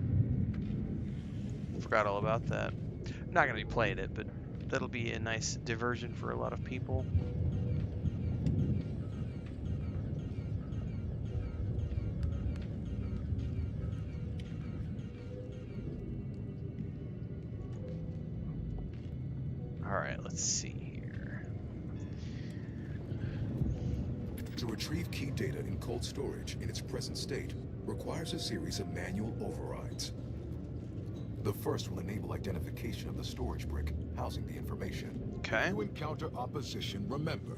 [SPEAKER 1] Forgot all about that. I'm not going to be playing it, but that'll be a nice diversion for a lot of people. Alright, let's see here.
[SPEAKER 20] To retrieve key data in cold storage in its present state requires a series of manual overrides. The first will enable identification of the storage brick housing the information.
[SPEAKER 1] Okay.
[SPEAKER 20] If you encounter opposition, remember,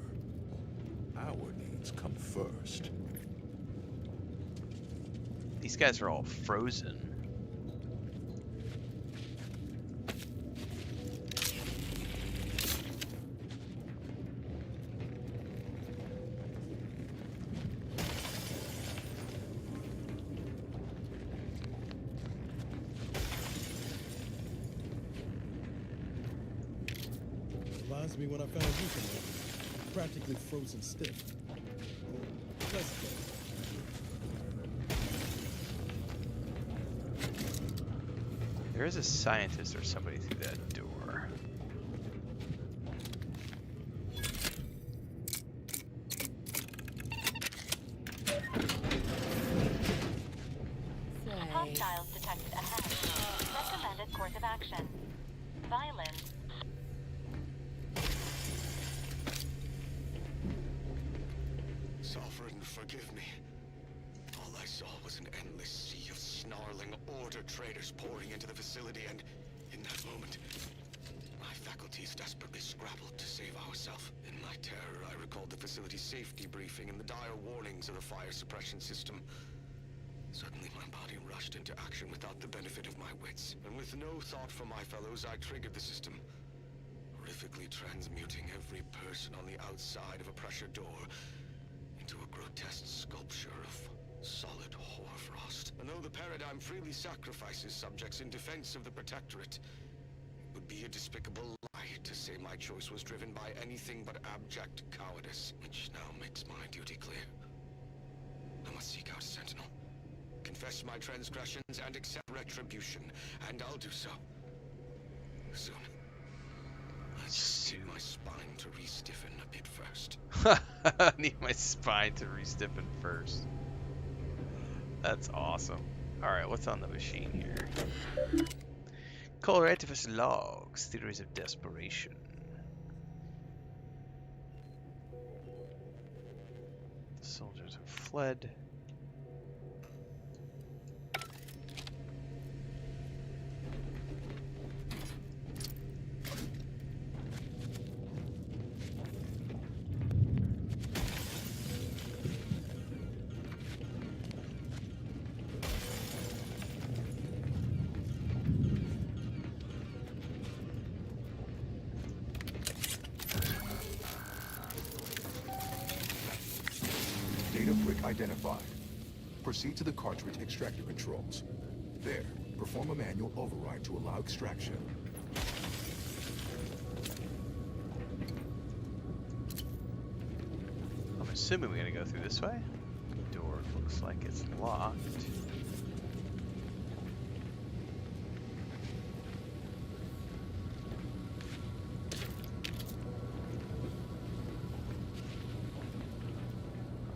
[SPEAKER 20] our needs come first.
[SPEAKER 1] These guys are all frozen.
[SPEAKER 5] Reminds me when I found you tonight. Practically frozen stiff. Let's go.
[SPEAKER 1] There is a scientist or somebody through that door.
[SPEAKER 10] Hostiles detected ahead. Recommended course of action. Violence.
[SPEAKER 8] Sovereign, forgive me. All I saw was an endless sea of snarling order traders pouring into the facility, and in that moment, my faculties desperately scrabbled to save ourselves. In my terror, I recalled the facility's safety briefing and the dire warnings of the fire suppression system. Suddenly, my body rushed into action without the benefit of my wits, and with no thought for my fellows, I triggered the system, horrifically transmuting every person on the outside of a pressure door into a grotesque sculpture of solid hoarfrost. And though the paradigm freely sacrifices subjects in defense of the Protectorate, it would be a despicable lie to say my choice was driven by anything but abject cowardice, which now makes my duty clear. I must seek out Sentinel, confess my transgressions, and accept retribution, and I'll do so soon. I just need my spine to re-stiffen a bit first.
[SPEAKER 1] I need my spine to re-stiffen first. That's awesome. Alright, what's on the machine here? Color Artifice Logs, Theories of Desperation. The soldiers have fled.
[SPEAKER 20] Data brick identified. Proceed to the cartridge extractor controls. There, perform a manual override to allow extraction.
[SPEAKER 1] I'm assuming we're gonna go through this way. The door looks like it's locked.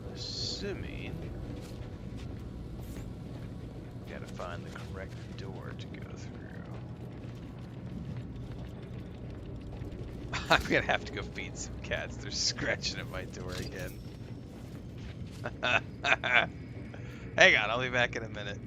[SPEAKER 1] I'm assuming we gotta find the correct door to go through. I'm gonna have to go feed some cats. They're scratching at my door again. Hang on, I'll be back in a minute.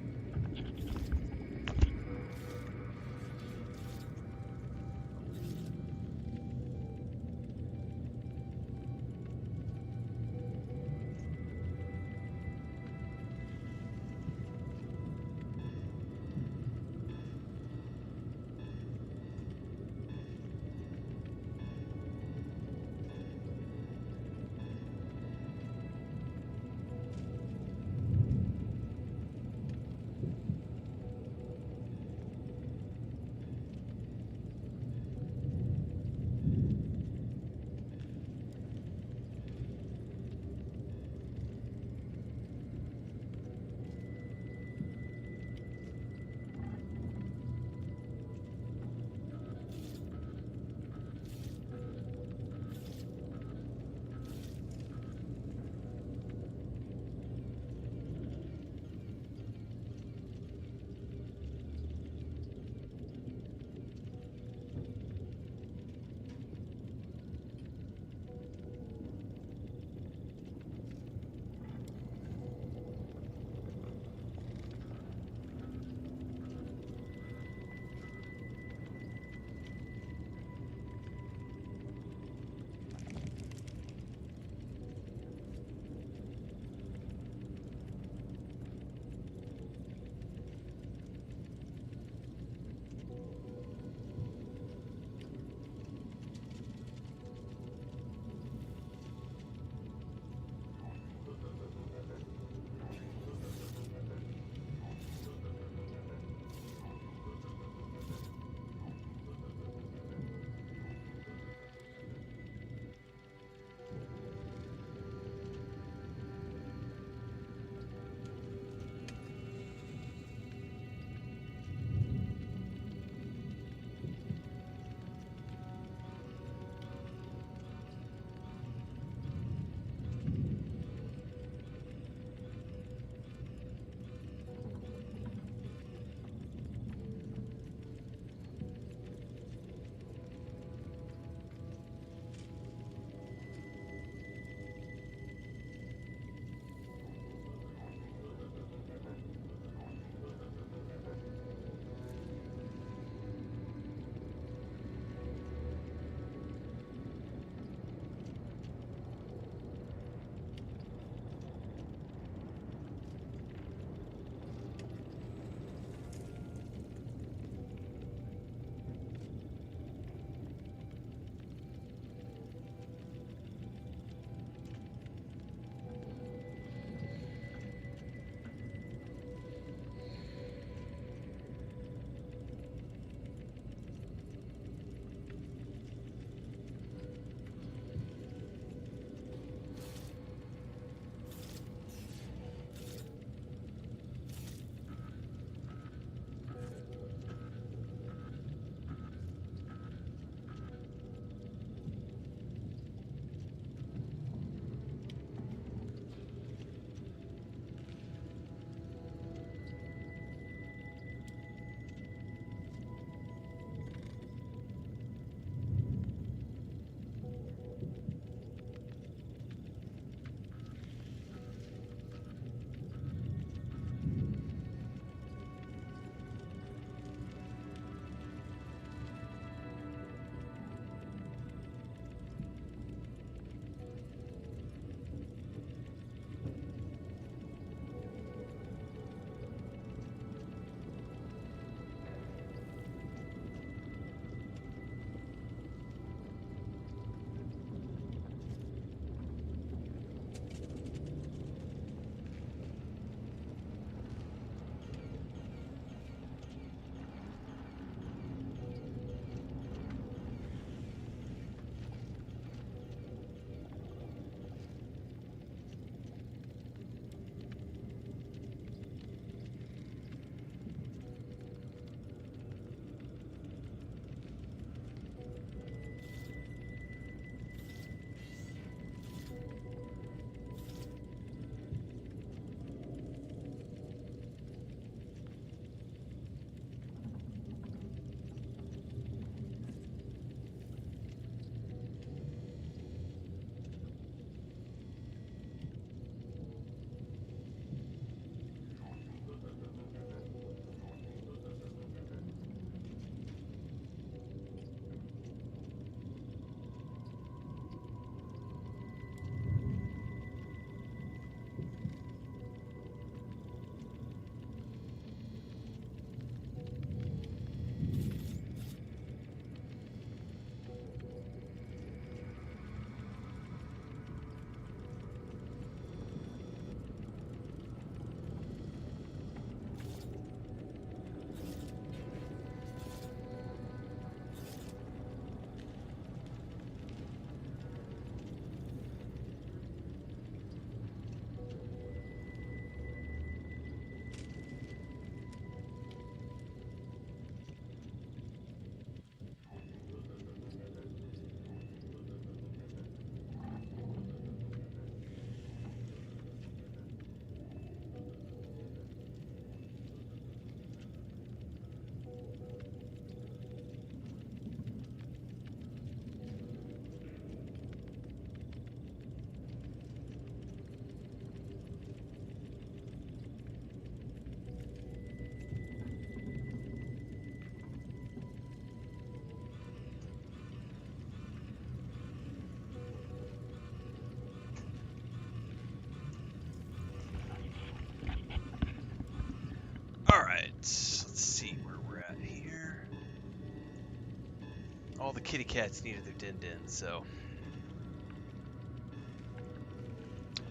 [SPEAKER 1] kitty cats needed their din-din, so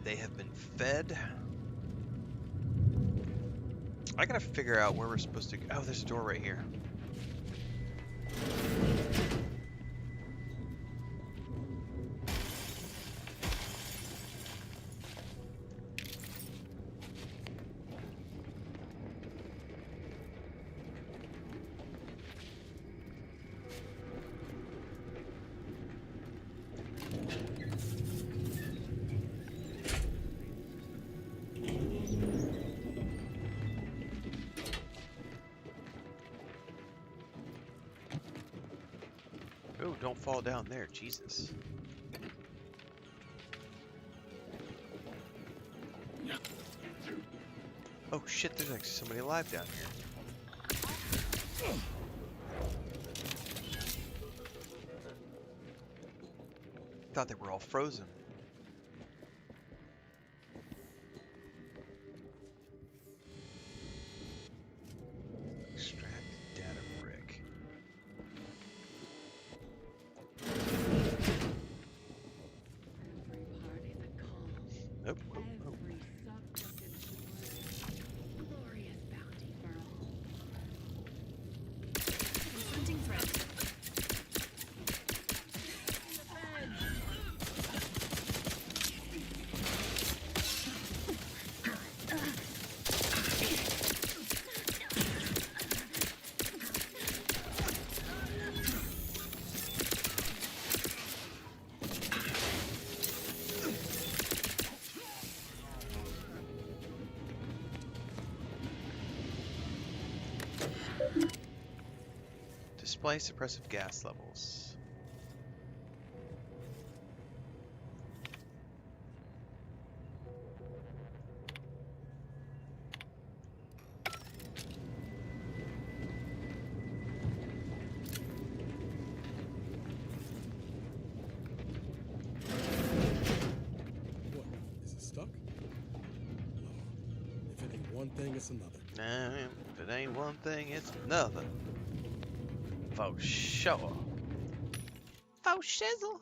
[SPEAKER 1] they have been fed. I gotta figure out where we're supposed to go. Oh, there's a door right here. Oh, don't fall down there, Jesus. Oh shit, there's actually somebody alive down here. Thought they were all frozen. Extract data brick. Nope. Oh, oh.
[SPEAKER 6] Glorious bounty for all. Confronting threat.
[SPEAKER 1] Display suppressive gas levels.
[SPEAKER 5] What? Is it stuck? No. If it ain't one thing, it's another.
[SPEAKER 1] Nah, if it ain't one thing, it's another. For sure. For shizzle.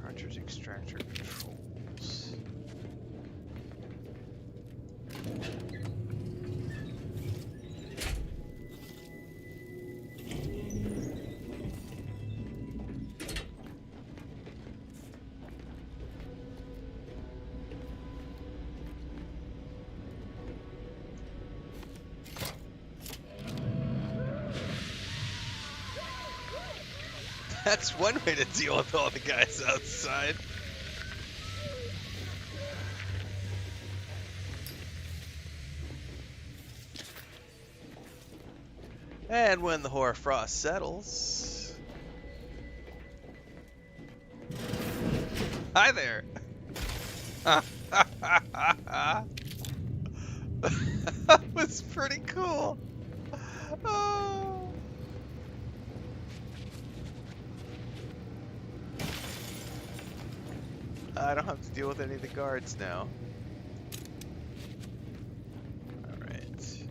[SPEAKER 1] Cartridge extractor controls. That's one way to deal with all the guys outside. And when the hoarfrost settles... Hi there! That was pretty cool! Oh. I don't have to deal with any of the guards now. Alright.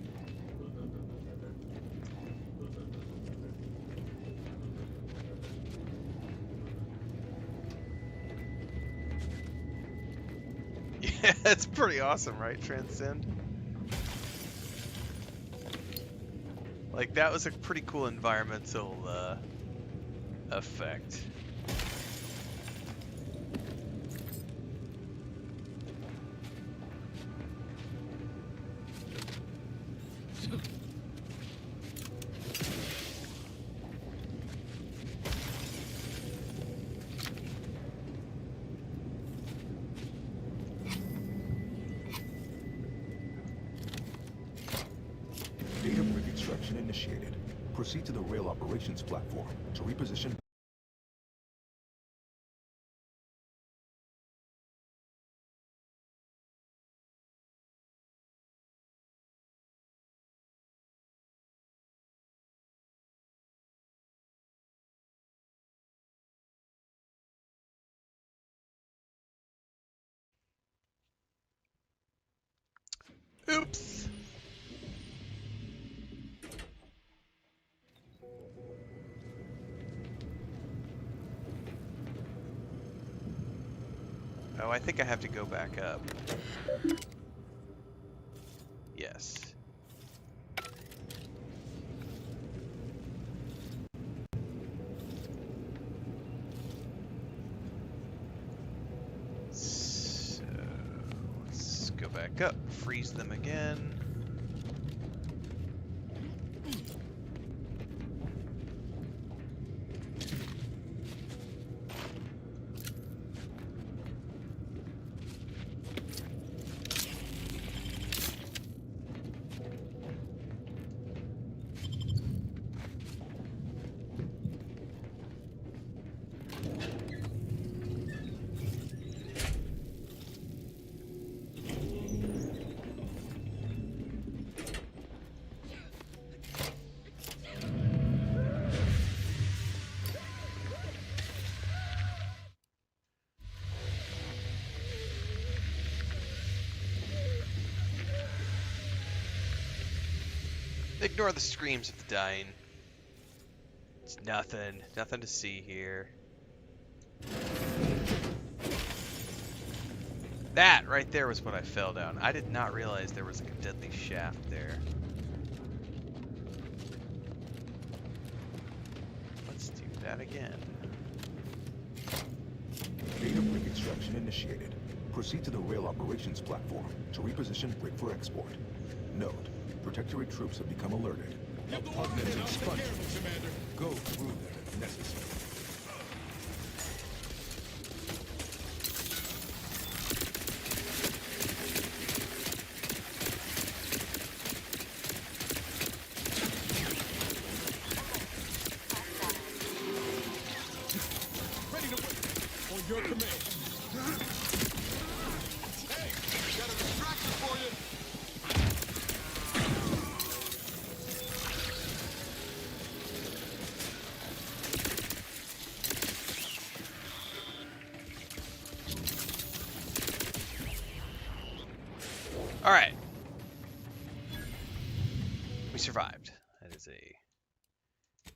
[SPEAKER 1] Yeah, that's pretty awesome, right? Transcend. Like, that was a pretty cool environmental effect.
[SPEAKER 20] initiated. Proceed to the rail operations platform to reposition.
[SPEAKER 1] Oops. Oh, I think I have to go back up. Yes. So, let's go back up, freeze them again. Ignore the screams of the dying. It's nothing. Nothing to see here. That right there was what I fell down. I did not realize there was like a deadly shaft there. Let's do that again.
[SPEAKER 20] Data brick extraction initiated. Proceed to the rail operations platform to reposition brick for export. Note, Protectorate troops have become alerted. Repugnant expungement. Go through them if necessary.
[SPEAKER 5] Ready to win. On your command. Hey, got a distraction for you.
[SPEAKER 1] All right. We survived. That is a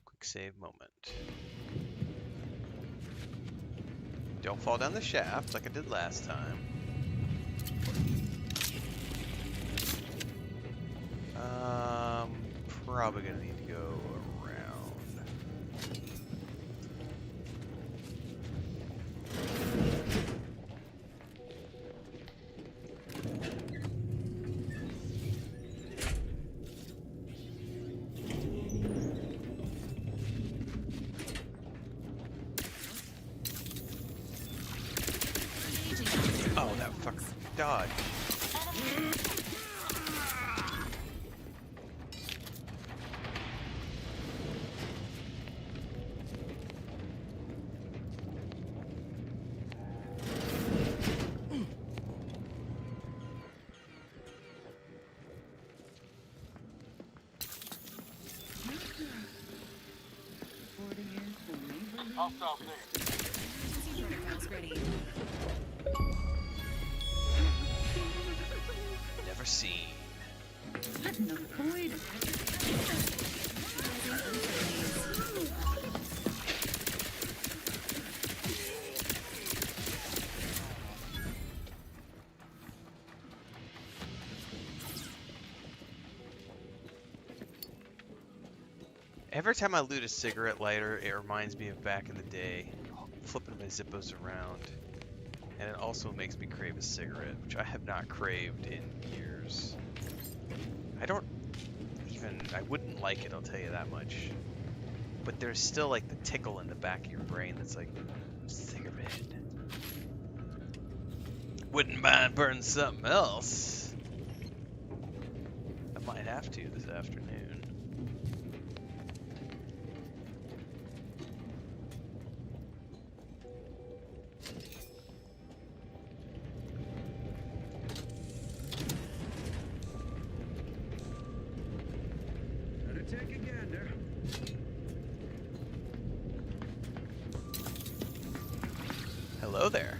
[SPEAKER 1] quick save moment. Don't fall down the shaft like I did last time. Probably gonna need to go around. Oh, that fucker dodged.
[SPEAKER 17] I'll stop there.
[SPEAKER 6] Protocols ready.
[SPEAKER 1] Never seen.
[SPEAKER 11] Another void.
[SPEAKER 1] Every time I loot a cigarette lighter, it reminds me of back in the day, flipping my Zippos around. And it also makes me crave a cigarette, which I have not craved in years. I wouldn't like it, I'll tell you that much. But there's still like the tickle in the back of your brain that's like, cigarette. Wouldn't mind burning something else. I might have to this afternoon.
[SPEAKER 3] Better take a gander.
[SPEAKER 1] Hello there.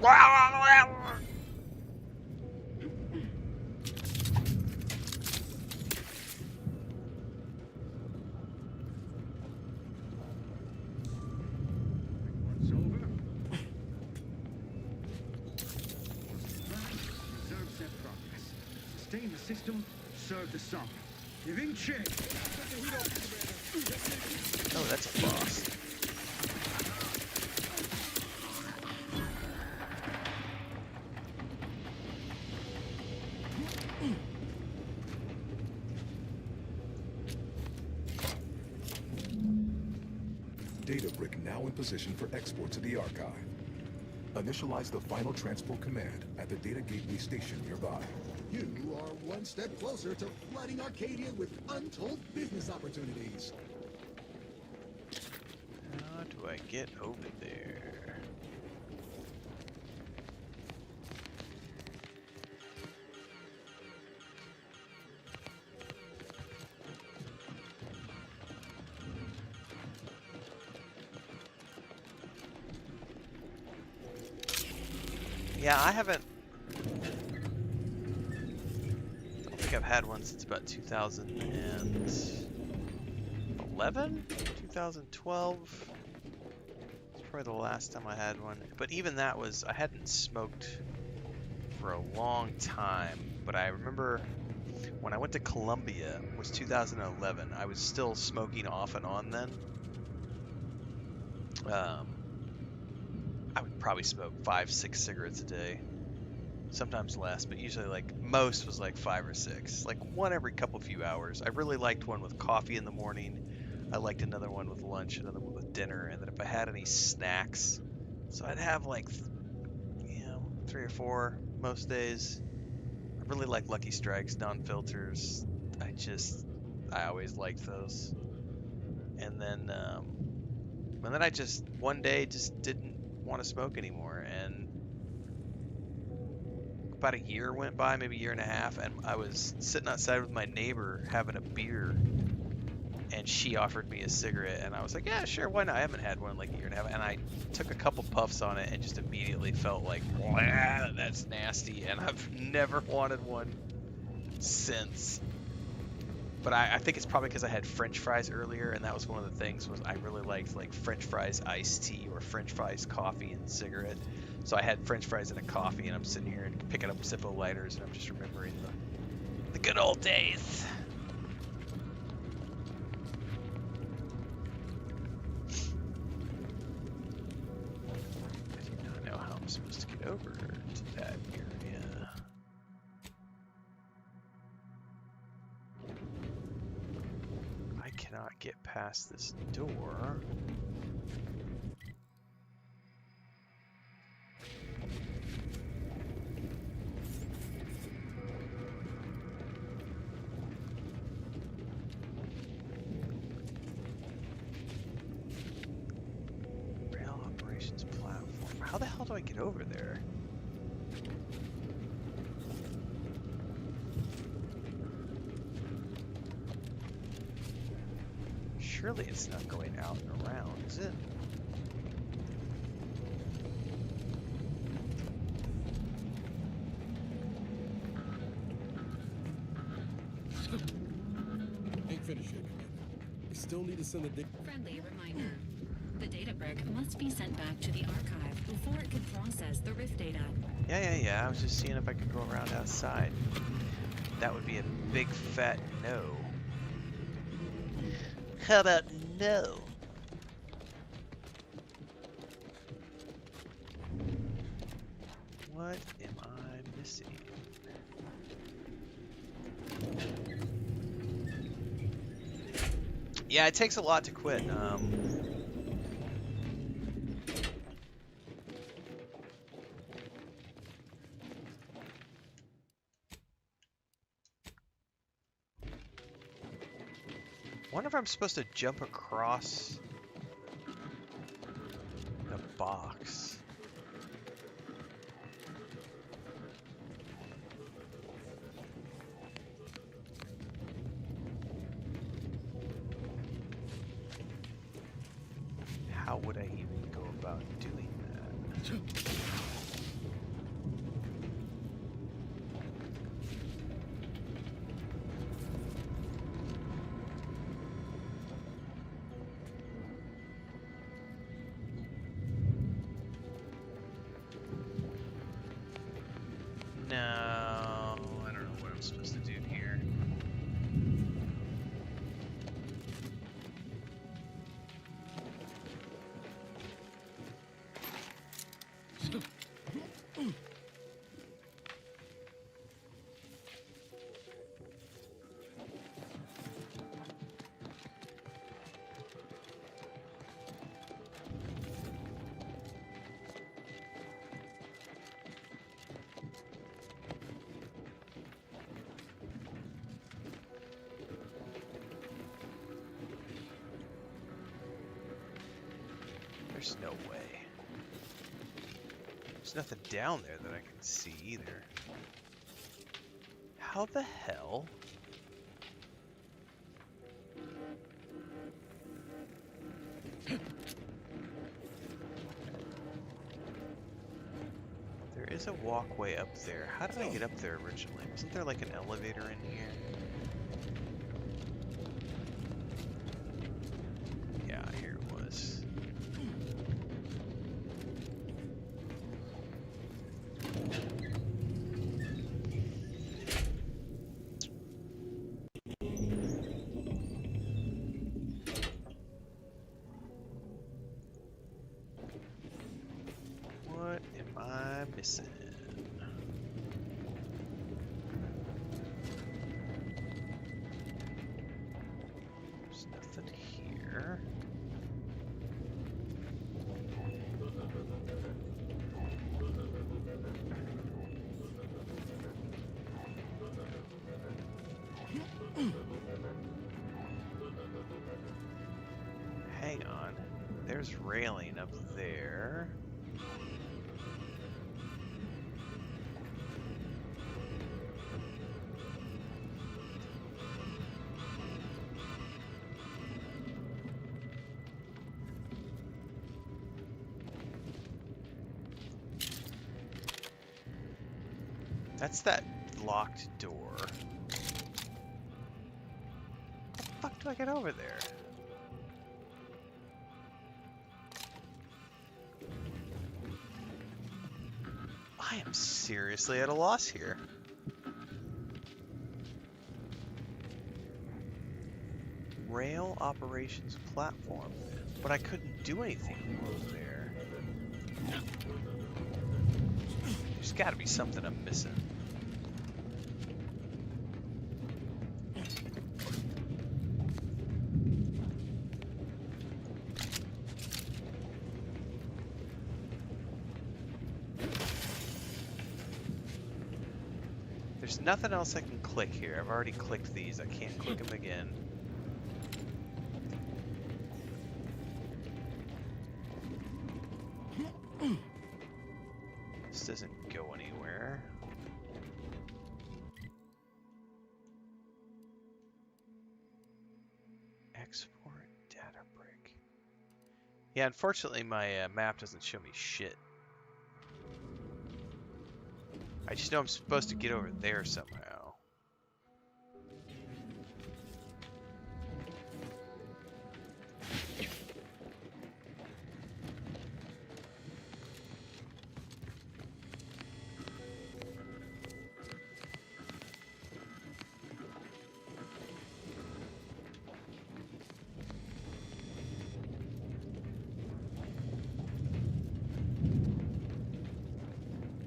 [SPEAKER 3] Once over. Reserve set progress. Sustain the system, serve the song. Giving chase.
[SPEAKER 1] Oh, that's a boss.
[SPEAKER 20] Data brick now in position for export to the archive. Initialize the final transport command at the data gateway station nearby.
[SPEAKER 21] You are one step closer to flooding Arcadia with untold business opportunities.
[SPEAKER 1] How do I get over there? Yeah, I don't think I've had one since about 2011? 2012? It's probably the last time I had one. But even that was, I hadn't smoked for a long time. But I remember when I went to Columbia, was 2011. I was still smoking off and on then. I would probably smoke 5-6 cigarettes a day. Sometimes less, but usually like most was like 5 or 6. Like one every couple few hours. I really liked one with coffee in the morning. I liked another one with lunch, another one with dinner, and then if I had any snacks, so I'd have like, 3 or 4 most days. I really like Lucky Strikes, non-filters. I always liked those. And then I just one day just didn't want to smoke anymore, and about a year went by, maybe a year and a half, and I was sitting outside with my neighbor having a beer, and she offered me a cigarette, and I was like, yeah, sure, why not? I haven't had one in like a year and a half, and I took a couple puffs on it and just immediately felt like, that's nasty, and I've never wanted one since. But I think it's probably because I had French fries earlier, and that was one of the things was I really liked like French fries iced tea or French fries coffee and cigarette. So I had French fries and a coffee, and I'm sitting here and picking up Zippo lighters, and I'm just remembering the good old days. I do not know how I'm supposed to get over to that area. I cannot get past this door. Rail operations platform. How the hell do I get over there? Surely it's not going out and around, is it?
[SPEAKER 5] Ain't finished yet, Commander. We still need to send a
[SPEAKER 6] Friendly reminder. The data brick must be sent back to the archive before it can process the Rift data.
[SPEAKER 1] Yeah. I was just seeing if I could go around outside. That would be a big fat no. How about no? What am I missing? Yeah, it takes a lot to quit. Wonder if I'm supposed to jump across a box. How would I even go about doing that? No, I don't know what I'm supposed to do here. There's no way. There's nothing down there that I can see either. How the hell? There is a walkway up there. How did I get up there originally? Wasn't there like an elevator in here? Yeah, here it was. What am I missing? There's nothing here. Hang on. There's railing up there. That's that locked door. How the fuck do I get over there? I am seriously at a loss here. Rail operations platform. But I couldn't do anything over there. There's gotta be something I'm missing. There's nothing else I can click here. I've already clicked these. I can't click them again. This doesn't go anywhere. Export data brick. Yeah, unfortunately my map doesn't show me shit. I just know I'm supposed to get over there somehow.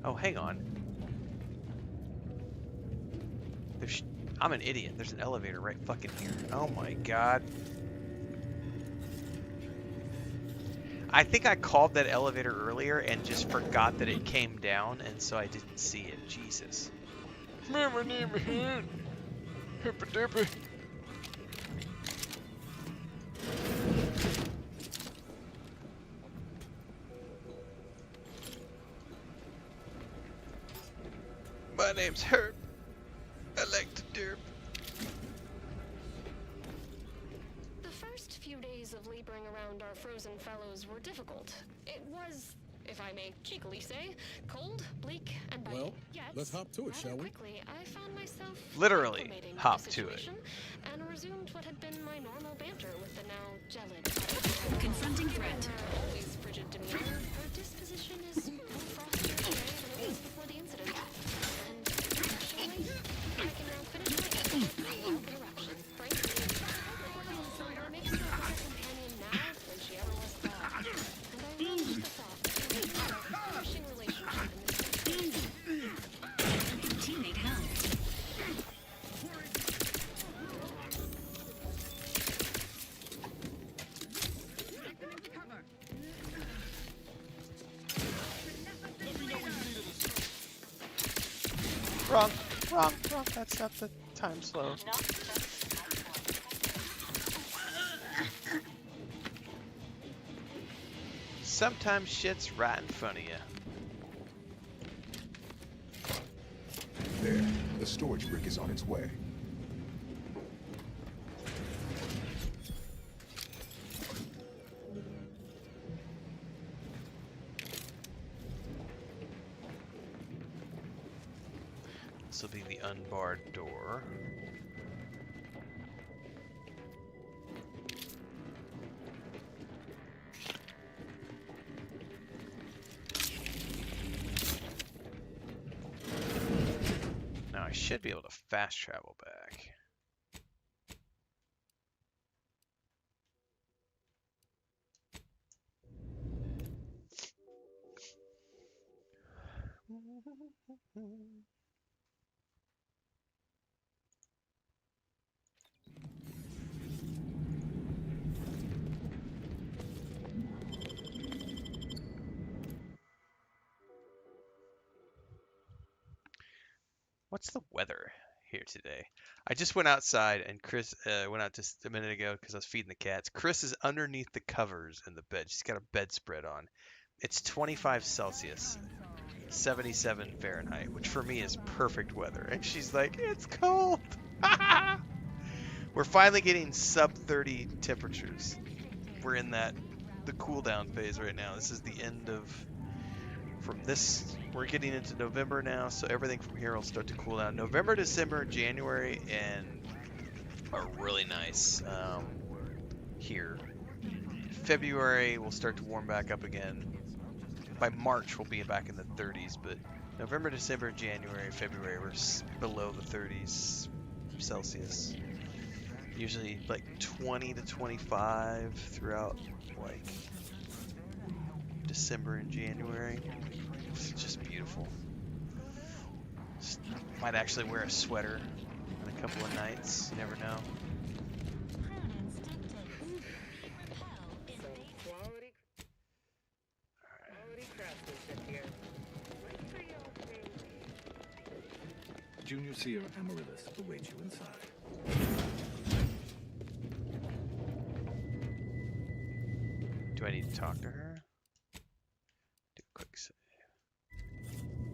[SPEAKER 1] Oh, hang on. I'm an idiot. There's an elevator right fucking here. Oh my god. I think I called that elevator earlier and just forgot that it came down, and so I didn't see it. Jesus. Man, my name is here. Hippy-dippy. My name's Herb. I like to derp.
[SPEAKER 22] The first few days of laboring around our frozen fellows were difficult. It was, if I may cheekily say, cold, bleak, and biting.
[SPEAKER 5] Well,
[SPEAKER 22] Yet,
[SPEAKER 5] let's hop to it, shall we?
[SPEAKER 22] quickly, I found myself
[SPEAKER 1] Literally,
[SPEAKER 22] acclimating to
[SPEAKER 1] hop
[SPEAKER 22] the
[SPEAKER 1] to it.
[SPEAKER 22] situation and resumed what had been my normal banter with the now gelid.
[SPEAKER 6] Confronting threat.
[SPEAKER 22] Always frigid demeanor. Her disposition is more frosty today than it was before the incident. And professionally, I can now finish my effort without interruption. Frankly, it makes her a better companion now than she ever was thought. And I relish the thought that we have a flourishing relationship in this
[SPEAKER 6] Teammate help.
[SPEAKER 1] Wrong. That's not the time slow. Sometimes shit's right in front of you.
[SPEAKER 20] There, the storage brick is on its way.
[SPEAKER 1] This will be the unbarred door. Now I should be able to fast travel back. What's the weather here today? I just went outside and Chris went out just a minute ago because I was feeding the cats. Chris is underneath the covers in the bed. She's got a bedspread on. It's 25 Celsius, 77 Fahrenheit, which for me is perfect weather. And she's like, it's cold. We're finally getting sub 30 temperatures. We're in the cool down phase right now. This is the end of, from this, we're getting into November now, so everything from here will start to cool down. November, December, January, and are really nice here. February will start to warm back up again. By March, we'll be back in the 30s, but November, December, January, February, we're below the 30s Celsius. Usually like 20 to 25 throughout like December and January. It's just beautiful. Might actually wear a sweater on a couple of nights. You never know.
[SPEAKER 14] Junior Seer Amaryllis awaits you inside.
[SPEAKER 1] Do I need to talk to her? Do a quick save.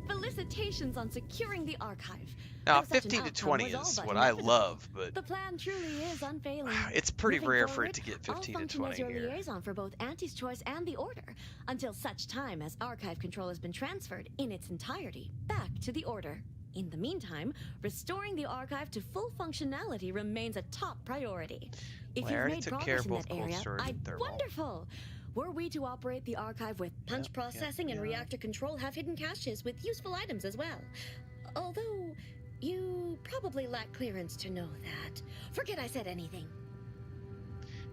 [SPEAKER 7] Felicitations on securing the archive.
[SPEAKER 1] Now,
[SPEAKER 7] Though such an
[SPEAKER 1] 15 to
[SPEAKER 7] outcome
[SPEAKER 1] 20
[SPEAKER 7] was all
[SPEAKER 1] is
[SPEAKER 7] but
[SPEAKER 1] what I
[SPEAKER 7] inevitable,
[SPEAKER 1] love, but
[SPEAKER 7] the plan truly is unfailing.
[SPEAKER 1] it's pretty
[SPEAKER 7] Moving
[SPEAKER 1] rare for
[SPEAKER 7] forward,
[SPEAKER 1] it to get
[SPEAKER 7] I'll
[SPEAKER 1] 15 to
[SPEAKER 7] function
[SPEAKER 1] 20
[SPEAKER 7] as your
[SPEAKER 1] here.
[SPEAKER 7] liaison for both Auntie's Choice and the Order, until such time as archive control has been transferred in its entirety back to the Order. In the meantime, restoring the archive to full functionality remains a top priority. If
[SPEAKER 1] Well, I
[SPEAKER 7] you've
[SPEAKER 1] already
[SPEAKER 7] made
[SPEAKER 1] took care
[SPEAKER 7] progress
[SPEAKER 1] of
[SPEAKER 7] in
[SPEAKER 1] both
[SPEAKER 7] that
[SPEAKER 1] cold
[SPEAKER 7] area,
[SPEAKER 1] storage and thermal.
[SPEAKER 7] wonderful. Were we to operate the archive with punch processing and reactor control, have hidden caches with useful items as well. Although, you probably lack clearance to know that. Forget I said anything.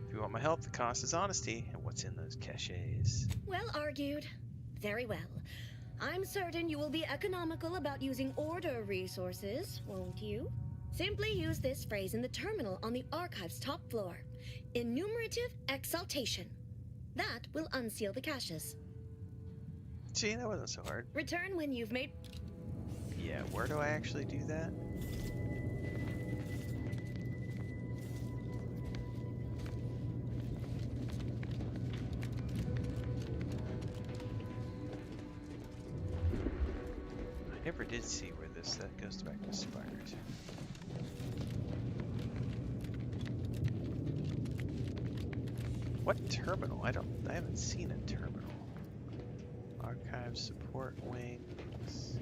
[SPEAKER 1] If you want my help, the cost is honesty and what's in those caches.
[SPEAKER 7] Well argued. Very well. I'm certain you will be economical about using Order resources, won't you? Simply use this phrase in the terminal on the archive's top floor. Enumerative exaltation. That will unseal the caches.
[SPEAKER 1] See, that wasn't so hard.
[SPEAKER 7] Return when you've made...
[SPEAKER 1] Yeah, where do I actually do that? I never did see where this. That goes back to Spires. What terminal? I haven't seen a terminal. Archive support wings.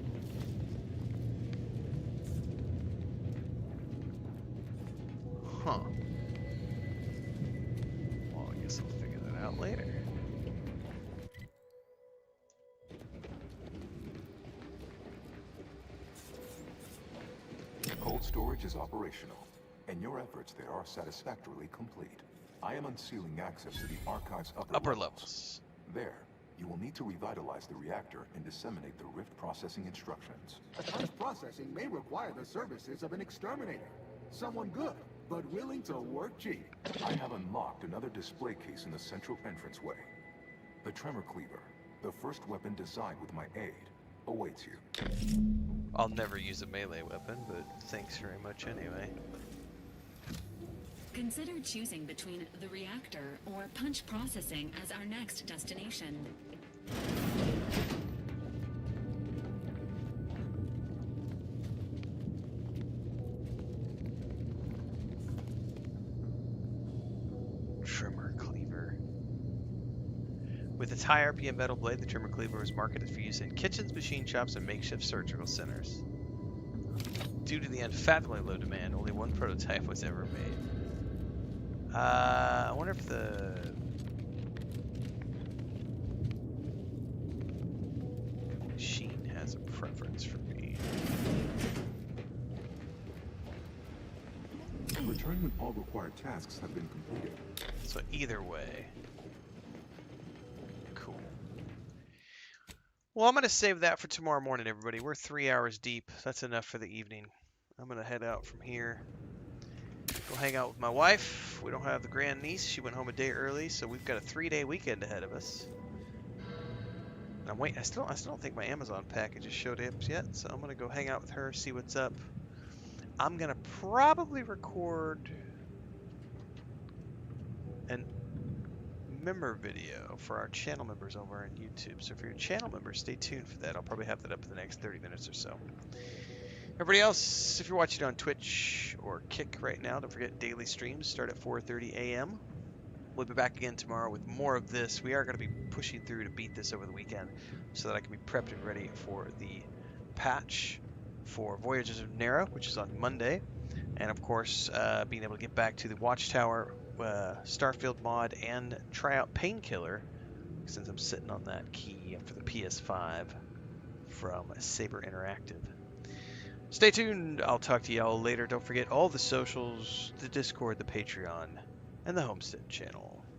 [SPEAKER 1] Huh. Well, I guess I'll figure that out later.
[SPEAKER 20] Cold storage is operational, and your efforts there are satisfactorily complete. I am unsealing access to the Archive's upper levels. There, you will need to revitalize the reactor and disseminate the rift processing instructions.
[SPEAKER 21] Such processing may require the services of an exterminator. Someone good, but willing to work cheap.
[SPEAKER 20] I have unlocked another display case in the central entranceway. The Tremor Cleaver, the first weapon designed with my aid, awaits you.
[SPEAKER 1] I'll never use a melee weapon, but thanks very much anyway.
[SPEAKER 6] Consider choosing between the reactor or punch processing as our next destination.
[SPEAKER 1] Tremor Cleaver. With its high RPM metal blade, the Tremor Cleaver was marketed for use in kitchens, machine shops, and makeshift surgical centers. Due to the unfathomably low demand, only one prototype was ever made. I wonder if the machine has a preference for me.
[SPEAKER 20] Return when all required tasks have been completed.
[SPEAKER 1] So either way. Cool. Well, I'm going to save that for tomorrow morning, everybody. We're 3 hours deep. That's enough for the evening. I'm going to head out from here. Go hang out with my wife. We don't have the grandniece. She went home a day early, so we've got a 3-day weekend ahead of us. And I'm waiting. I still don't think my Amazon packages showed up yet, so I'm gonna go hang out with her, see what's up. I'm gonna probably record an member video for our channel members over on YouTube. So if you're a channel member, stay tuned for that. I'll probably have that up in the next 30 minutes or so. Everybody else, if you're watching on Twitch or Kick right now, don't forget daily streams start at 4:30 a.m. We'll be back again tomorrow with more of this. We are going to be pushing through to beat this over the weekend so that I can be prepped and ready for the patch for Voyages of Nera, which is on Monday. And of course, being able to get back to the Watchtower, Starfield mod, and try out Painkiller, since I'm sitting on that key for the PS5 from Saber Interactive. Stay tuned. I'll talk to y'all later. Don't forget all the socials, the Discord, the Patreon, and the Homestead channel.